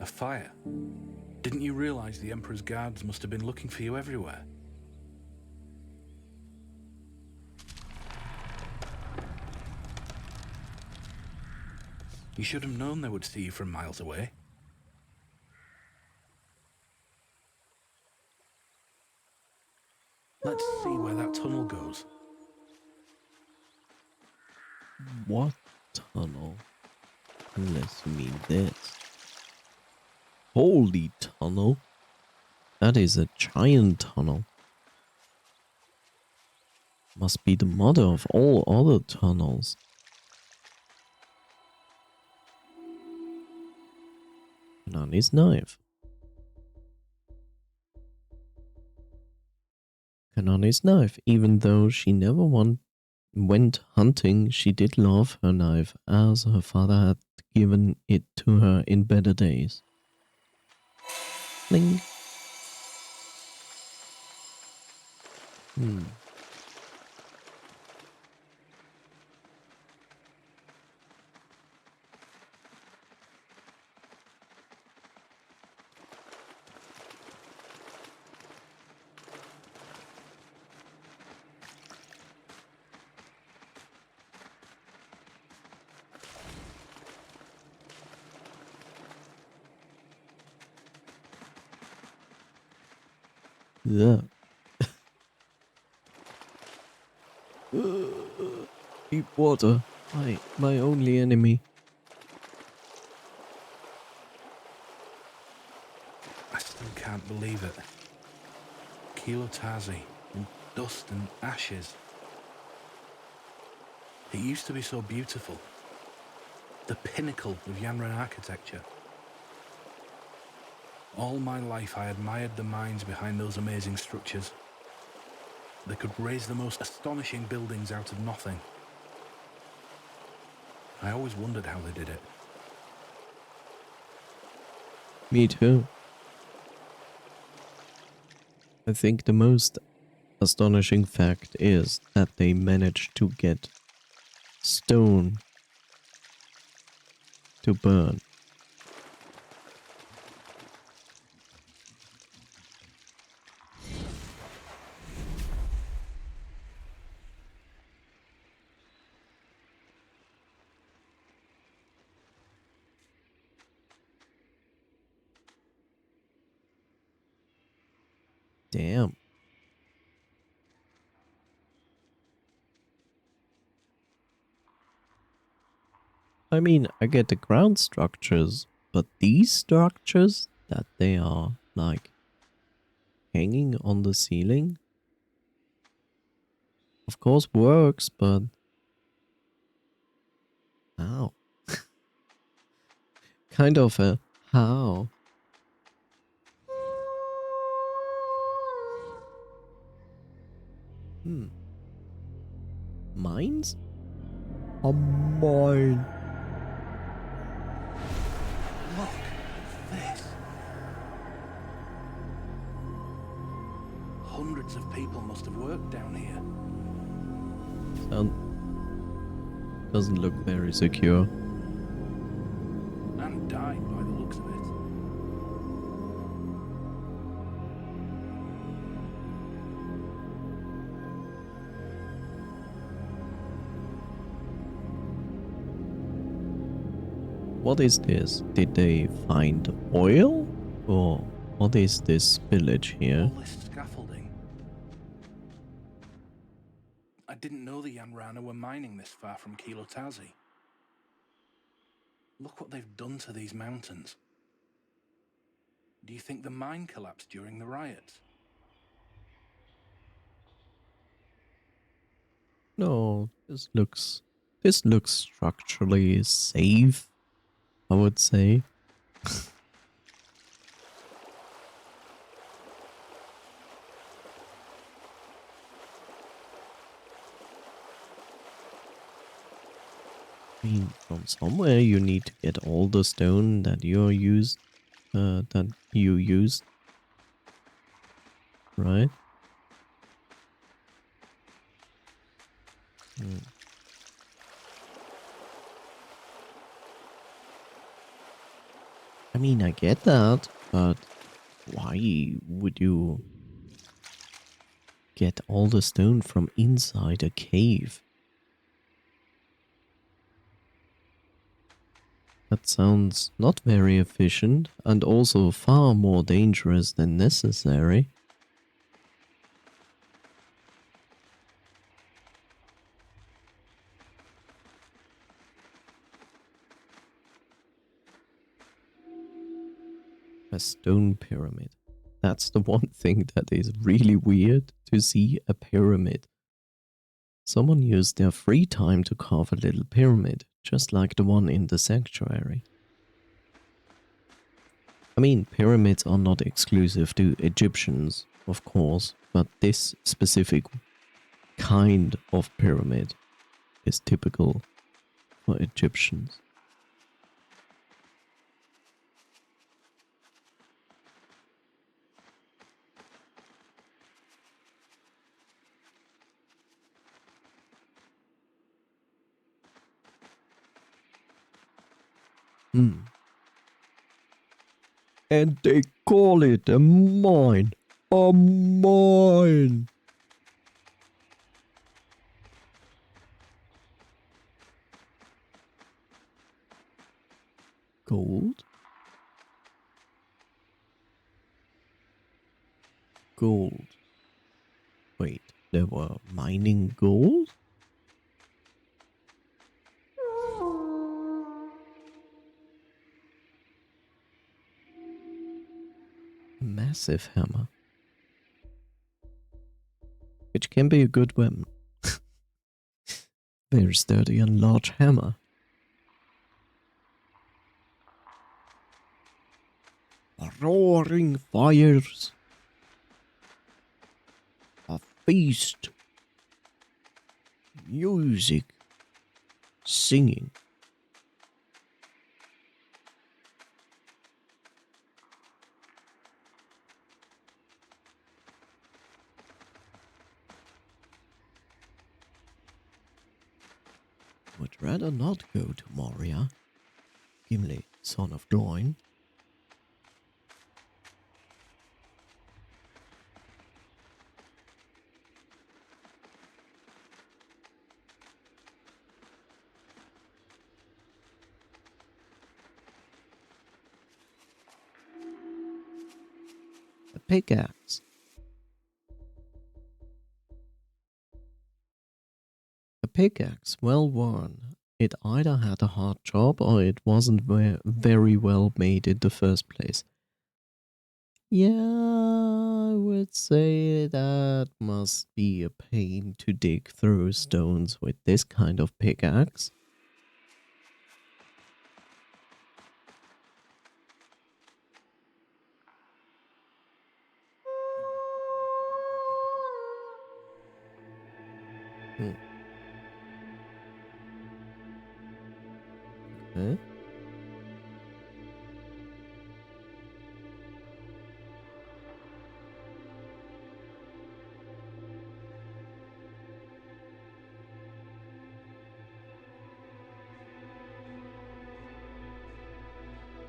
A fire? Didn't you realize the Emperor's guards must have been looking for you everywhere? You should have known they would see you from miles away. Let's see where that tunnel goes. What tunnel? Unless you mean this. Holy tunnel. That is a giant tunnel. Must be the mother of all other tunnels. Kanani's knife. Kanani's knife. Even though she never went hunting, she did love her knife, as her father had given it to her in better days. Bling. Yeah. Deep water. My only enemy. I still can't believe it. Kilotazi in dust and ashes. It used to be so beautiful. The pinnacle of Yanran architecture. All my life I admired the minds behind those amazing structures. They could raise the most astonishing buildings out of nothing. I always wondered how they did it. Me too. I think the most astonishing fact is that they managed to get stone to burn. Damn. I mean, I get the ground structures, but these structures that they are like hanging on the ceiling, of course works, but how? Kind of a how? Mines? I'm mine. Look at this. Hundreds of people must have worked down here. Doesn't look very secure. And died by the looks of it. What is this? Did they find oil? Or what is this village here? All this scaffolding. I didn't know the Yanrana were mining this far from Kilotazi. Look what they've done to these mountains. Do you think the mine collapsed during the riots? No, this looks structurally safe, I would say. I mean, from somewhere you need to get all the stone that you used, right? I mean, I get that, but why would you get all the stone from inside a cave? That sounds not very efficient and also far more dangerous than necessary. A stone pyramid. That's the one thing that is really weird, to see a pyramid. Someone used their free time to carve a little pyramid, just like the one in the sanctuary. I mean, pyramids are not exclusive to Egyptians, of course, but this specific kind of pyramid is typical for Egyptians. And they call it a mine. A mine. Gold? Gold. Wait, they were mining gold? A massive hammer. Which can be a good weapon. Very sturdy and large hammer. Roaring fires. A feast. Music. Singing. Would rather not go to Moria. Gimli, son of Gloin. A pickaxe. A pickaxe, well worn. It either had a hard job or it wasn't very well made in the first place. Yeah, I would say that must be a pain to dig through stones with this kind of pickaxe. Huh?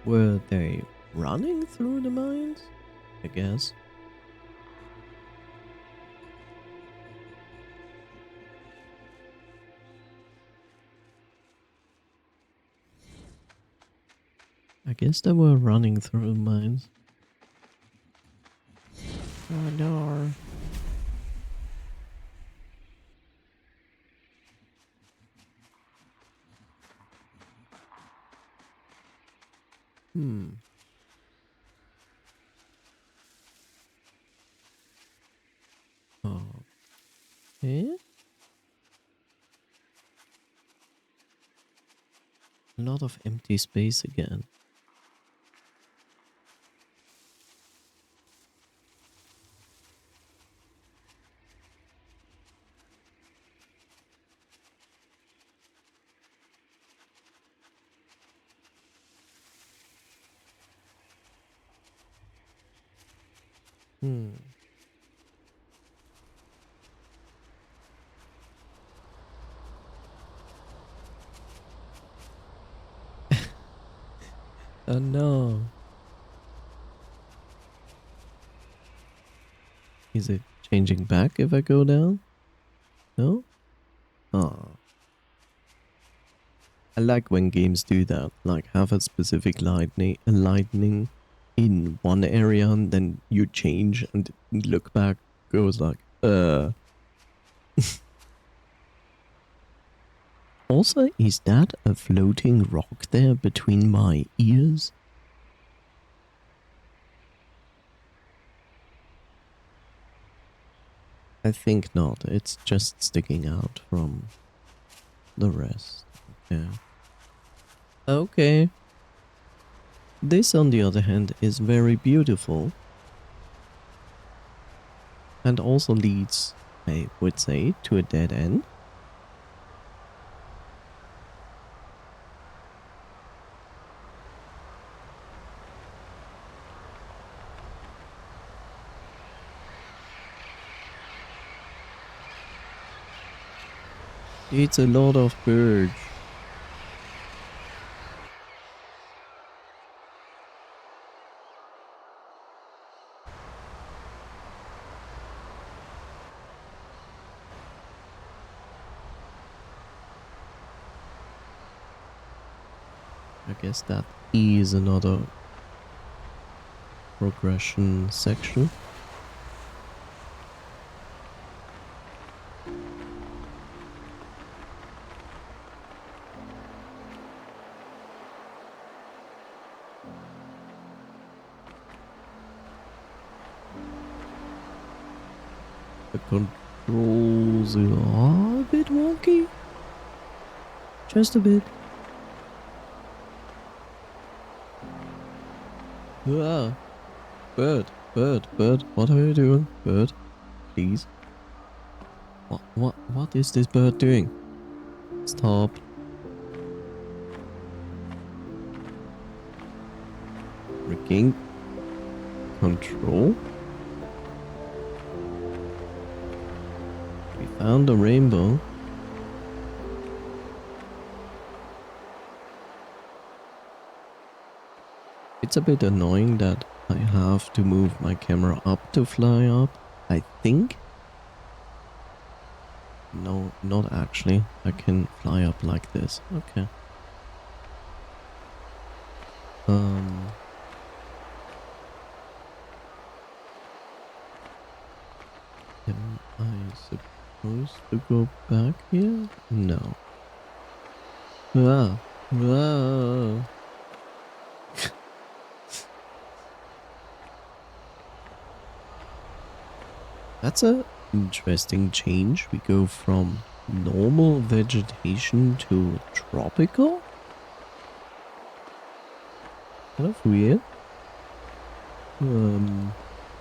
Were they running through the mines? I guess. I guess they were running through mines. Oh no. Hmm. Oh. Eh? A lot of empty space again. Hmm. Oh no. Is it changing back if I go down? No? Oh. I like when games do that, like have a specific lightning in one area and then you change and look back, goes like, Also, is that a floating rock there between my ears? I think not, it's just sticking out from the rest. Yeah. Okay. This, on the other hand, is very beautiful. And also leads, I would say, to a dead end. It's a lot of birds. I guess that is another progression section. The controls are a bit wonky. Just a bit. Ah, bird, what are you doing? Bird, please. What is this bird doing? Stop. Regain control. We found a rainbow. It's a bit annoying that I have to move my camera up to fly up, I think. No, not actually. I can fly up like this. Okay. Am I supposed to go back here? No. Ah. Ah. That's a interesting change. We go from normal vegetation to tropical? Kind of weird.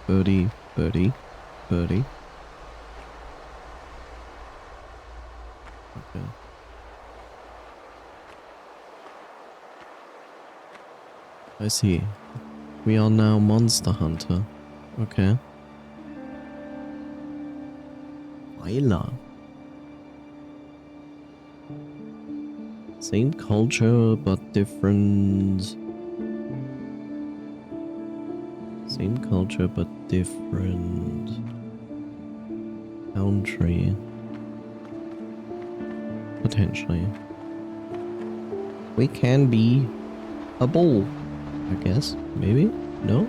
Birdie, birdie, birdie. Okay. I see. We are now Monster Hunter. Okay. Weiler. Same culture, but different. Same culture, but different country. Potentially. We can be a bull, I guess. Maybe? No?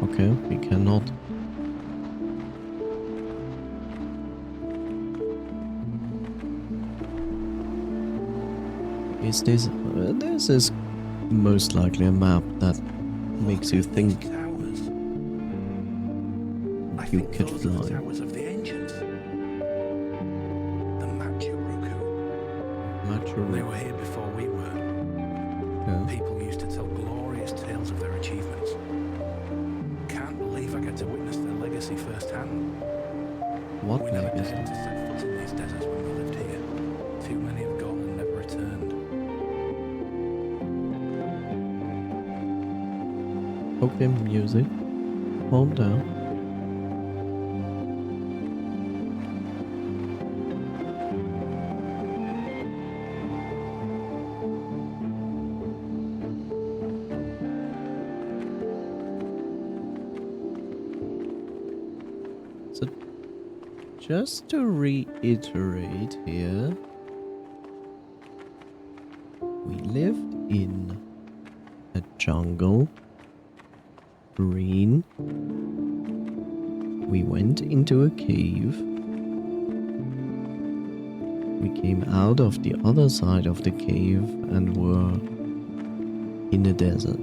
Okay, we cannot. Is this... this is most likely a map that makes you think Towers. I you think could those are the fly. towers of the ancients. The Machuruku. They were here before we were. Yeah. People used to tell glorious tales of their achievements. Can't believe I get to witness their legacy firsthand. What We never legacy? dared to set foot in these deserts when we lived here. Too many have gone and never returned. Okay, music. Calm down. So, just to reiterate here, we lived in a jungle. Green. We went into a cave. We came out of the other side of the cave and were in the desert.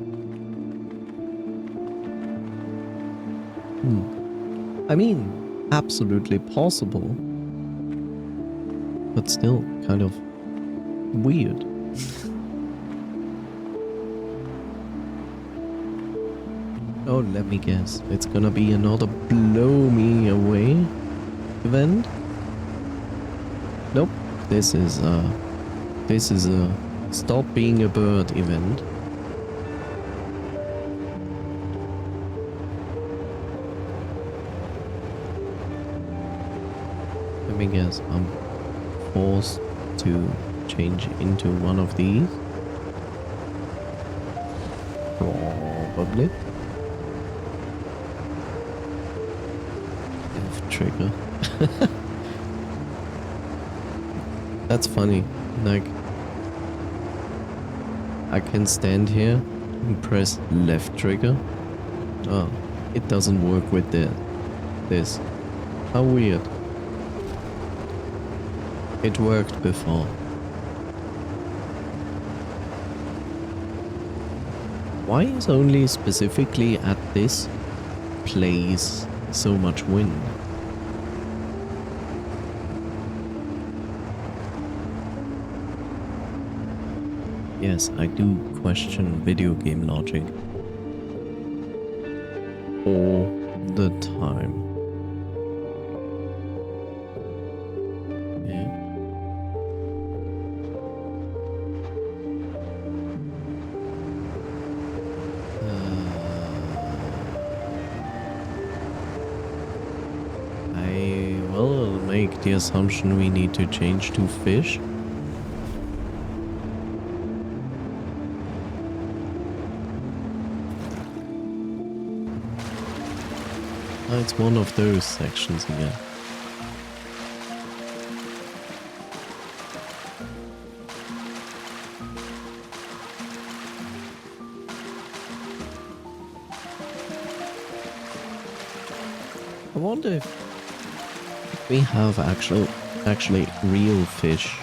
I mean, absolutely possible, but still kind of weird. Oh, let me guess. It's gonna be another blow me away event? Nope. This is a stop being a bird event. Let me guess. I'm forced to change into one of these. Probably. Trigger. That's funny. Like, I can stand here and press left trigger. Oh, it doesn't work with this. How weird. It worked before. Why is only specifically at this place so much wind? Yes, I do question video game logic all the time. Yeah. I will make the assumption we need to change to fish. It's one of those sections again. I wonder if we have actually real fish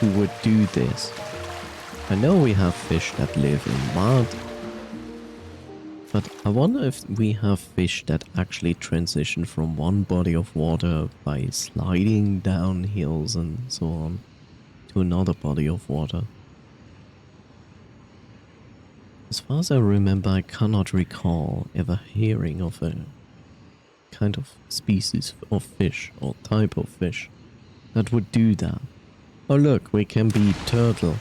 who would do this. I know we have fish that live in mud. But I wonder if we have fish that actually transition from one body of water by sliding down hills and so on to another body of water. As far as I remember, I cannot recall ever hearing of a kind of species of fish or type of fish that would do that. Oh look, we can be turtle.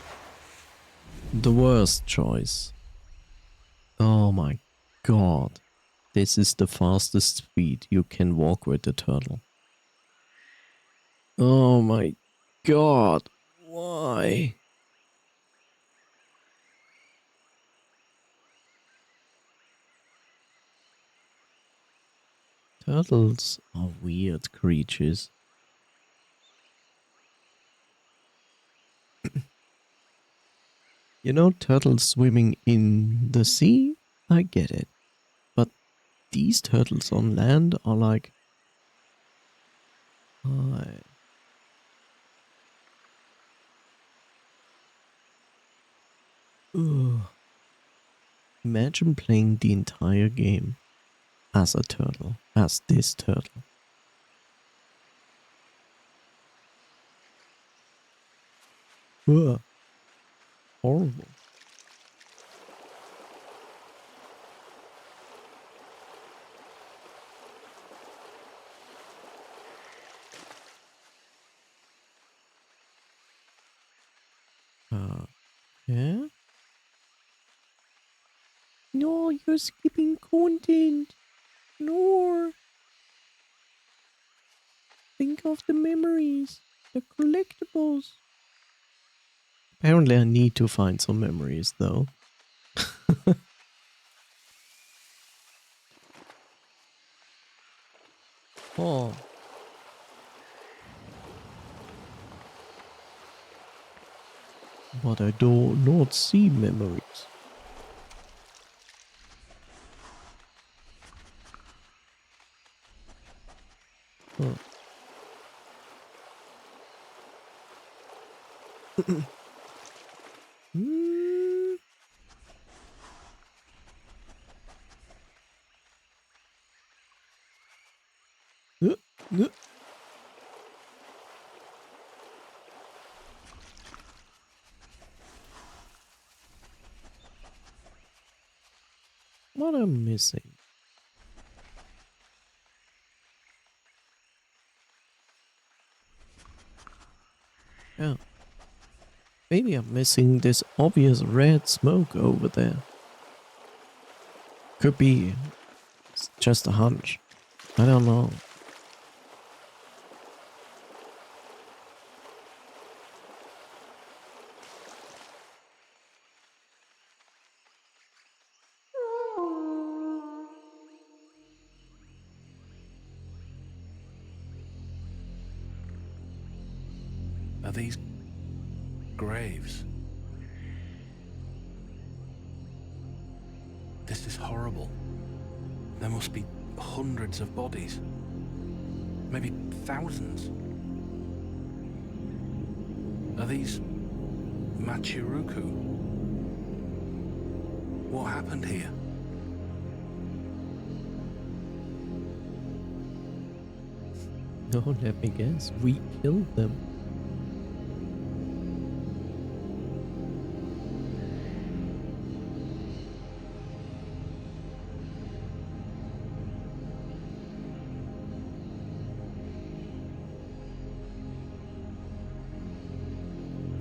The worst choice. Oh my god. This is the fastest speed you can walk with the turtle. Oh my god. Why? Turtles are weird creatures. You know, turtles swimming in the sea? I get it. But these turtles on land are like... I... Ugh. Imagine playing the entire game as a turtle, as this turtle. Ugh. Horrible. Yeah? No, you're skipping content. No. Think of the memories, the collectibles. Apparently I need to find some memories though. Oh. But I do not see memories. Huh. Hmm. Uh, uh. What I'm missing? Yeah. Maybe I'm missing this obvious red smoke over there. Could be. It's just a hunch. I don't know. Are these graves? This is horrible. There must be hundreds of bodies. Maybe thousands. Are these Machiruku? What happened here? No, let me guess. We killed them.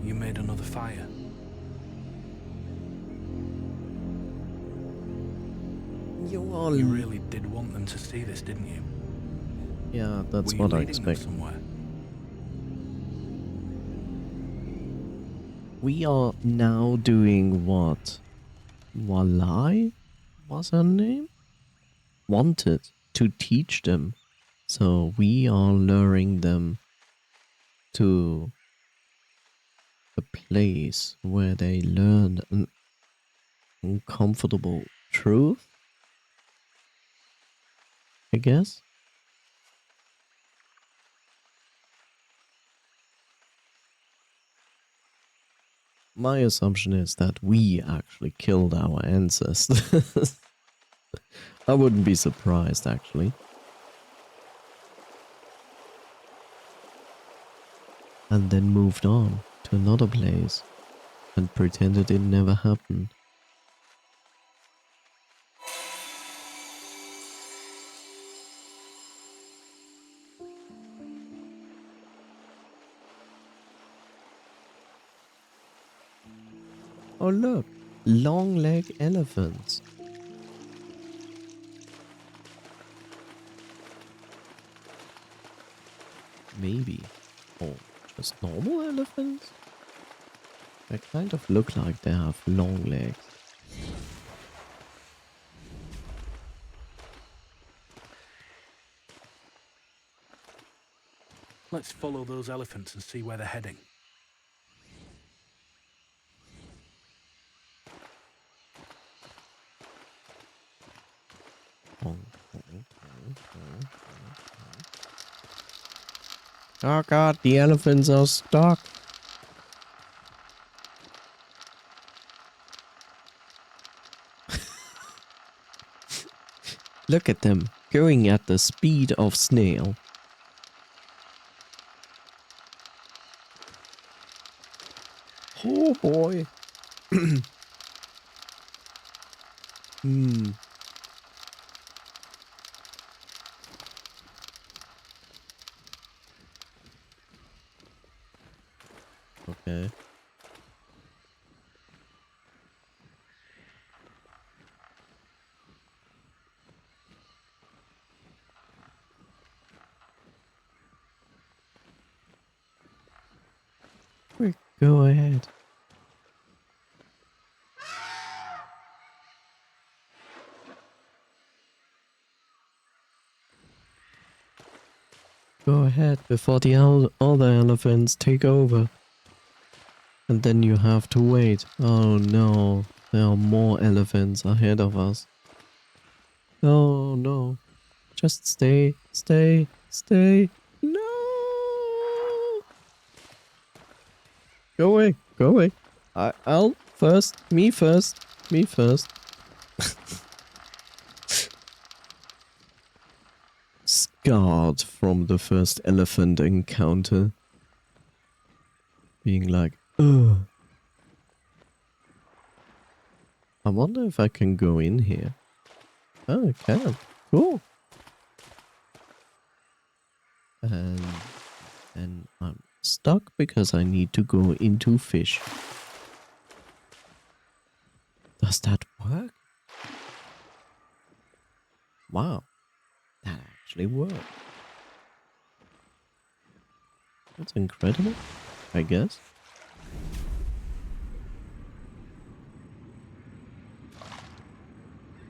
You made another fire. You really did want them to see this, didn't you? Yeah, that's Were you what I leading them expect. somewhere? We are now doing what? Walai? What's her name? Wanted to teach them. So we are luring them to a place where they learn an uncomfortable truth, I guess. My assumption is that we actually killed our ancestors. I wouldn't be surprised, actually. And then moved on to another place and pretended it never happened. Oh look, long leg elephants. Maybe. Or just normal elephants? They kind of look like they have long legs. Let's follow those elephants and see where they're heading. Oh god, the elephants are stuck. Look at them, going at the speed of snail. Oh boy. Hmm. Okay. Quick, go ahead. Go ahead before the other elephants take over. And then you have to wait. Oh no, there are more elephants ahead of us. Oh no. Just stay, stay, stay. No! Go away, go away. I'll first, me first, me first. Scarred from the first elephant encounter. Being like, ugh. I wonder if I can go in here. Oh, I can. Cool. And I'm stuck because I need to go into fish. Does that work? Wow. That actually worked. That's incredible, I guess.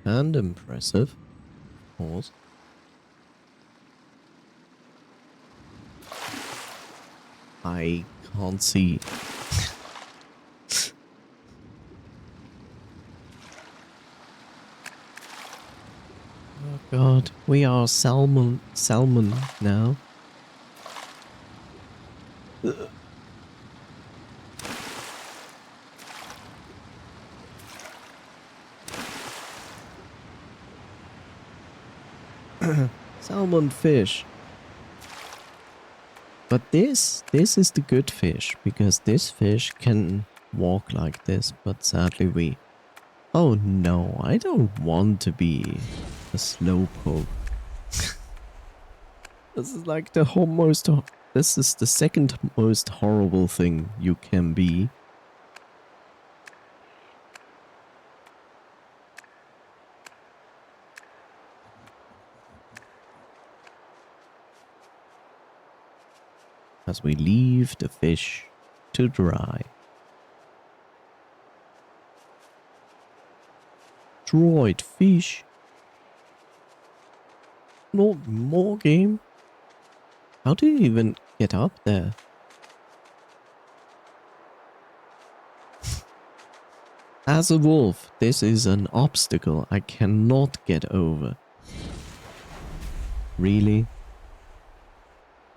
And impressive, of course. I can't see. Oh god, we are salmon now. Salmon fish. But this is the good fish, because this fish can walk like this, but sadly we... Oh no, I don't want to be a slowpoke. This is like the most... This is the second most horrible thing you can be. As we leave the fish to dry. Droid fish. Not more game. How do you even get up there? As a wolf, this is an obstacle I cannot get over. Really?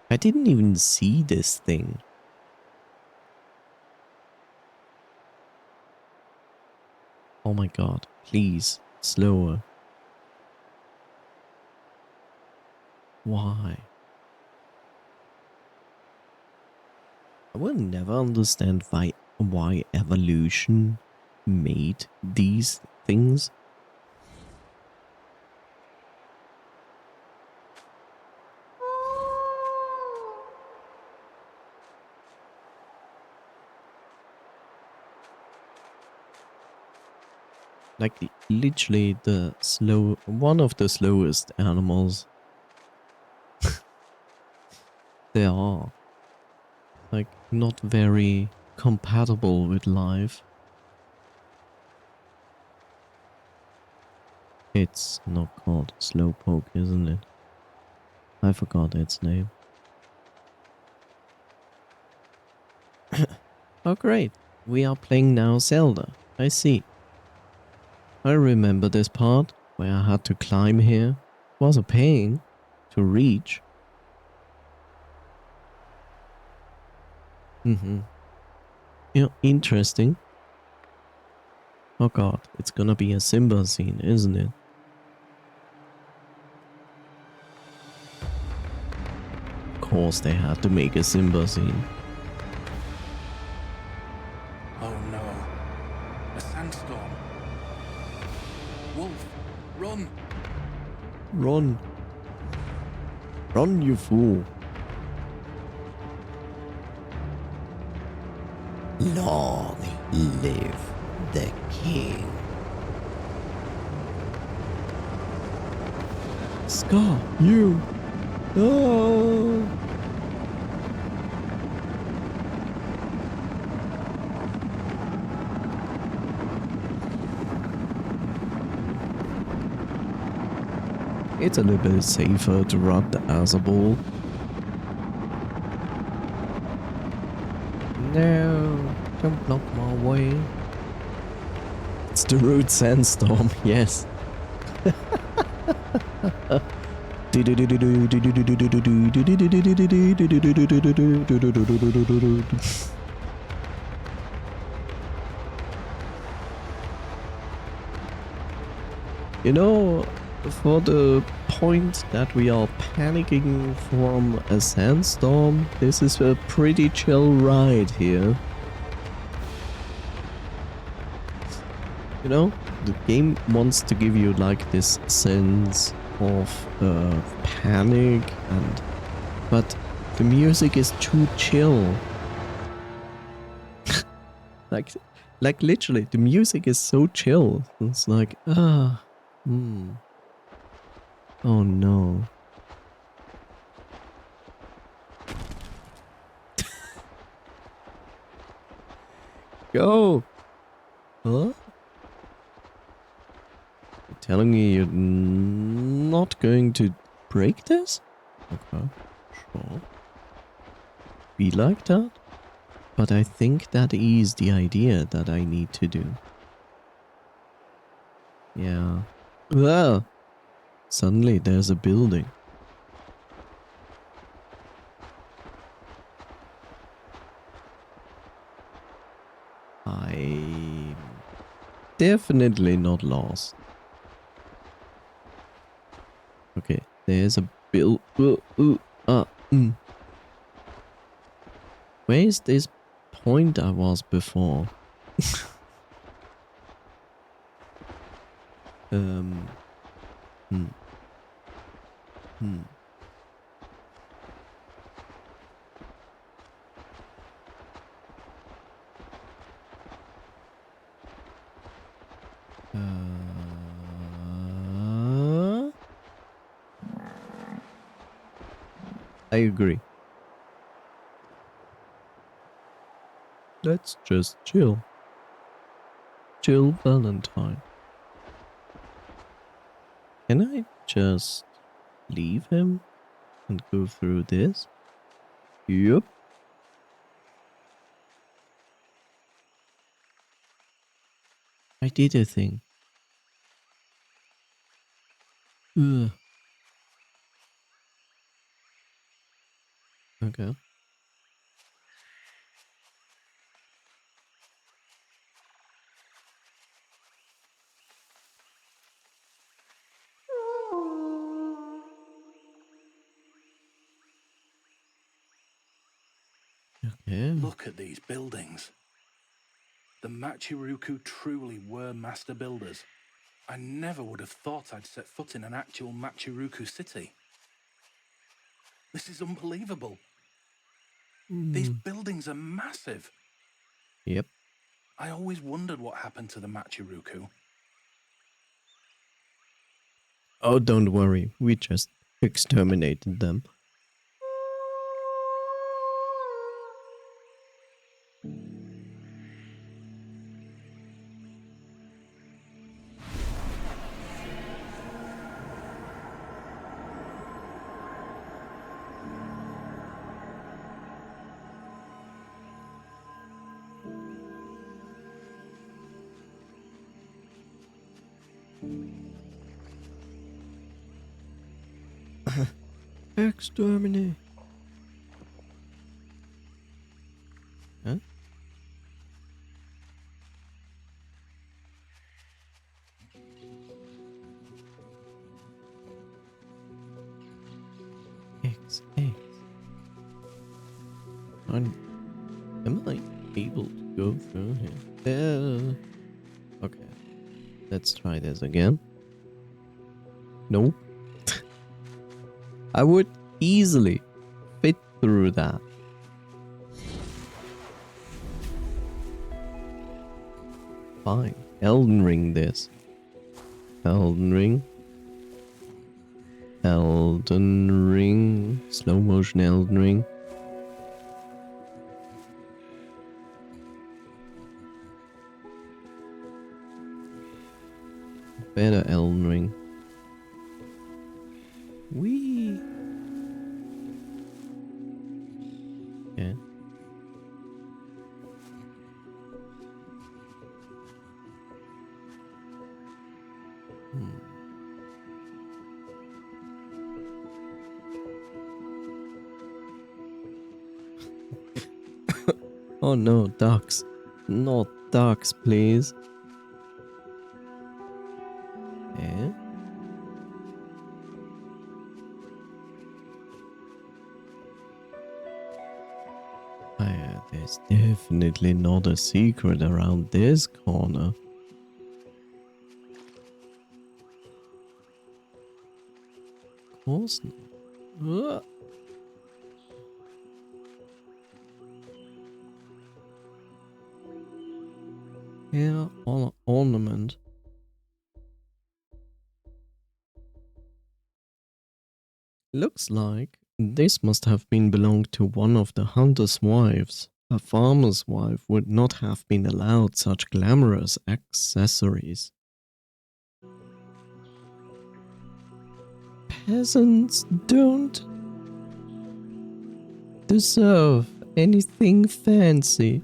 I didn't even see this thing. Oh my god, please, slower. Why? I will never understand why evolution made these things. Like literally one of the slowest animals. they are like not very compatible with life. It's not called Slowpoke, isn't it? I forgot its name. Oh great, we are playing now Zelda. I see. I remember this part where I had to climb here. It was a pain to reach. Yeah, interesting. Oh god, it's gonna be a Simba scene, isn't it? Of course they had to make a Simba scene. Oh no. A sandstorm. Wolf, run! Run! Run, you fool! Long live the king! Scar, you! Oh! It's a little bit safer to run as a ball. No, don't block my way. It's the root sandstorm, yes. You know, for the point that we are panicking from a sandstorm, this is a pretty chill ride here. You know, the game wants to give you like this sense of panic, but the music is too chill. like literally, the music is so chill. It's like, oh no. Go! Huh? You're telling me you're not going to break this? Okay, sure. Be like that? But I think that is the idea that I need to do. Yeah. Well, suddenly there's a building. I'm definitely not lost. Okay, there's a bill. Where is this point I was before? Hmm. I agree. Let's just chill. Chill Valentine. Can I just leave him and go through this? Yup. I did a thing. Ugh. Okay. Okay. Look at these buildings. The Machiruku truly were master builders. I never would have thought I'd set foot in an actual Machiruku city. This is unbelievable. These buildings are massive. Yep. I always wondered what happened to the Machiruku. Oh, don't worry. We just exterminated them. Exterminate. Huh? X. Am I able to go through here? Okay. Let's try this again. Nope. I would easily fit through that. Fine. Elden Ring this. Elden Ring. Elden Ring. Slow motion Elden Ring. Better Elden Ring. Whee! Yeah. Oh no, ducks. Not ducks, please. Yeah. There's definitely not a secret around this corner. Of course not. Yeah, ornament. Looks like this must have been belonged to one of the hunter's wives. A farmer's wife would not have been allowed such glamorous accessories. Peasants don't deserve anything fancy.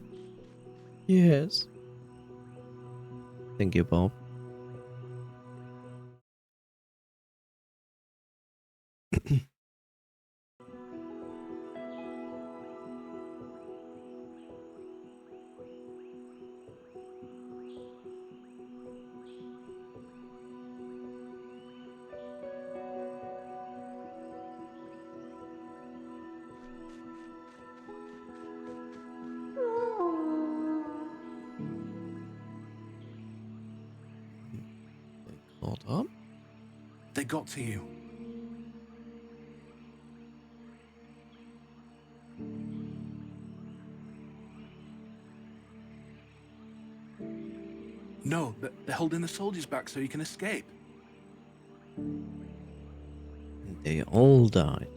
Yes. Thank you, Bob. Hold up. They got to you. No, they're holding the soldiers back so you can escape. They all died.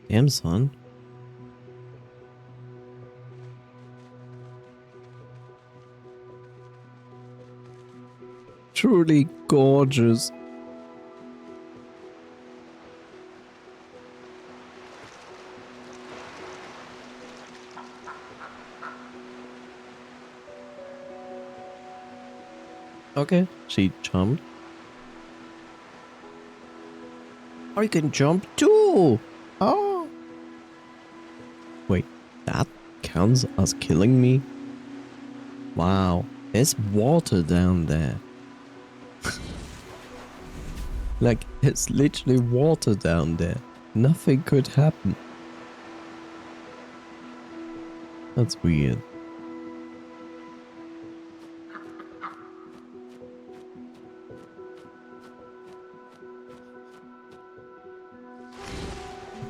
Damn, son. Truly gorgeous. Okay, she jumped. I can jump too! Oh! Wait, that counts as killing me? Wow, there's water down there. Like, it's literally water down there. Nothing could happen. That's weird.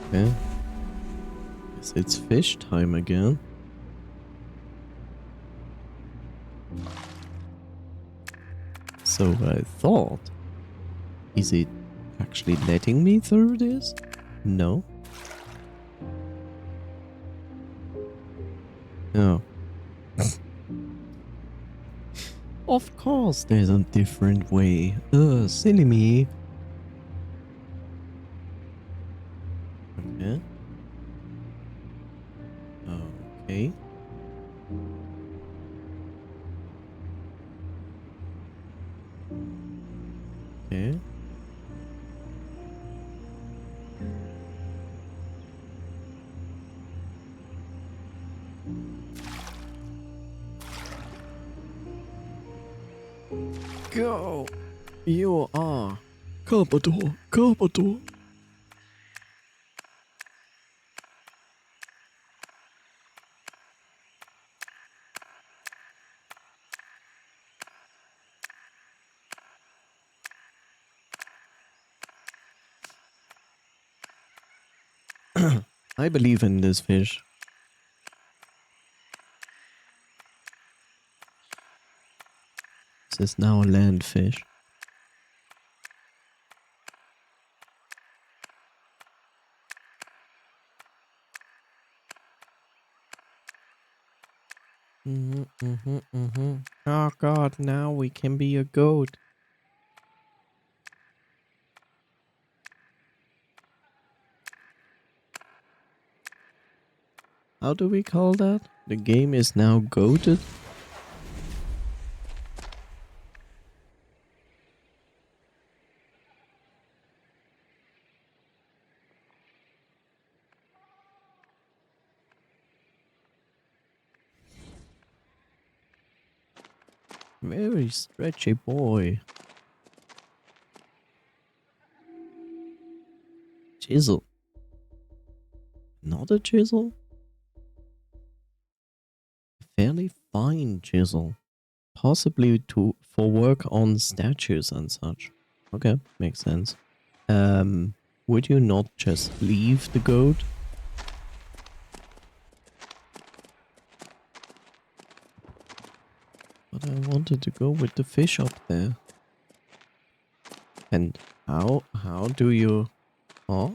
Okay. Guess it's fish time again. So I thought. Is it actually letting me through this? No. Of course there's a different way. Silly me. Okay. Okay. Okay. Go! You are Carpador, Carpador. I believe in this fish. This is now a land fish. Oh god, now we can be a goat. How do we call that? The game is now goated? Very stretchy boy. Chisel. Not a chisel? Fairly fine chisel. Possibly for work on statues and such. Okay, makes sense. Would you not just leave the goat? But I wanted to go with the fish up there. And how do you... Huh?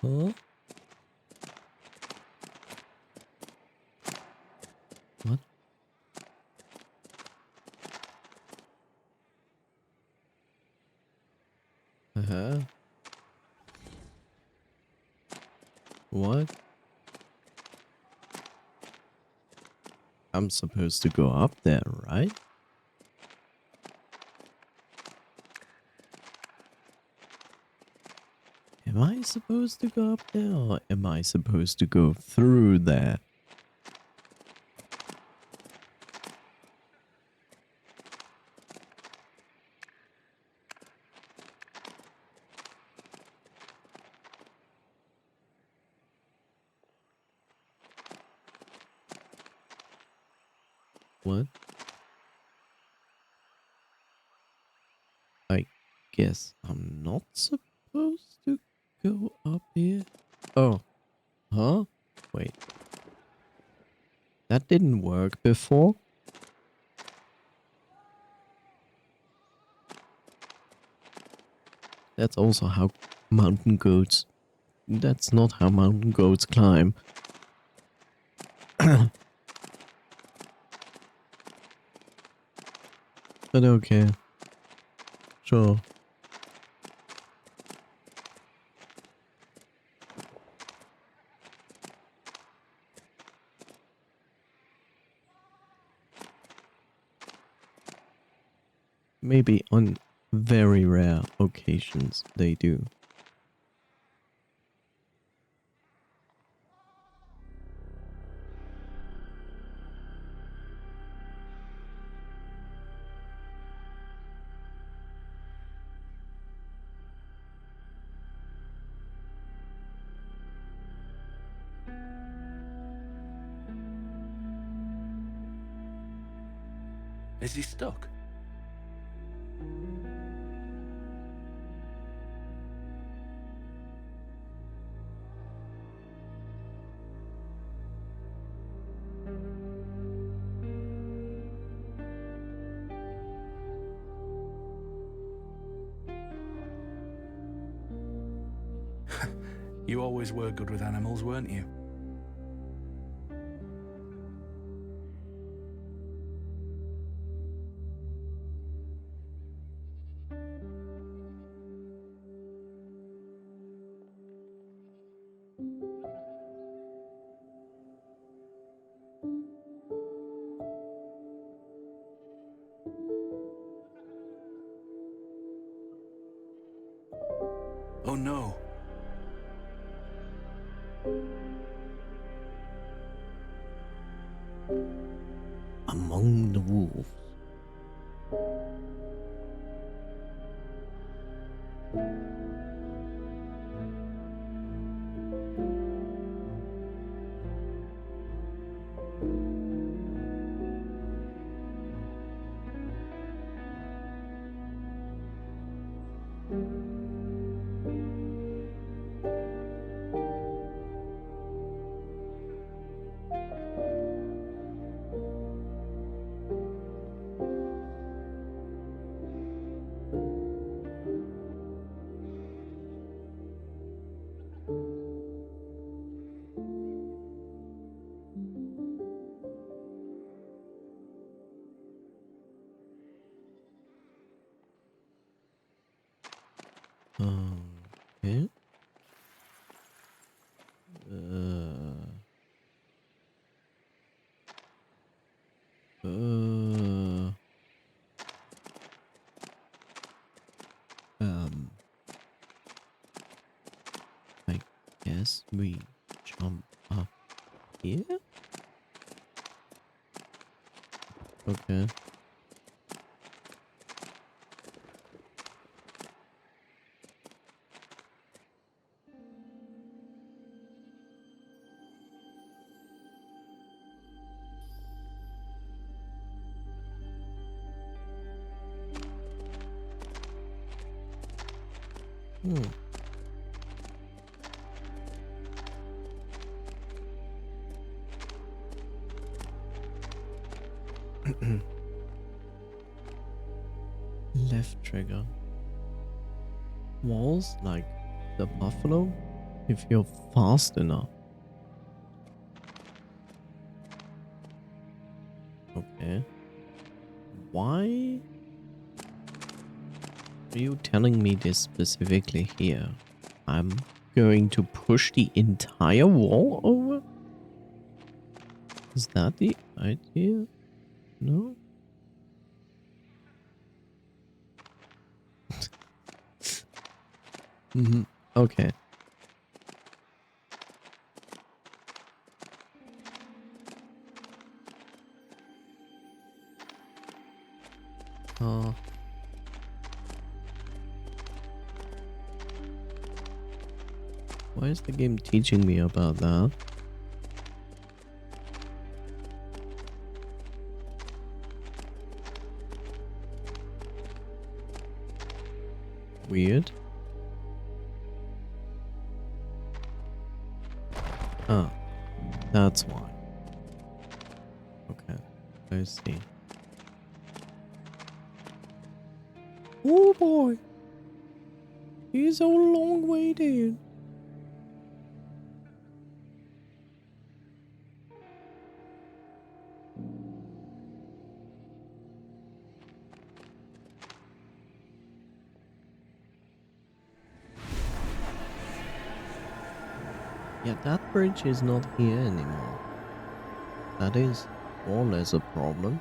Huh? What? Uh-huh. What? I'm supposed to go up there, right? Am I supposed to go up there, or am I supposed to go through there? What? I guess I'm not supposed to go up here. Oh. Huh? Wait. That didn't work before? That's also how mountain goats... That's not how mountain goats climb. But okay. Sure. Maybe on very rare occasions they do. Is he stuck? You always were good with animals, weren't you? Oh no. Among the wolves. Okay. I guess we jump up here? Okay. Left trigger. Walls like the buffalo if you're fast enough. Okay. Why are you telling me this specifically here? I'm going to push the entire wall over? Is that the idea? No? Okay. Why is the game teaching me about that? Weird. Ah, that's why. Okay, I see. Oh boy, he's a long way down. Yeah, that bridge is not here anymore. That is more or less a problem.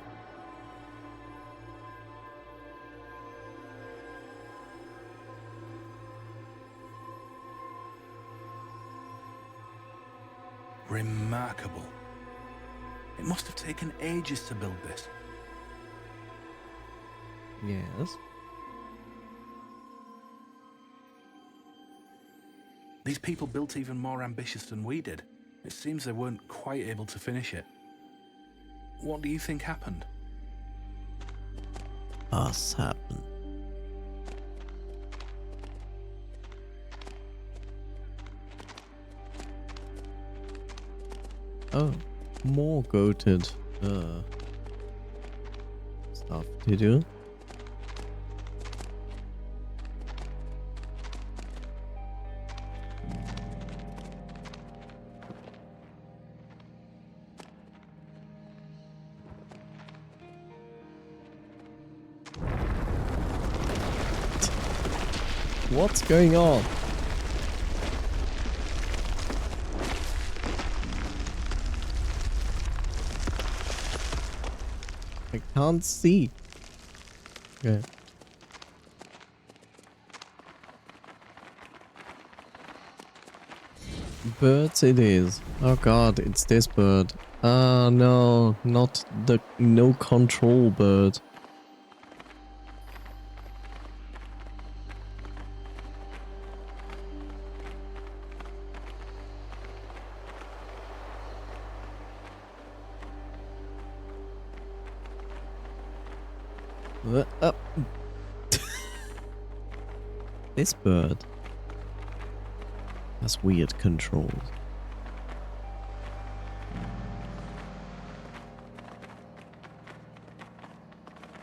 Remarkable. It must have taken ages to build this. Yes. These people built even more ambitious than we did. It seems they weren't quite able to finish it. What do you think happened? Us happen. Oh, more goated stuff to do. What's going on? I can't see. Okay. Birds it is. Oh god, it's this bird. Ah no, not the no control bird. Up. This bird has weird controls.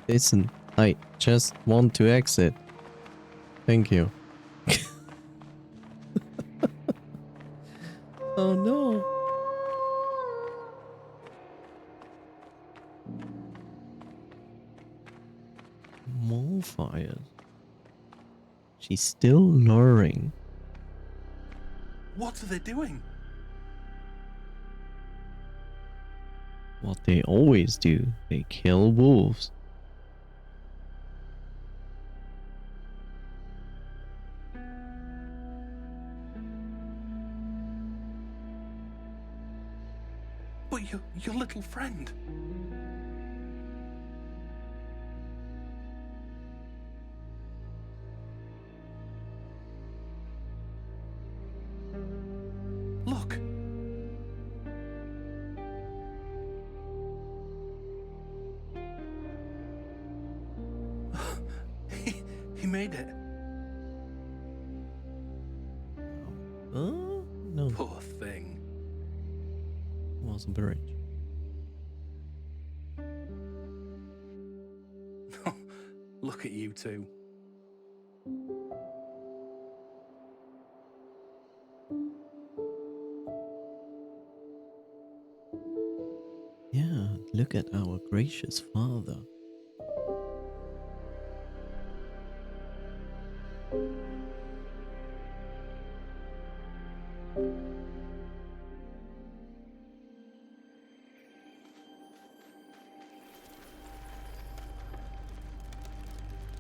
Listen, I just want to exit. Thank you. Oh no. More fires. She's still luring. What are they doing? What they always do, they kill wolves. But your little friend. Look. He made it. Oh no, Poor thing. it was a bridge. Look at you two. Yeah, look at our gracious father.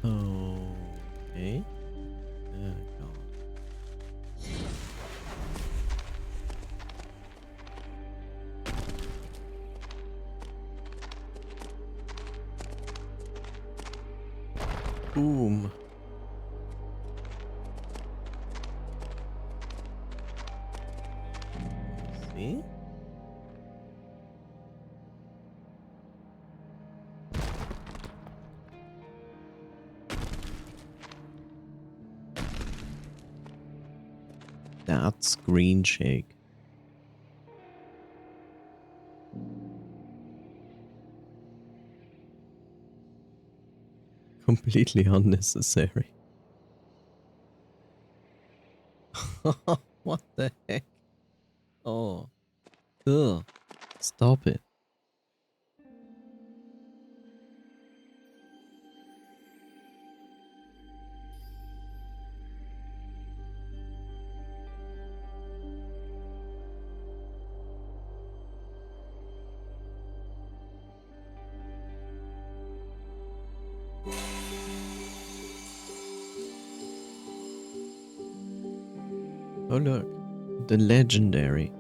Okay. Oh god. Boom. See? That's green shake. Completely unnecessary. What the heck? Oh. Ugh. Stop it. Oh look. The legendary.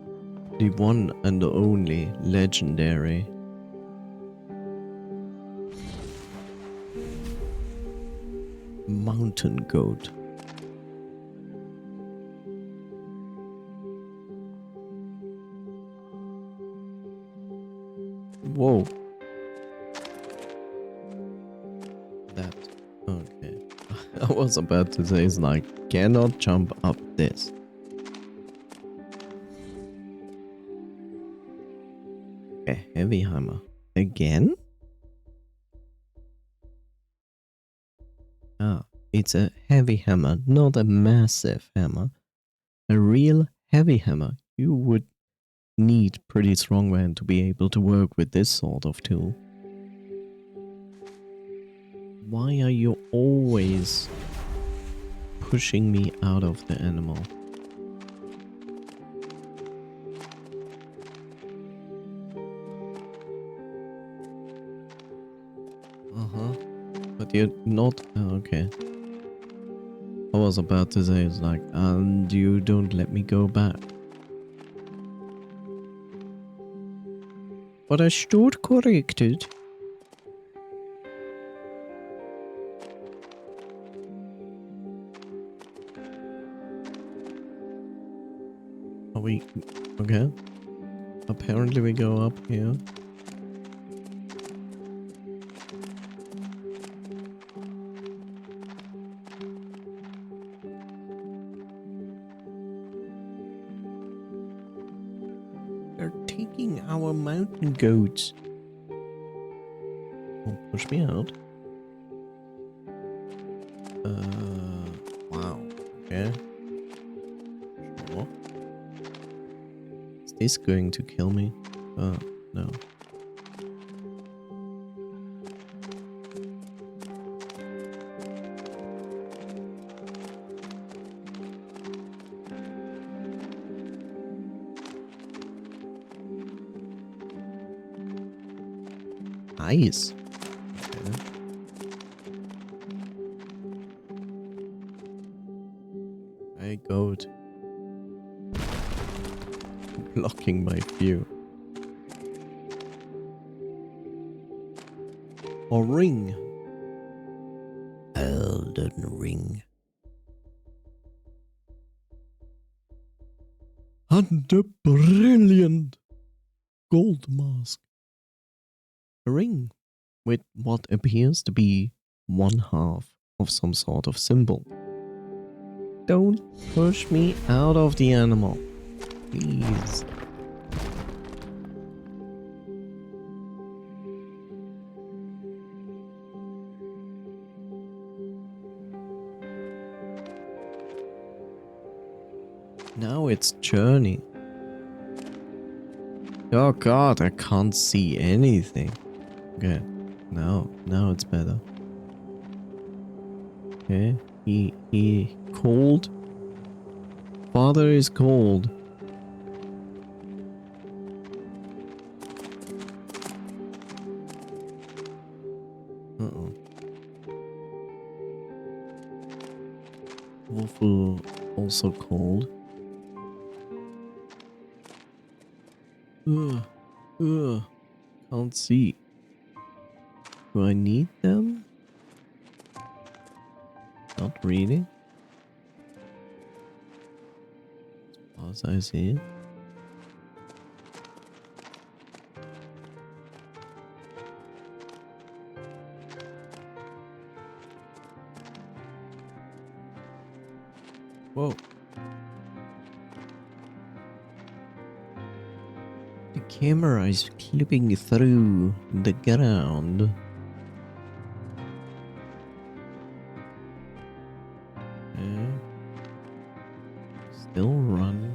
The one and only legendary. Mountain goat. Whoa. That. Okay. I was about to say, it's like, cannot jump up this. A heavy hammer. Again? Ah, it's a heavy hammer, not a massive hammer. A real heavy hammer. You would need pretty strong man to be able to work with this sort of tool. Why are you always pushing me out of the animal? Uh-huh. But you're not... Oh, okay. I was about to say, it's like, and you don't let me go back. but I stood corrected. Are we... okay. Apparently we go up here. They're taking our mountain goats. Don't push me out. Wow. Okay. Sure. Is this going to kill me? No. Nice. Okay. Hey, goat. Blocking my view. Or ring. Elden Ring. And the brilliant gold mask. A ring with what appears to be one half of some sort of symbol. Don't push me out of the animal, please. Now it's journey. Oh god, I can't see anything. Okay, now it's better. Okay, he cold. Father is cold. Uh-oh. Wolf also cold. Ugh, can't see. Do I need them? Not really. As I see. Whoa. The camera is clipping through the ground. Okay. Still run.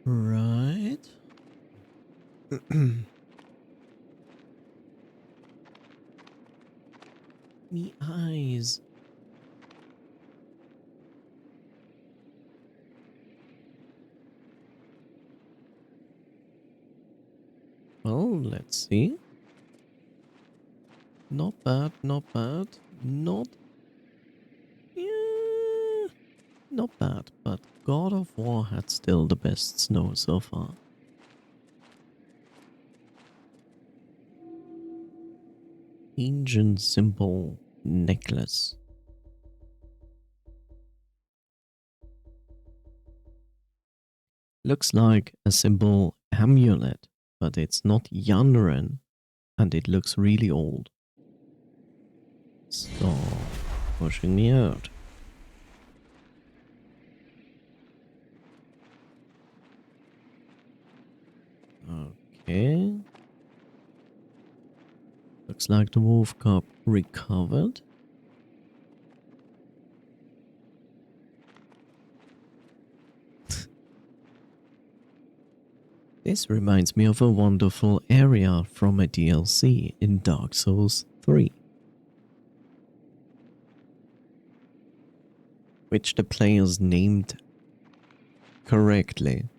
Right. Me eyes. Well, let's see. Not bad, not bad. Not... yeah, not bad, but God of War had still the best snow so far. Ancient symbol necklace. Looks like a simple amulet, but it's not Yanren, and it looks really old. Stop pushing me out. Okay. Looks like the wolf cub recovered. This reminds me of a wonderful area from a DLC in Dark Souls 3, which the players named correctly.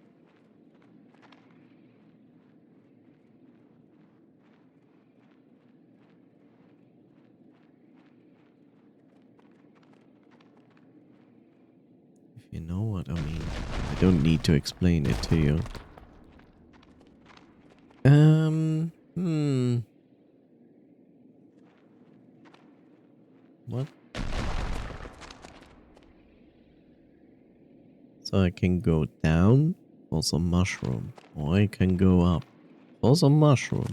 don't need to explain it to you. What? So I can go down for some mushroom, or I can go up for some mushroom.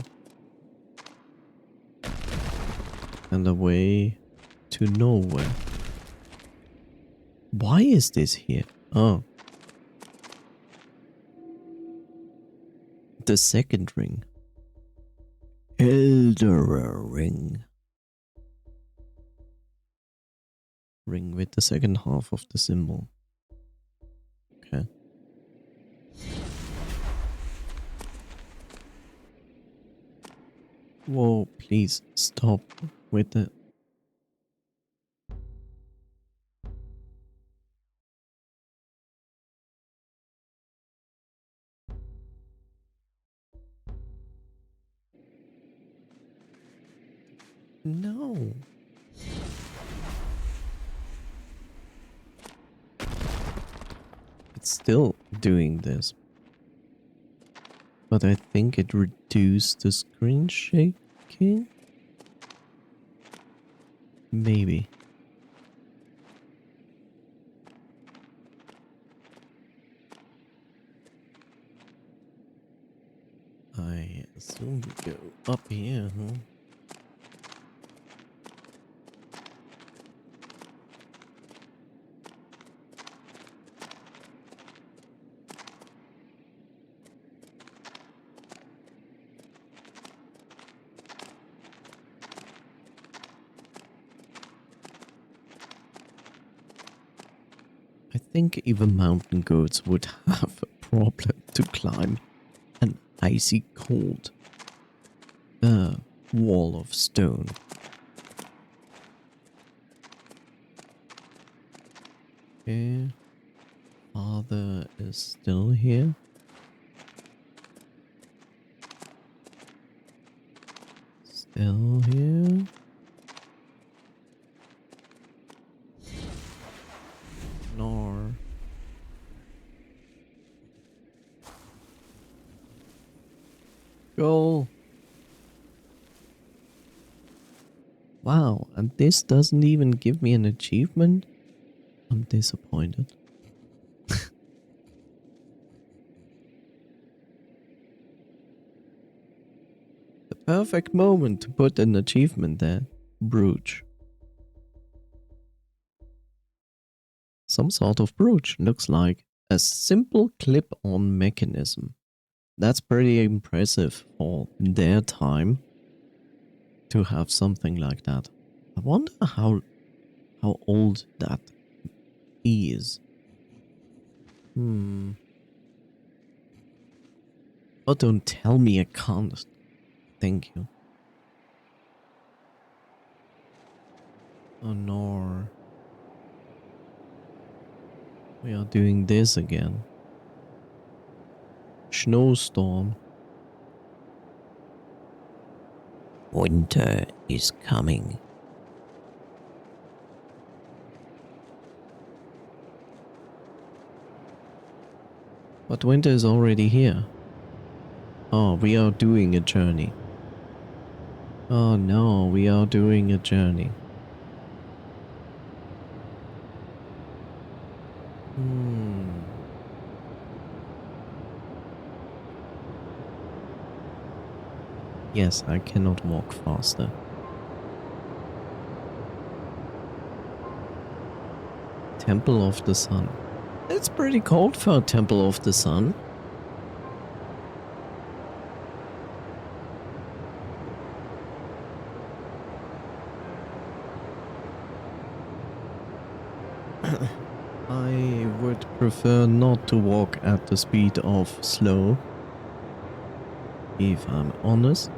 And away to nowhere. Why is this here? Oh. The second ring. Elder ring. Ring with the second half of the symbol. Okay. Whoa, please stop with the... No. It's still doing this. But I think it reduced the screen shaking? Maybe. I assume we go up here, huh? I think even mountain goats would have a problem to climb an icy cold wall of stone. Okay. Father is still here. Still here. Nor. Go. Wow, and this doesn't even give me an achievement? I'm disappointed. The perfect moment to put an achievement there. Brooch. Some sort of brooch. Looks like a simple clip-on mechanism. That's pretty impressive for their time to have something like that. I wonder how old that is. Oh, don't tell me I can't. Thank you. Oh no. We are doing this again. Snowstorm. Winter is coming. But winter is already here. Oh, we are doing a journey. Oh no, we are doing a journey. Yes, I cannot walk faster. Temple of the Sun. It's pretty cold for a Temple of the Sun. I would prefer not to walk at the speed of slow, if I'm honest.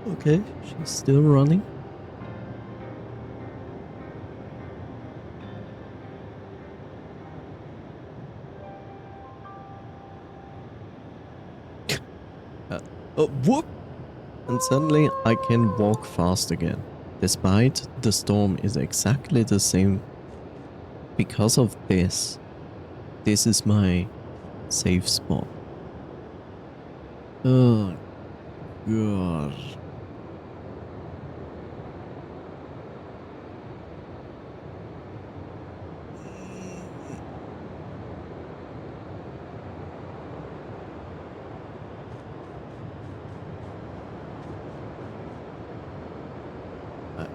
Okay, she's still running. Whoop! And suddenly I can walk fast again. Despite the storm is exactly the same. Because of this is my safe spot. Oh god.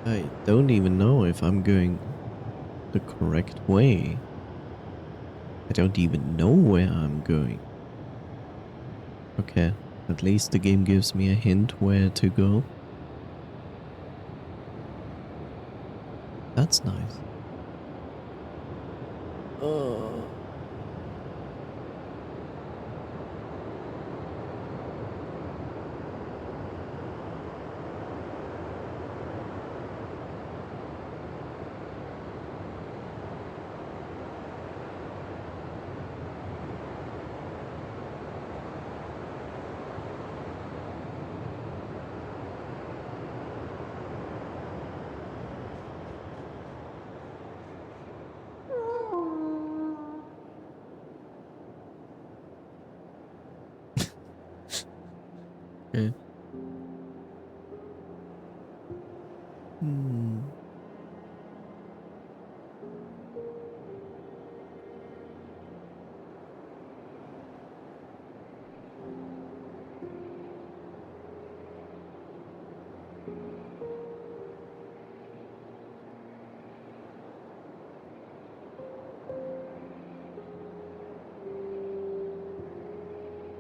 I don't even know if I'm going the correct way. I don't even know where I'm going. Okay, at least the game gives me a hint where to go. That's nice. Oh. Okay. Hmm.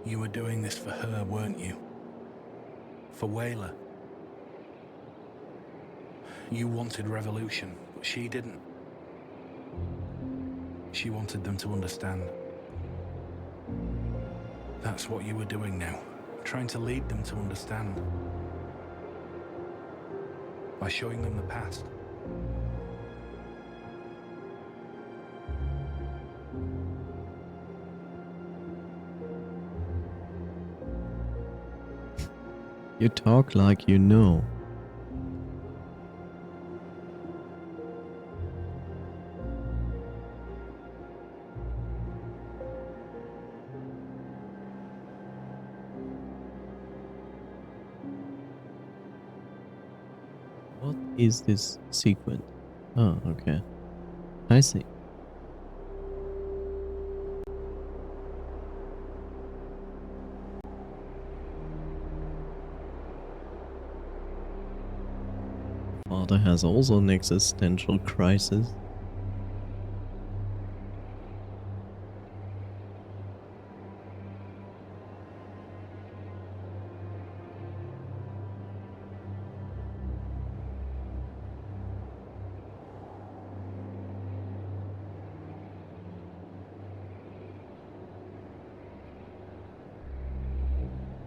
You were doing this for her, weren't you? For Wayla. You wanted revolution, but she didn't. She wanted them to understand. That's what you were doing now, trying to lead them to understand. By showing them the past. You talk like you know. What is this sequence? Oh, okay. I see. Father has also an existential crisis.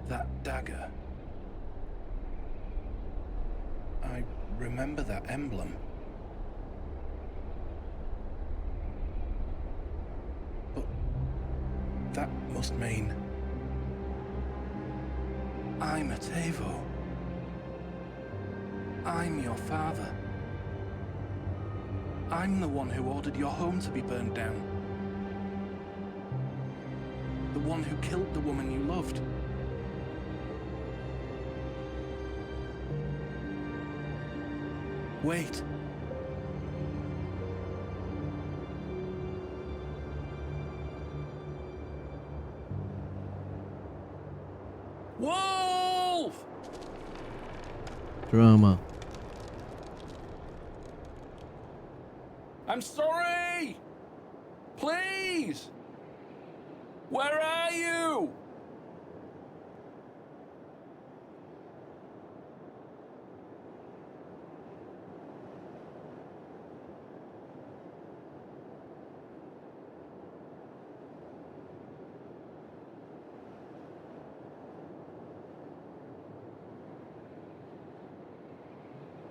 That dagger. I remember that emblem. But that must mean I'm a Tavo. I'm your father. I'm the one who ordered your home to be burned down. The one who killed the woman you loved. Wait. Wolf! Drama. I'm sorry! Please! Where are you?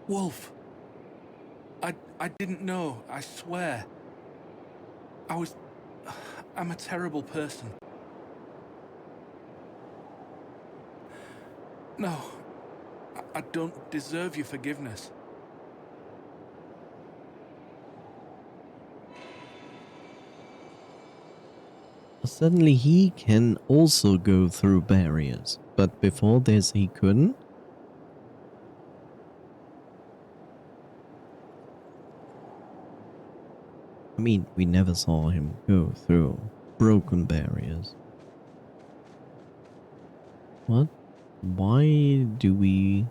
Wolf. I didn't know, I swear. I'm a terrible person. No, I don't deserve your forgiveness. Suddenly he can also go through barriers, but before this he couldn't? I mean, we never saw him go through broken barriers. What? Why do we...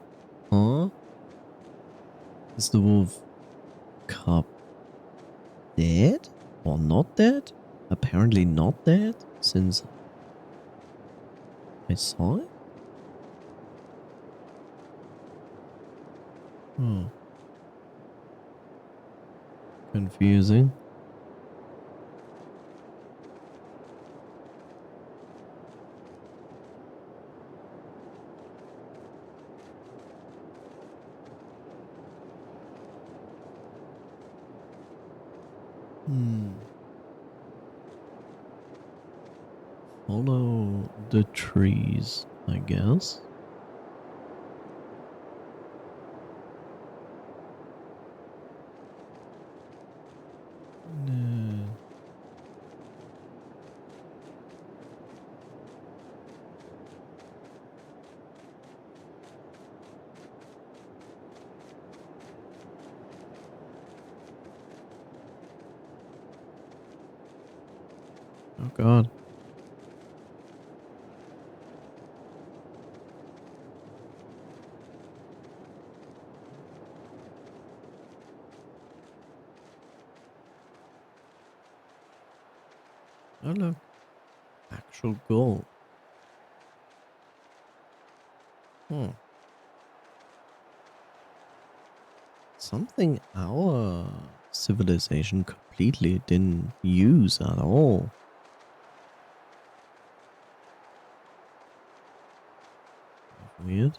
Huh? Is the wolf cub dead? Or not dead? Apparently not dead, since I saw it? Hmm. Confusing. Follow the trees, I guess. No. Oh god. Oh look. Actual gold. Something our civilization completely didn't use at all. Weird.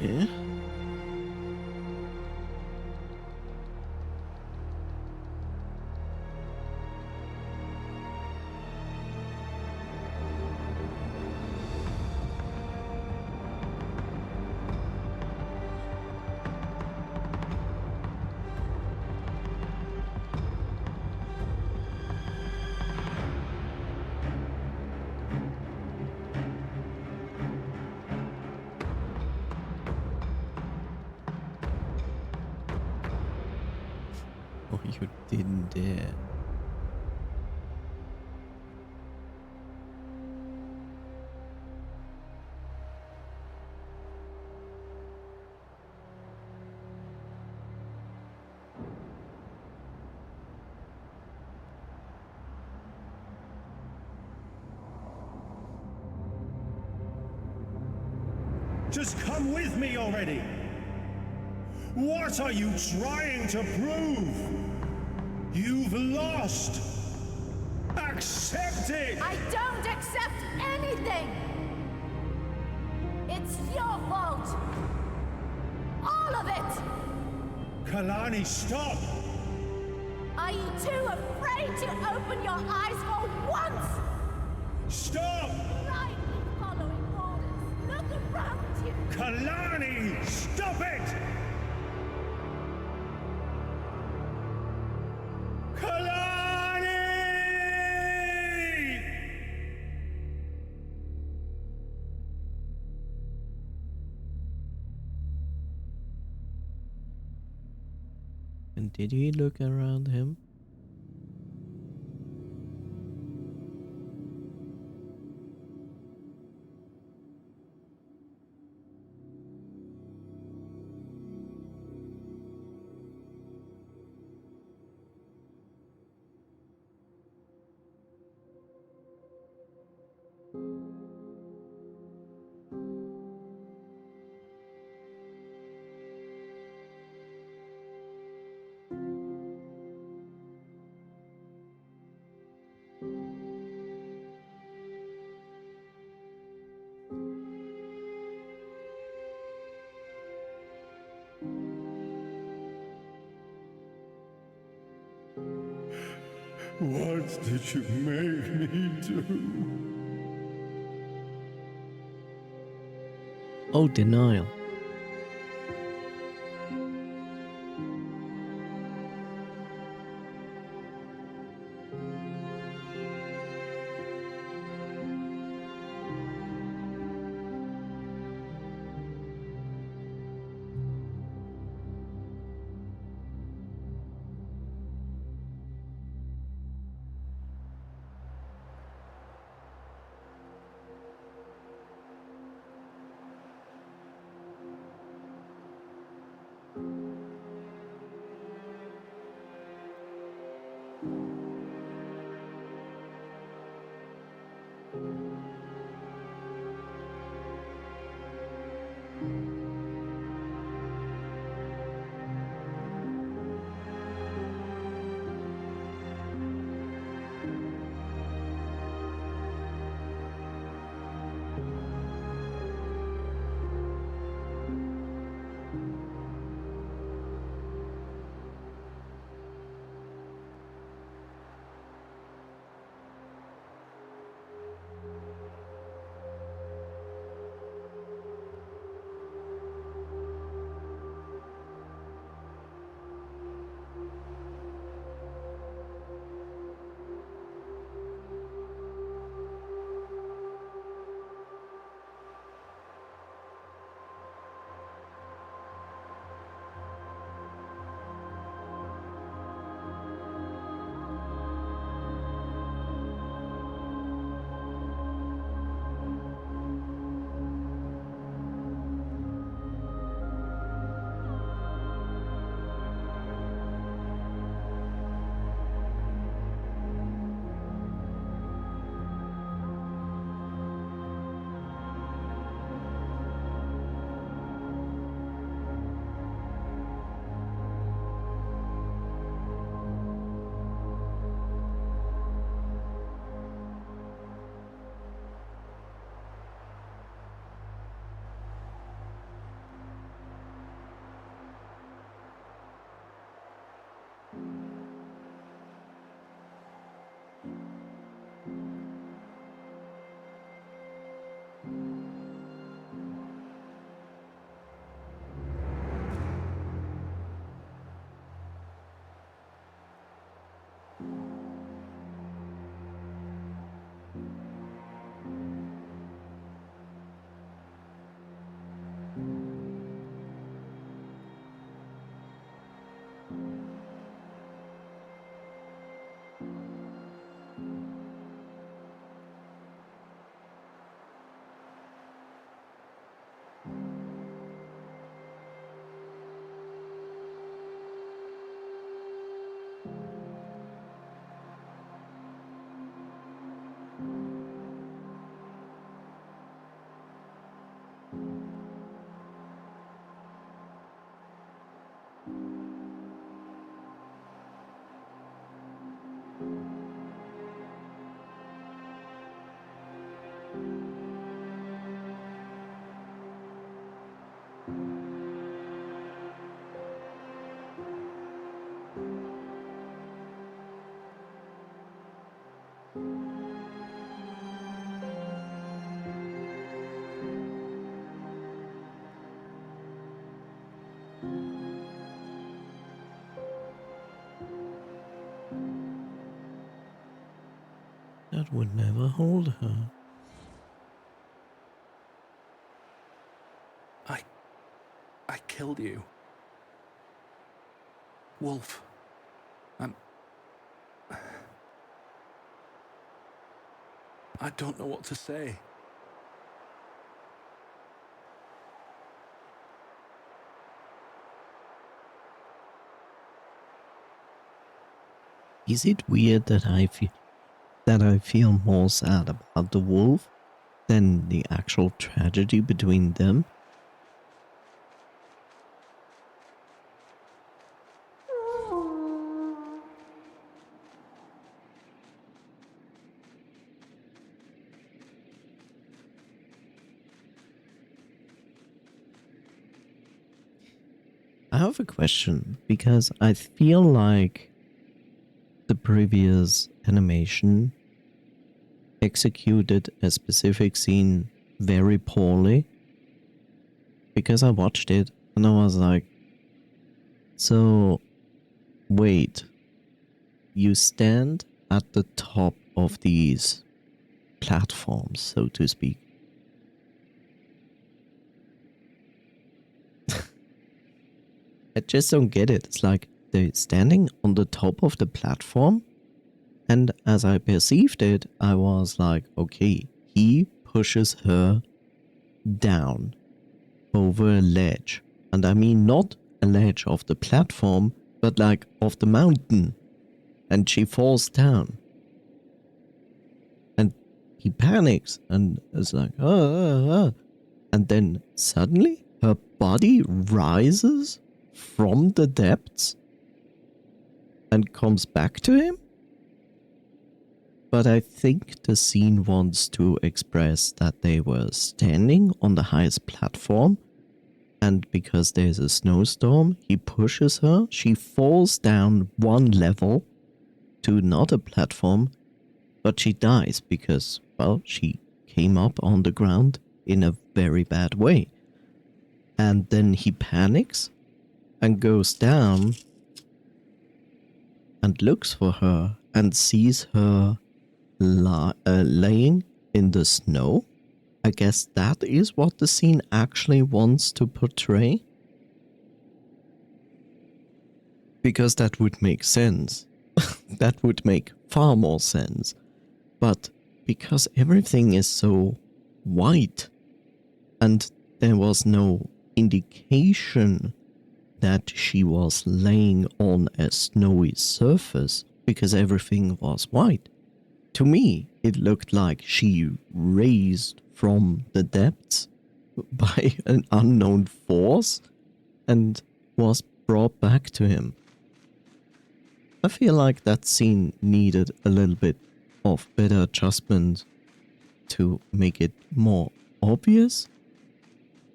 Okay. Oh, you didn't dare. Just come with me already! What are you trying to prove? You've lost! Accept it! I don't accept anything! It's your fault! All of it! Kalani, stop! Are you too afraid to open your eyes for once? Stop! Blindly following orders. Look around you! Kalani, stop it! Kalani! And did he look around him? What did you make me do? Oh, denial. That would never hold her. I killed you. Wolf. I don't know what to say. Is it weird that I feel more sad about the wolf than the actual tragedy between them? I have a question because I feel like the previous animation executed a specific scene very poorly, because I watched it and I was like, so wait, you stand at the top of these platforms, so to speak. I just don't get it. It's like they're standing on the top of the platform, and as I perceived it, I was like, okay, he pushes her down over a ledge. And I mean not a ledge of the platform, but like of the mountain. And she falls down. And he panics and is like, And then suddenly her body rises from the depths and comes back to him. But I think the scene wants to express that they were standing on the highest platform, and because there's a snowstorm, he pushes her, she falls down one level to another platform, but she dies because, well, she came up on the ground in a very bad way. And then he panics and goes down and looks for her and sees her laying in the snow. I guess that is what the scene actually wants to portray. Because that would make sense. That would make far more sense. But because everything is so white and there was no indication that she was laying on a snowy surface because everything was white, to me, it looked like she raised from the depths by an unknown force and was brought back to him. I feel like that scene needed a little bit of better adjustment to make it more obvious.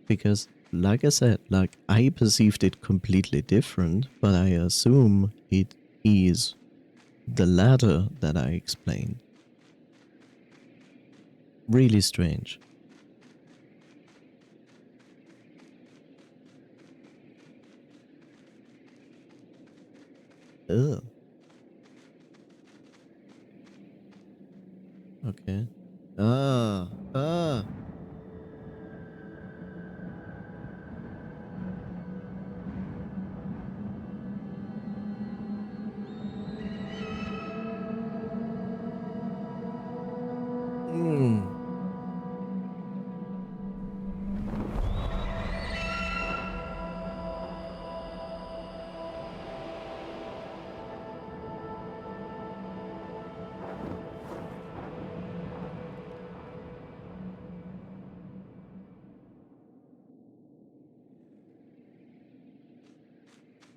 Because, like I said, like I perceived it completely different, but I assume it is the latter that I explained. Really strange. Ugh. Okay. Ah.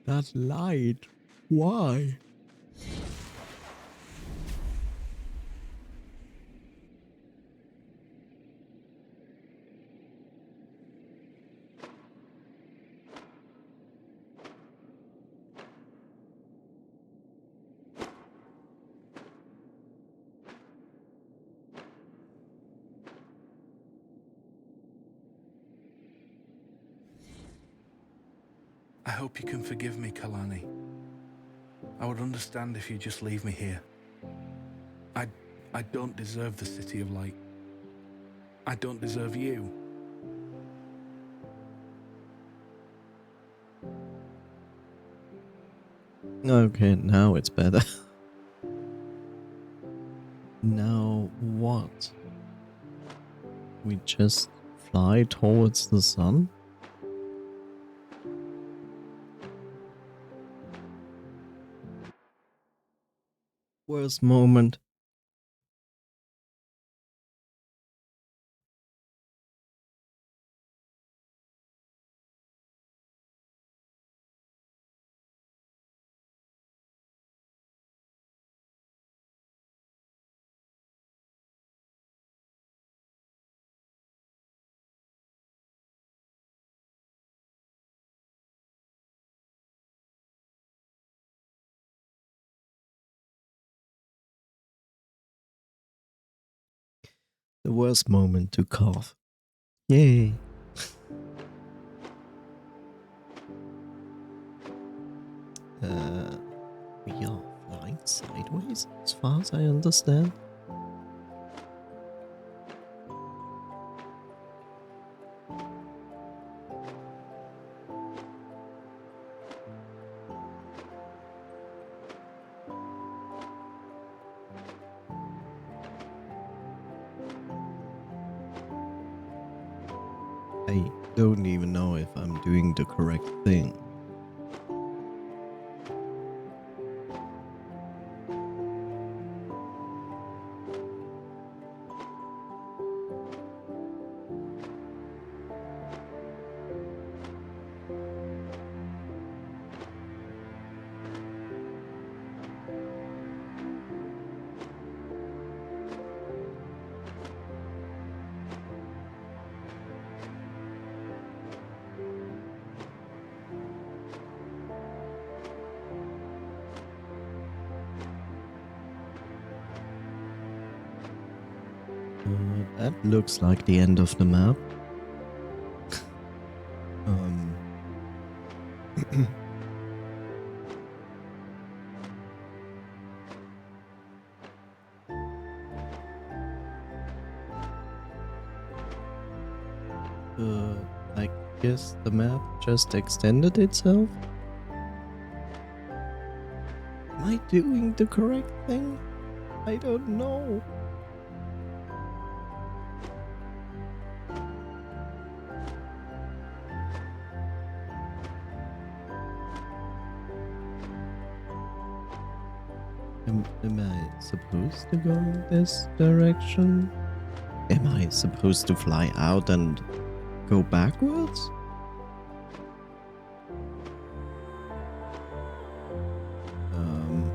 That light. Why? I hope you can forgive me, Kalani. I would understand if you just leave me here. I don't deserve the City of Light. I don't deserve you. Okay, now it's better. Now what? We just fly towards the sun? Worst moment. The worst moment to cough. Yay! We are flying sideways, as far as I understand. I don't even know if I'm doing the correct thing. That looks like the end of the map. um, I guess the map just extended itself? Am I doing the correct thing? I don't know. Am I supposed to go in this direction? Am I supposed to fly out and go backwards? Um,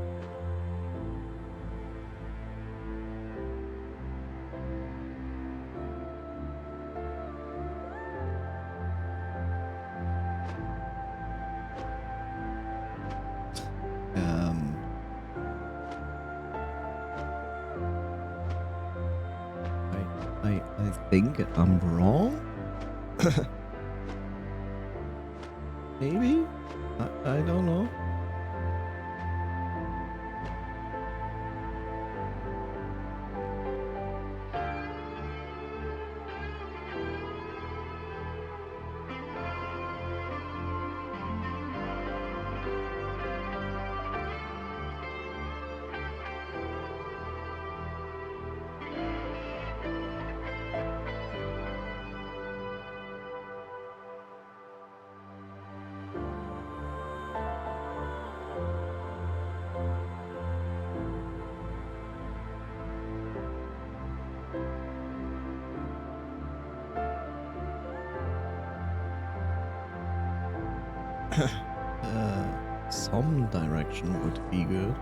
um, I think I'm wrong? Maybe? I don't know. Some direction would be good.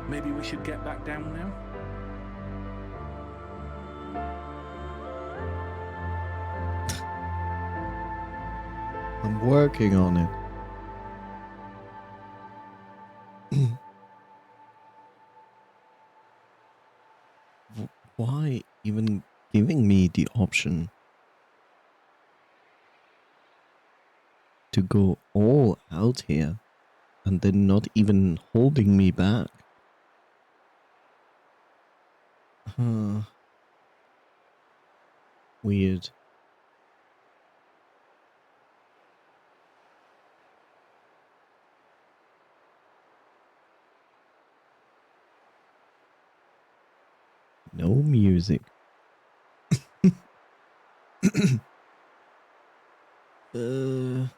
Maybe we should get back down now? I'm working on it. Why even giving me the option to go all out here and then not even holding me back? Weird. No music. I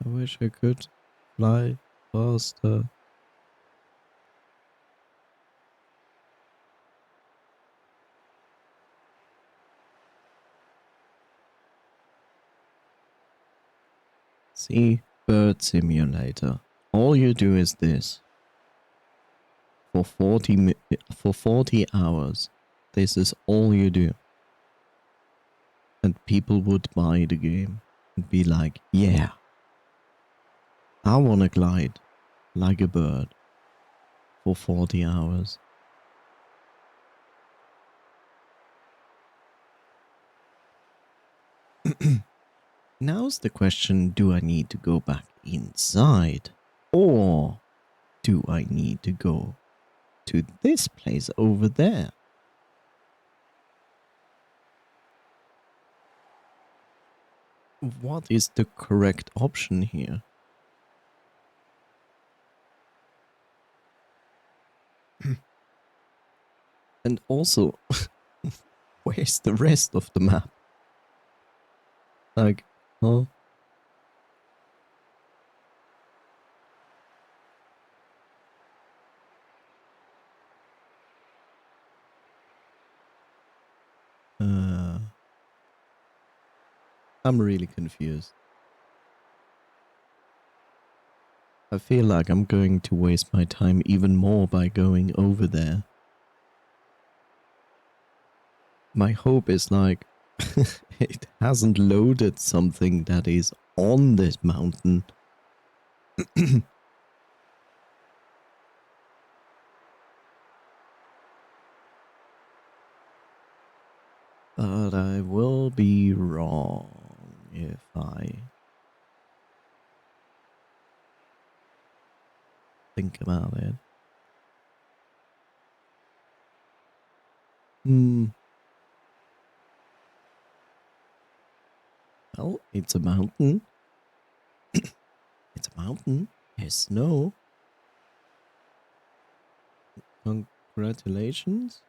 wish I could fly faster. See, Bird Simulator. All you do is this. For 40 hours. This is all you do. and people would buy the game and be like, yeah, I wanna glide like a bird for 40 hours. Now's the question, do I need to go back inside? Or do I need to go to this place over there? What is the correct option here? And also, where's the rest of the map? Like, huh? I'm really confused. I feel like I'm going to waste my time even more by going over there. My hope is like, it hasn't loaded something that is on this mountain. But I will be wrong if I think about it. Well, it's a mountain. It's a mountain. There's snow. Congratulations.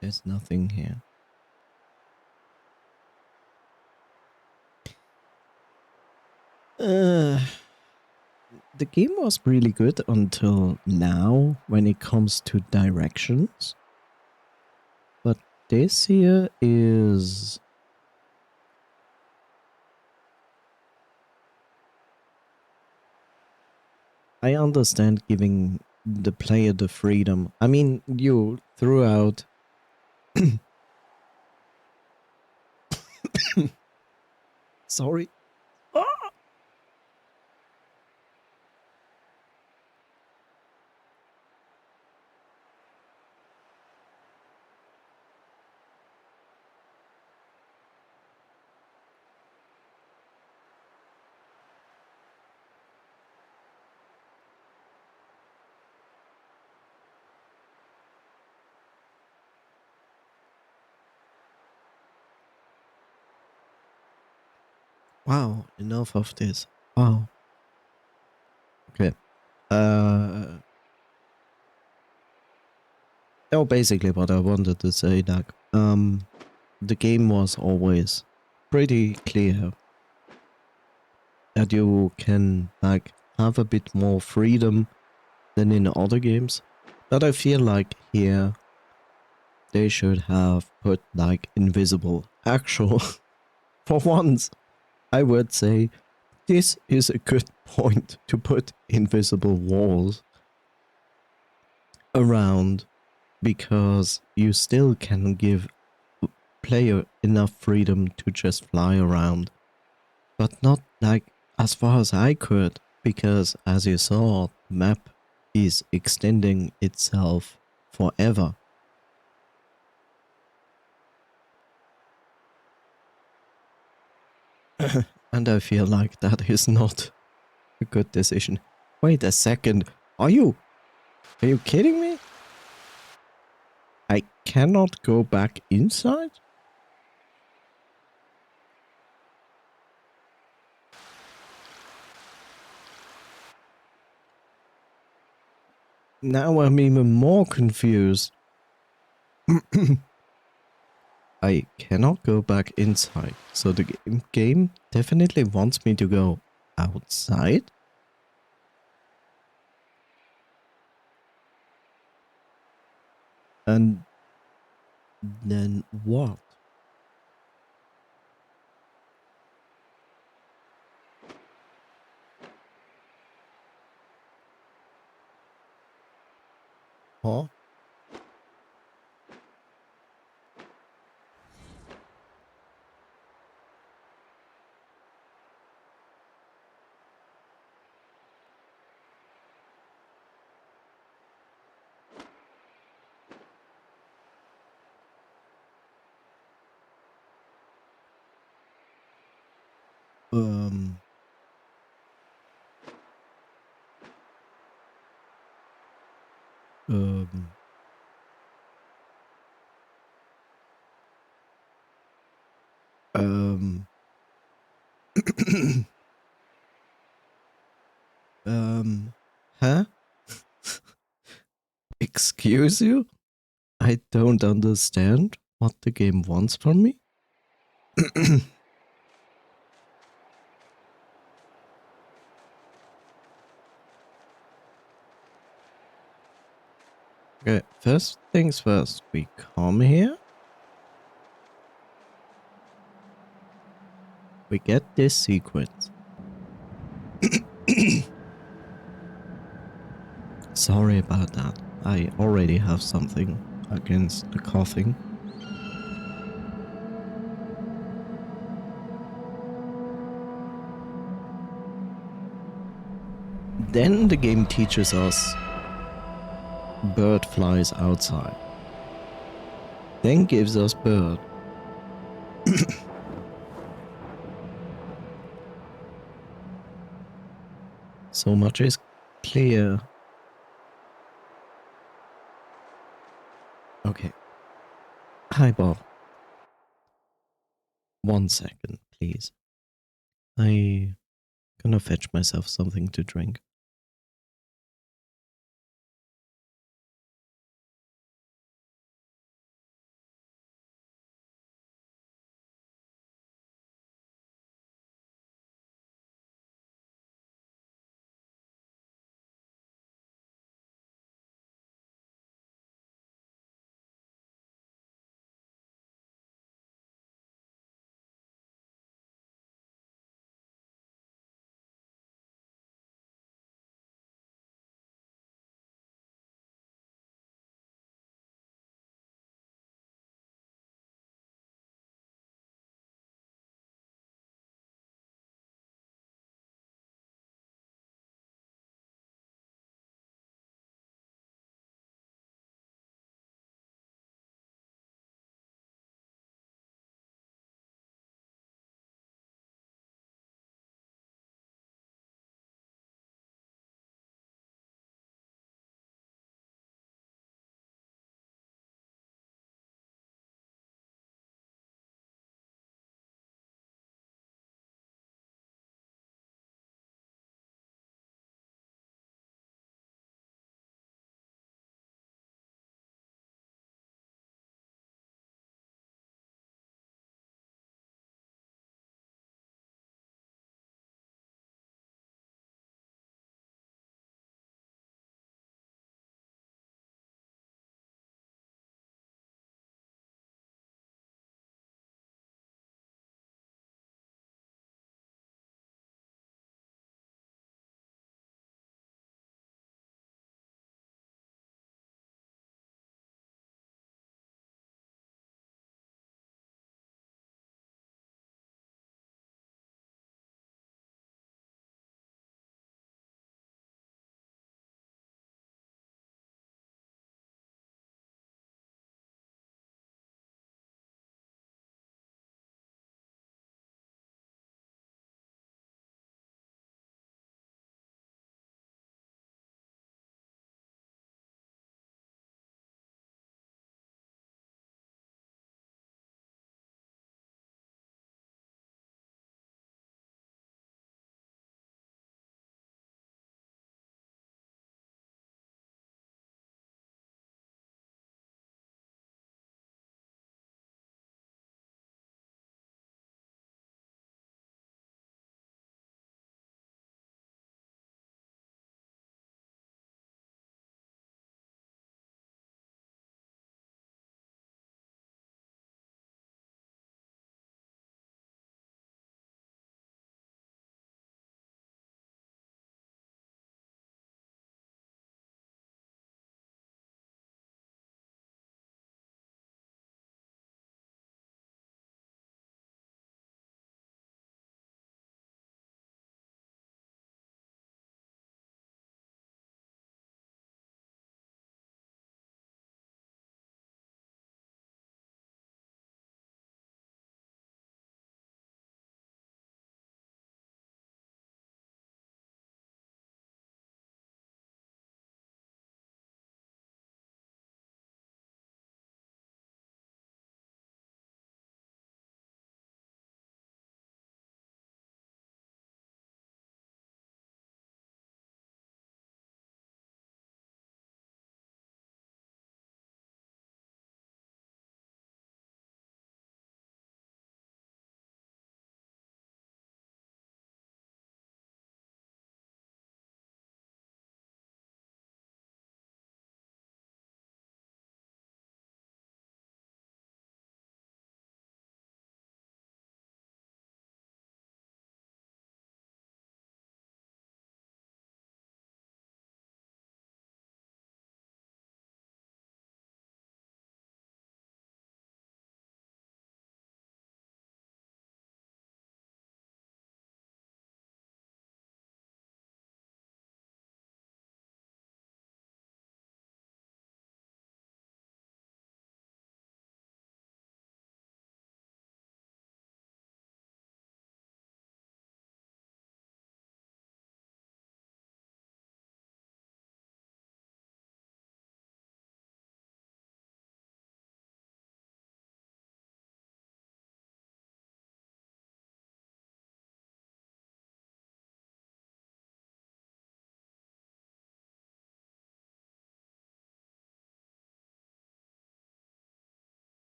There's nothing here. The game was really good until now when it comes to directions. But this here is... I understand giving the player the freedom. I mean, you threw out... Sorry. Wow, enough of this. Wow. Okay. Oh, basically what I wanted to say, that the game was always pretty clear that you can like have a bit more freedom than in other games. But I feel like here they should have put like invisible actual for once. I would say this is a good point to put invisible walls around, because you still can give player enough freedom to just fly around, but not like as far as I could, because as you saw, the map is extending itself forever. And I feel like that is not a good decision. Wait a second, are you kidding me? I cannot go back inside? Now I'm even more confused. I cannot go back inside, so the game definitely wants me to go outside? And then what? Huh? Um. Um. Um. Huh? Excuse you? I don't understand what the game wants from me. Okay, first things first, we come here. We get this sequence. Sorry about that. I already have something against the coughing. Then the game teaches us bird flies outside. Then gives us bird. So much is clear. Okay. Hi, Bob. 1 second, please. I gonna fetch myself something to drink.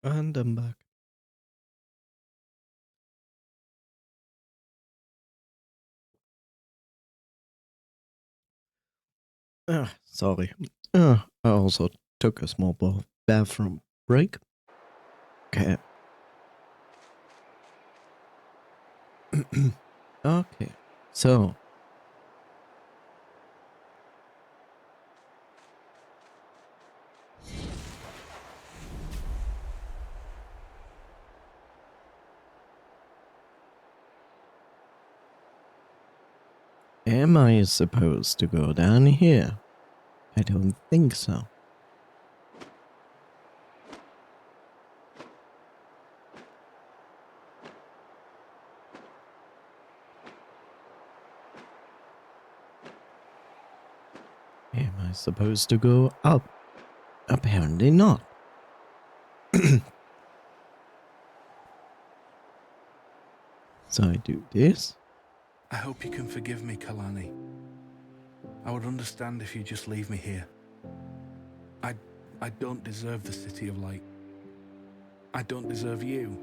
And I'm back. Sorry. I also took a small bathroom break. Okay. Okay. So. Am I supposed to go down here? I don't think so. Am I supposed to go up? Apparently not. So I do this. I hope you can forgive me, Kalani. I would understand if you just leave me here. I don't deserve the City of Light. I don't deserve you.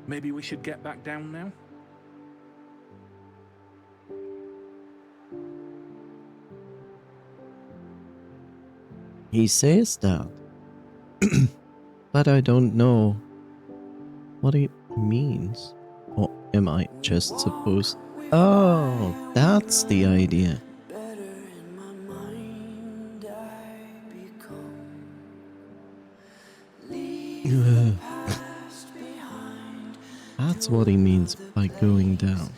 Maybe we should get back down now? He says that. But I don't know what it means. Or am I just supposed... Oh, that's the idea. Ugh. That's what he means by going down.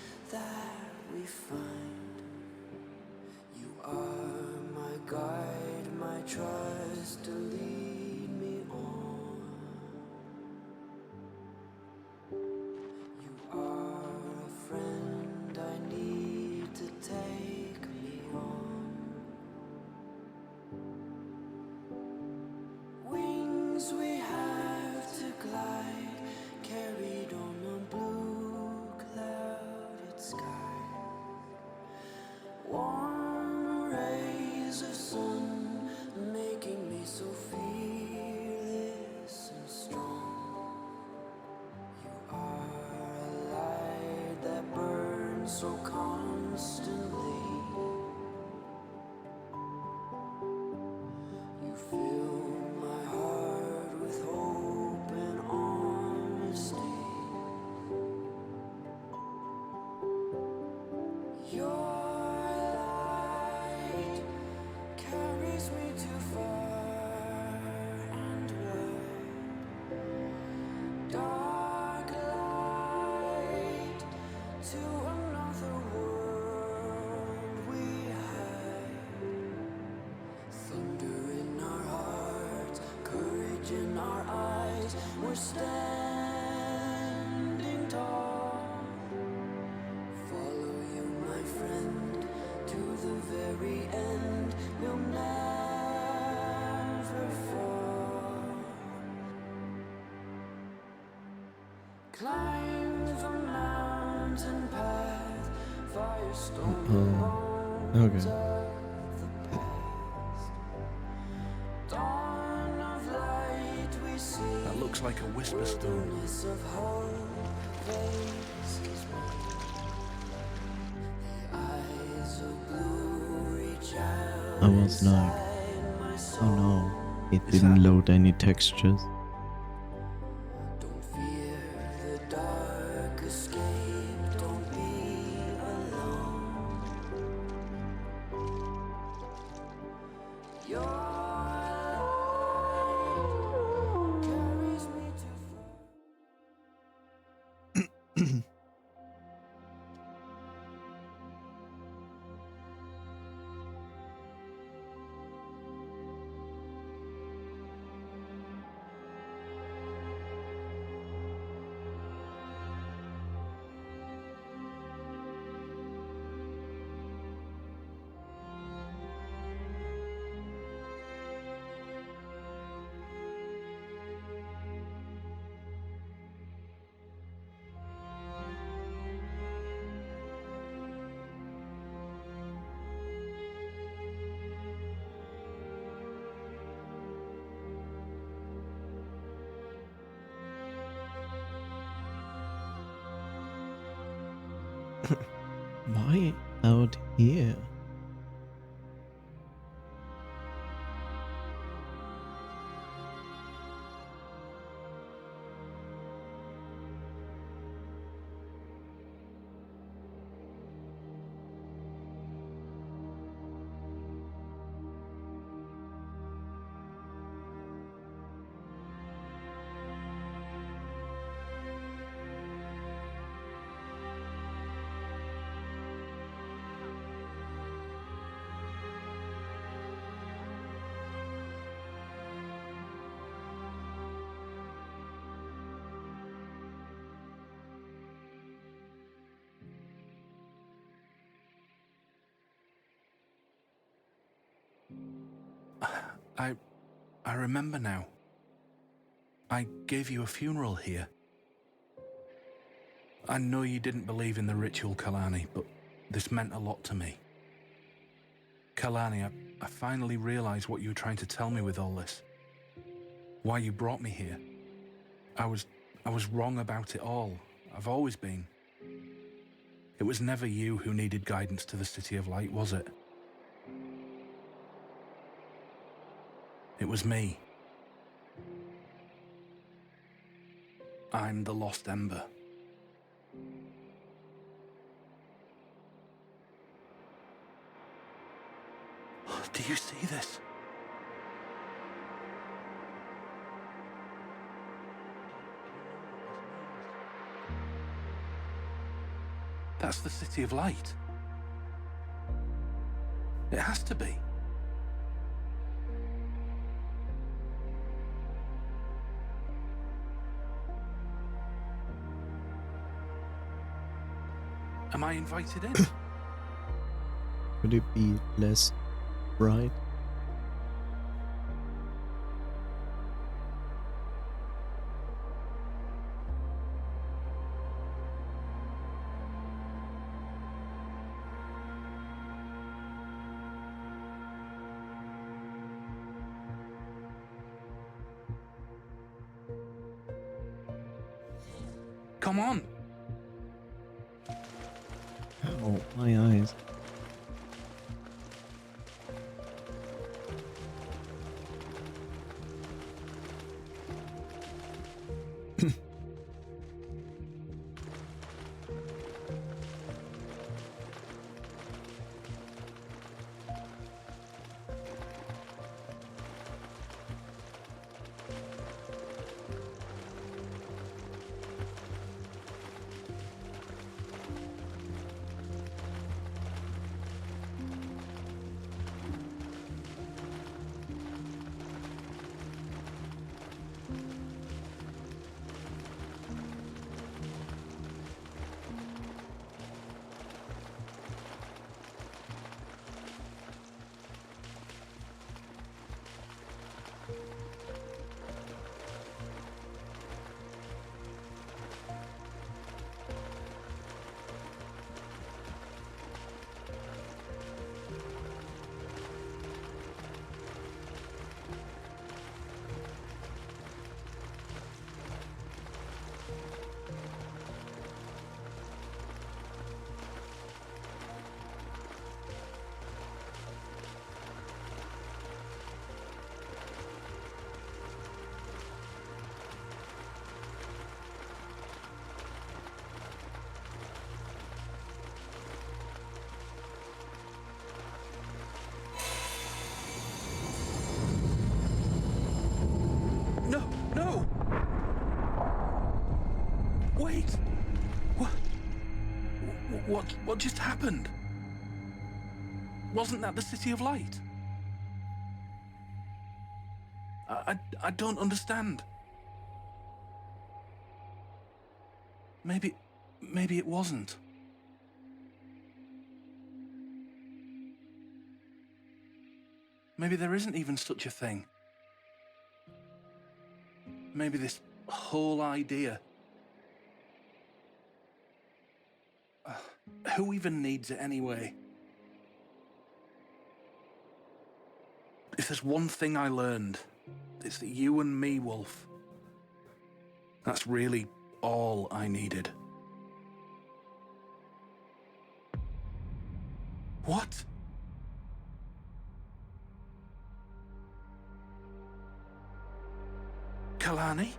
So constantly, you fill my heart with hope and honesty. Your light carries me too far and wide. Dark light to another world we hide. Thunder in our hearts, courage in our eyes. We're standing tall. Follow you, my friend, to the very end. We'll never fall. Climb the mountain path, firestone bones Okay. of the past. Dawn of light we see. That looks like a whisper stone. Wilderness of hope faces me. The eyes of blue reach out I was like, inside my oh soul. no, it Is didn't that- load any textures. Don't fear the dark escape, don't be alone. Your light carries me too far. Why out here? I remember now. I gave you a funeral here. I know you didn't believe in the ritual, Kalani, but this meant a lot to me. Kalani, I finally realized what you were trying to tell me with all this. Why you brought me here. I was wrong about it all. I've always been. It was never you who needed guidance to the City of Light, was it? It was me. I'm the lost Ember. Do you see this? That's the City of Light. It has to be. Am I invited in? Could it be less bright? Come on. Oh, my eyes. No! Wait! What just happened? Wasn't that the City of Light? I don't understand. Maybe it wasn't. Maybe there isn't even such a thing. Maybe this whole idea. Who even needs it anyway? If there's one thing I learned, it's that you and me, Wolf, that's really all I needed. What? Kalani?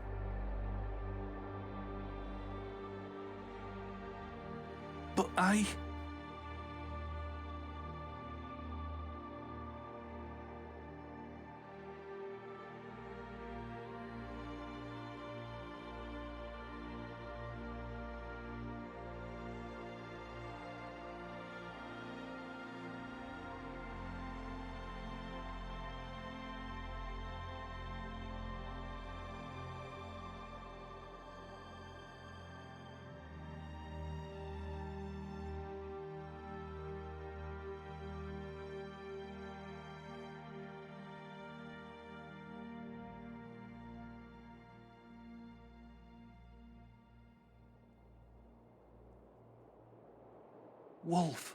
But I... Wolf.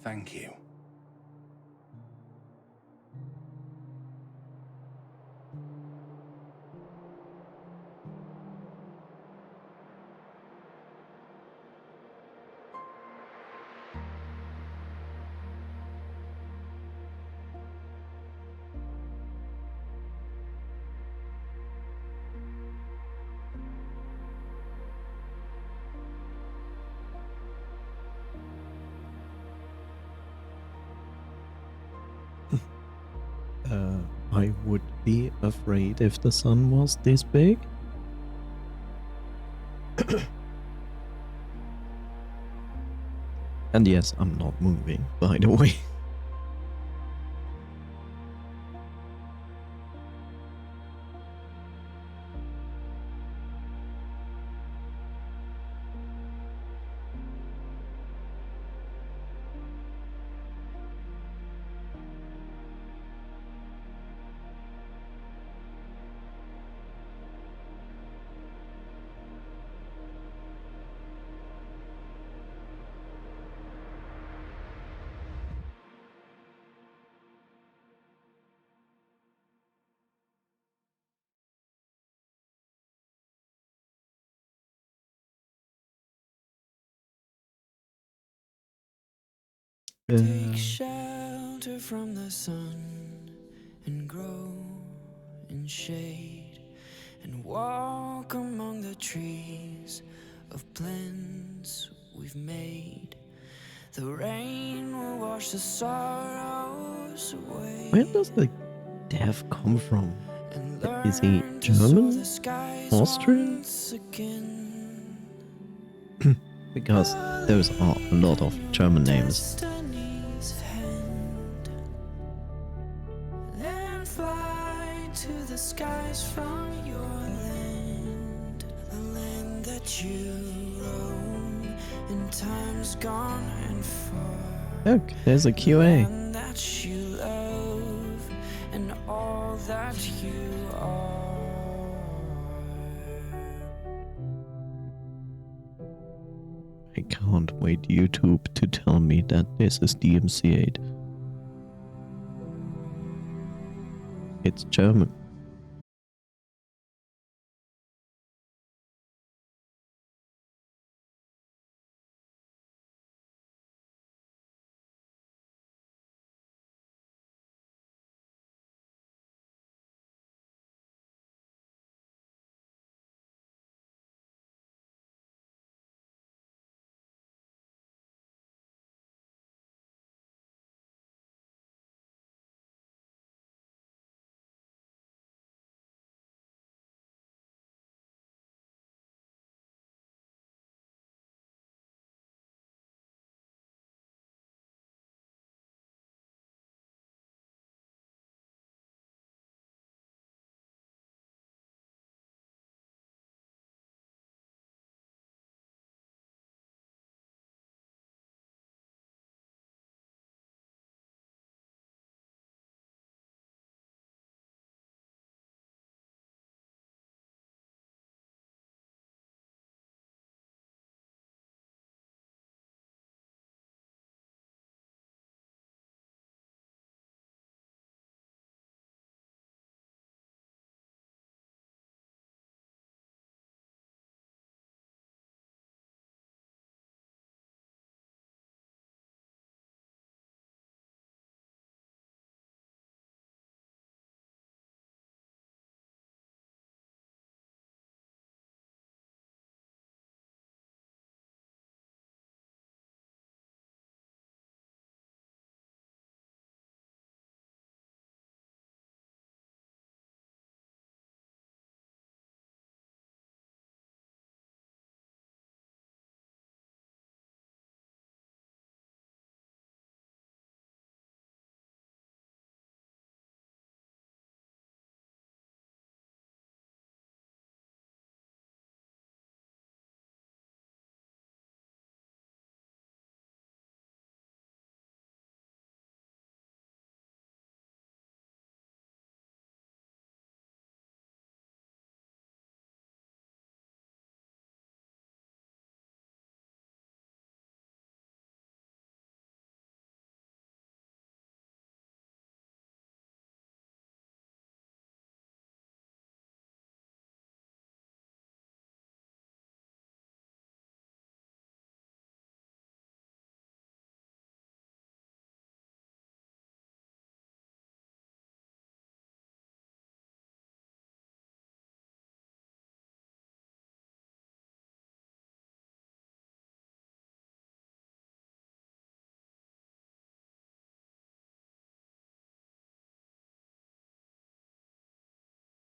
Thank you. I would be afraid if the sun was this big. And yes, I'm not moving, by the way. Take shelter from the sun and grow in shade and walk among the trees of plans we've made. The rain will wash the sorrows away. Where does the dev come from? And Is he learn to soar German? the skies Austrian? once again. Because those are a lot of German names. Destiny's hand. Then fly to the skies from your land, a land that you roam in times gone and far. Look, there's a QA. Land that you love and all that you are. I can't wait YouTube to tell me that this is DMC8. It's German.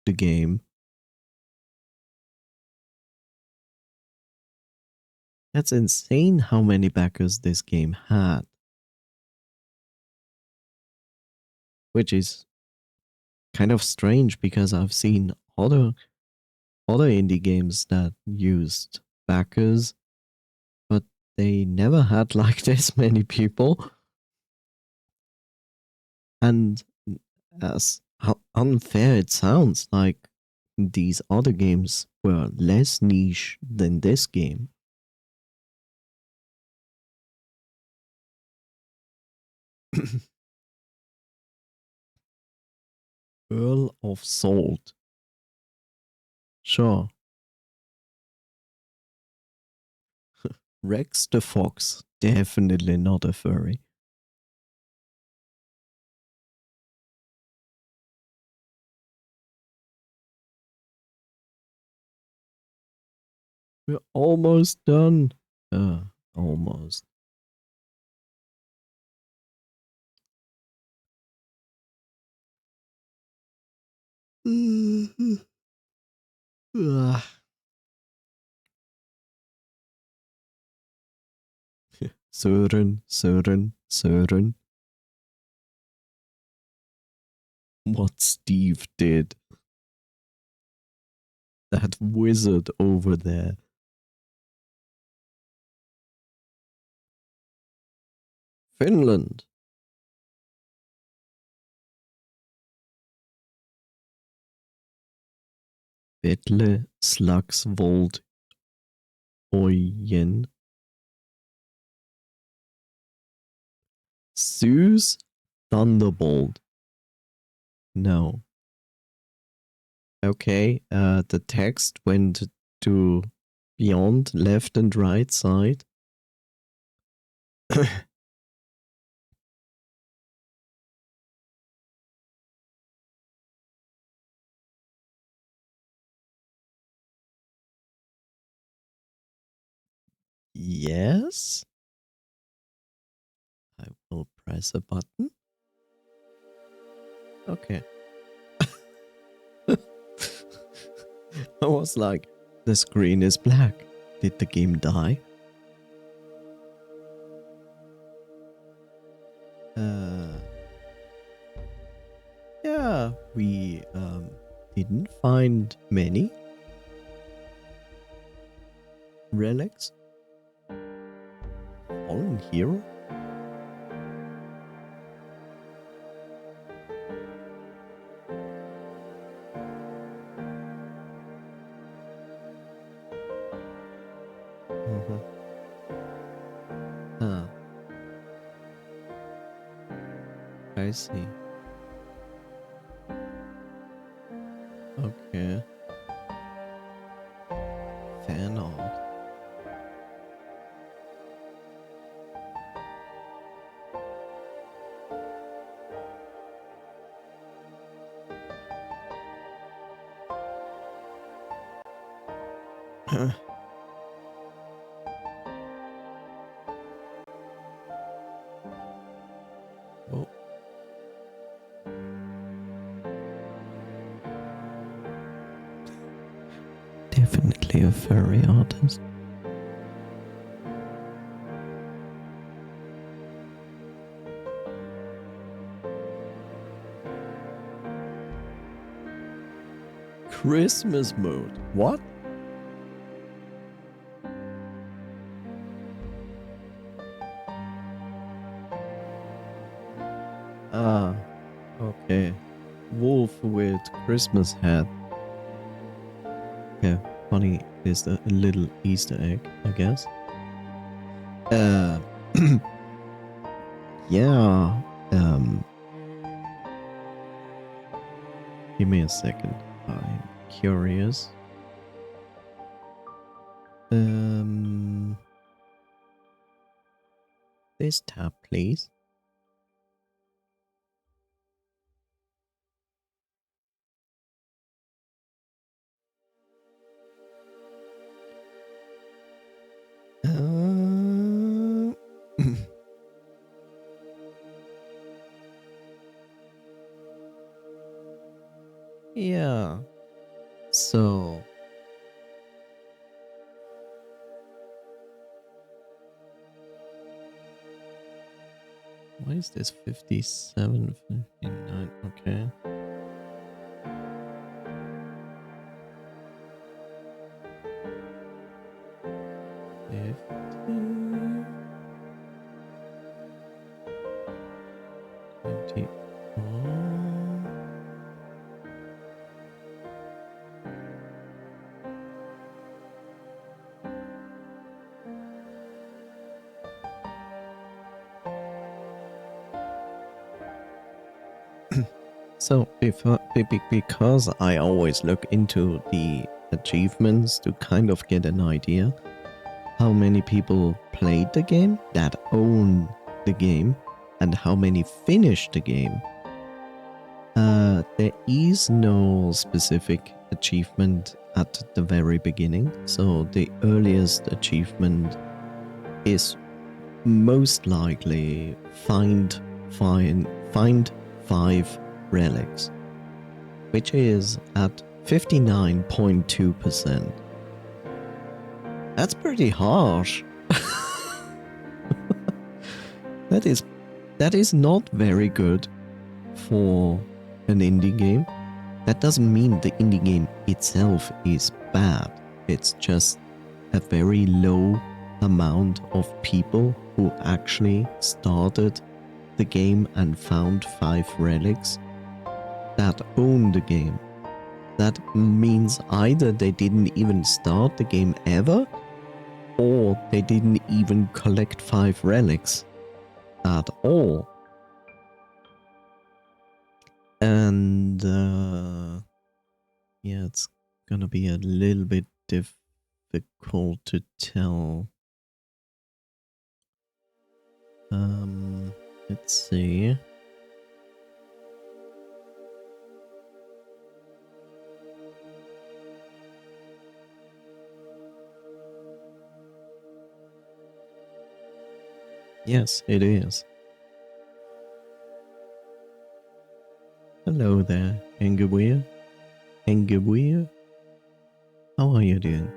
the game. That's insane how many backers this game had. Which is kind of strange because I've seen other indie games that used backers, but they never had like this many people. And as how unfair it sounds, like these other games were less niche than this game. Earl of Salt. Sure. Rex the Fox. Definitely not a furry. We're almost done. Almost. Sören, Sören, Sören. What Steve did. That wizard over there. Finland. Vetle Slagsvold Oyen. Zeus Thunderbolt. No. Okay, the text went to beyond left and right side. Yes. I will press a button. Okay. I was like, the screen is black. Did the game die? Yeah, we didn't find many relics. Fallen hero? Ah, I see. Okay. Fan art. Oh. Definitely a furry artist. Christmas mode. What? Ah, okay. Wolf with Christmas hat. Yeah, funny is a little Easter egg, I guess. Yeah. Give me a second. I'm curious. This tab, please. Yeah, So why is this 57, 59? Okay. So because I always look into the achievements to kind of get an idea how many people played the game, that own the game, and how many finished the game. There is no specific achievement at the very beginning, so the earliest achievement is most likely find 5 relics, which is at 59.2%. That's pretty harsh. That is not very good for an indie game. That doesn't mean the indie game itself is bad. It's just a very low amount of people who actually started the game and found 5 relics that own the game. That means either they didn't even start the game ever, or they didn't even collect 5 relics at all. And yeah, it's gonna be a little bit difficult to tell. Let's see. Yes, it is. Hello there, Engeweir. Engeweir? How are you doing?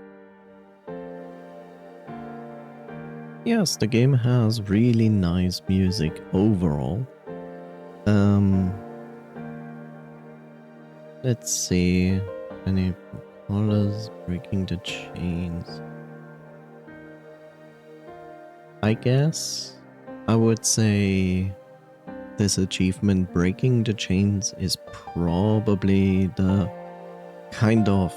Yes, the game has really nice music overall. Let's see. Any colors breaking the chains? I guess I would say this achievement, breaking the chains, is probably the kind of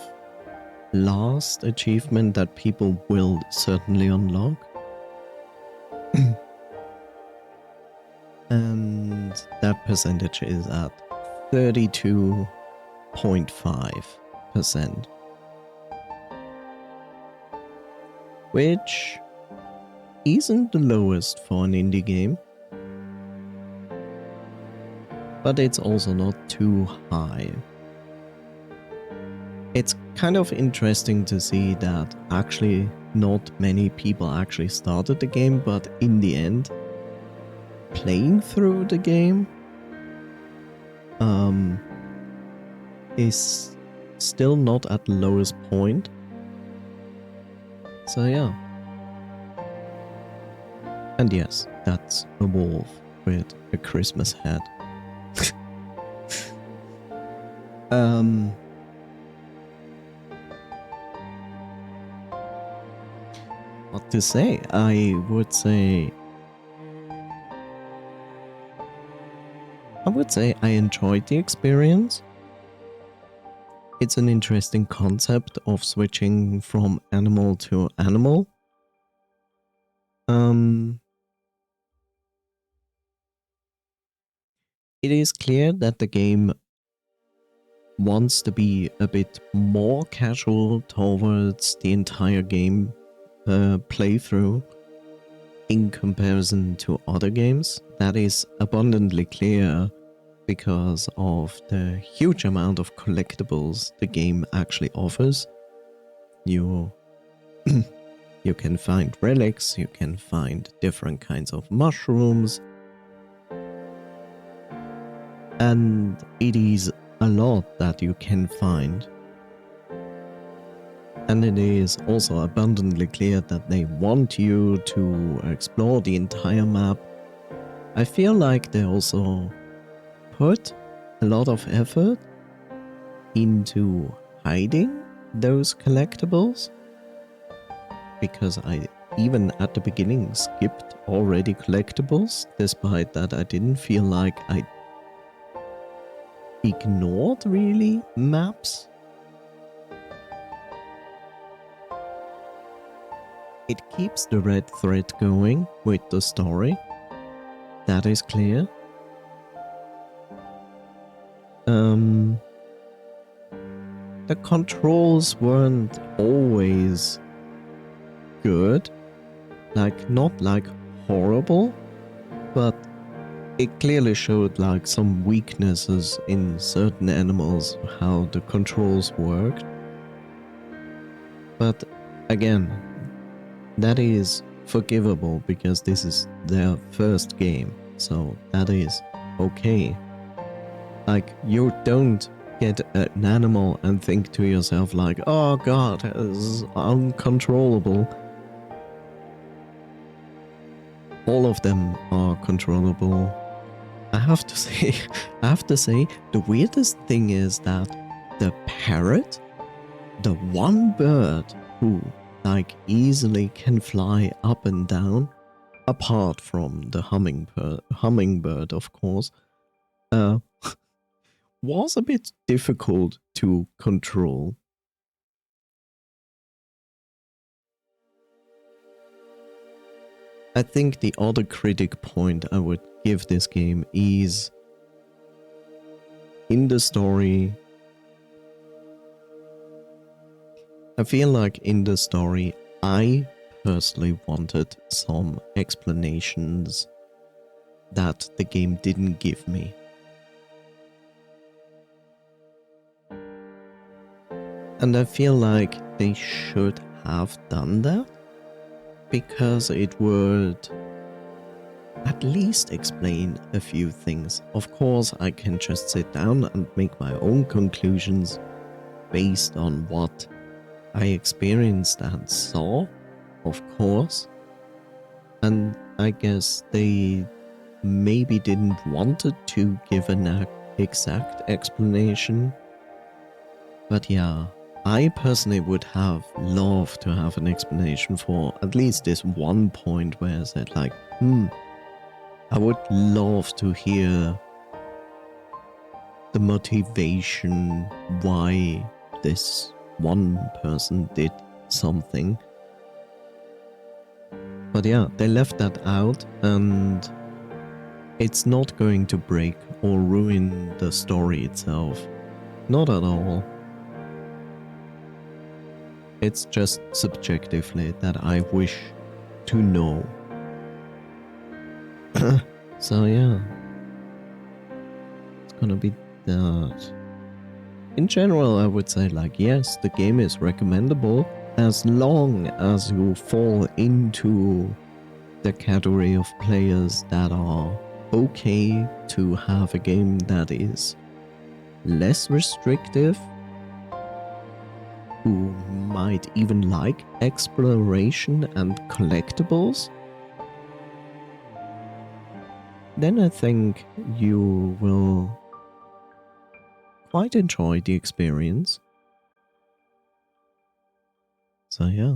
last achievement that people will certainly unlock. And that percentage is at 32.5%. Which isn't the lowest for an indie game, but it's also not too high. It's kind of interesting to see that actually not many people actually started the game, but in the end, playing through the game is still not at the lowest point. So yeah. And yes, that's a wolf with a Christmas hat. What to say? I would say I enjoyed the experience. It's an interesting concept of switching from animal to animal. It is clear that the game wants to be a bit more casual towards the entire game playthrough in comparison to other games. That is abundantly clear because of the huge amount of collectibles the game actually offers. You can find relics, you can find different kinds of mushrooms, and it is a lot that you can find. And it is also abundantly clear that they want you to explore the entire map. I feel like they also put a lot of effort into hiding those collectibles, because I even at the beginning skipped already collectibles, despite that I didn't feel like I ignored really maps. It keeps the red thread going with the story, that is clear. The controls weren't always good, like not like horrible, but it clearly showed like some weaknesses in certain animals, how the controls worked. But again, that is forgivable because this is their first game, so that is okay. Like, you don't get an animal and think to yourself like, oh god, this is uncontrollable. All of them are controllable. I have to say, the weirdest thing is that the parrot, the one bird who like easily can fly up and down, apart from the hummingbird, of course, was a bit difficult to control. I think the other critic point I would give this game is in the story. I feel like in the story, I personally wanted some explanations that the game didn't give me. And I feel like they should have done that, because it would at least explain a few things. Of course, I can just sit down and make my own conclusions based on what I experienced and saw, of course. And I guess they maybe didn't wanted to give an exact explanation. But yeah, I personally would have loved to have an explanation for at least this one point where I said like, I would love to hear the motivation why this one person did something. But yeah, they left that out, and it's not going to break or ruin the story itself. Not at all. It's just subjectively that I wish to know. So yeah, it's gonna be that. In general, I would say like, yes, the game is recommendable as long as you fall into the category of players that are okay to have a game that is less restrictive, who might even like exploration and collectibles. Then I think you will quite enjoy the experience. So yeah.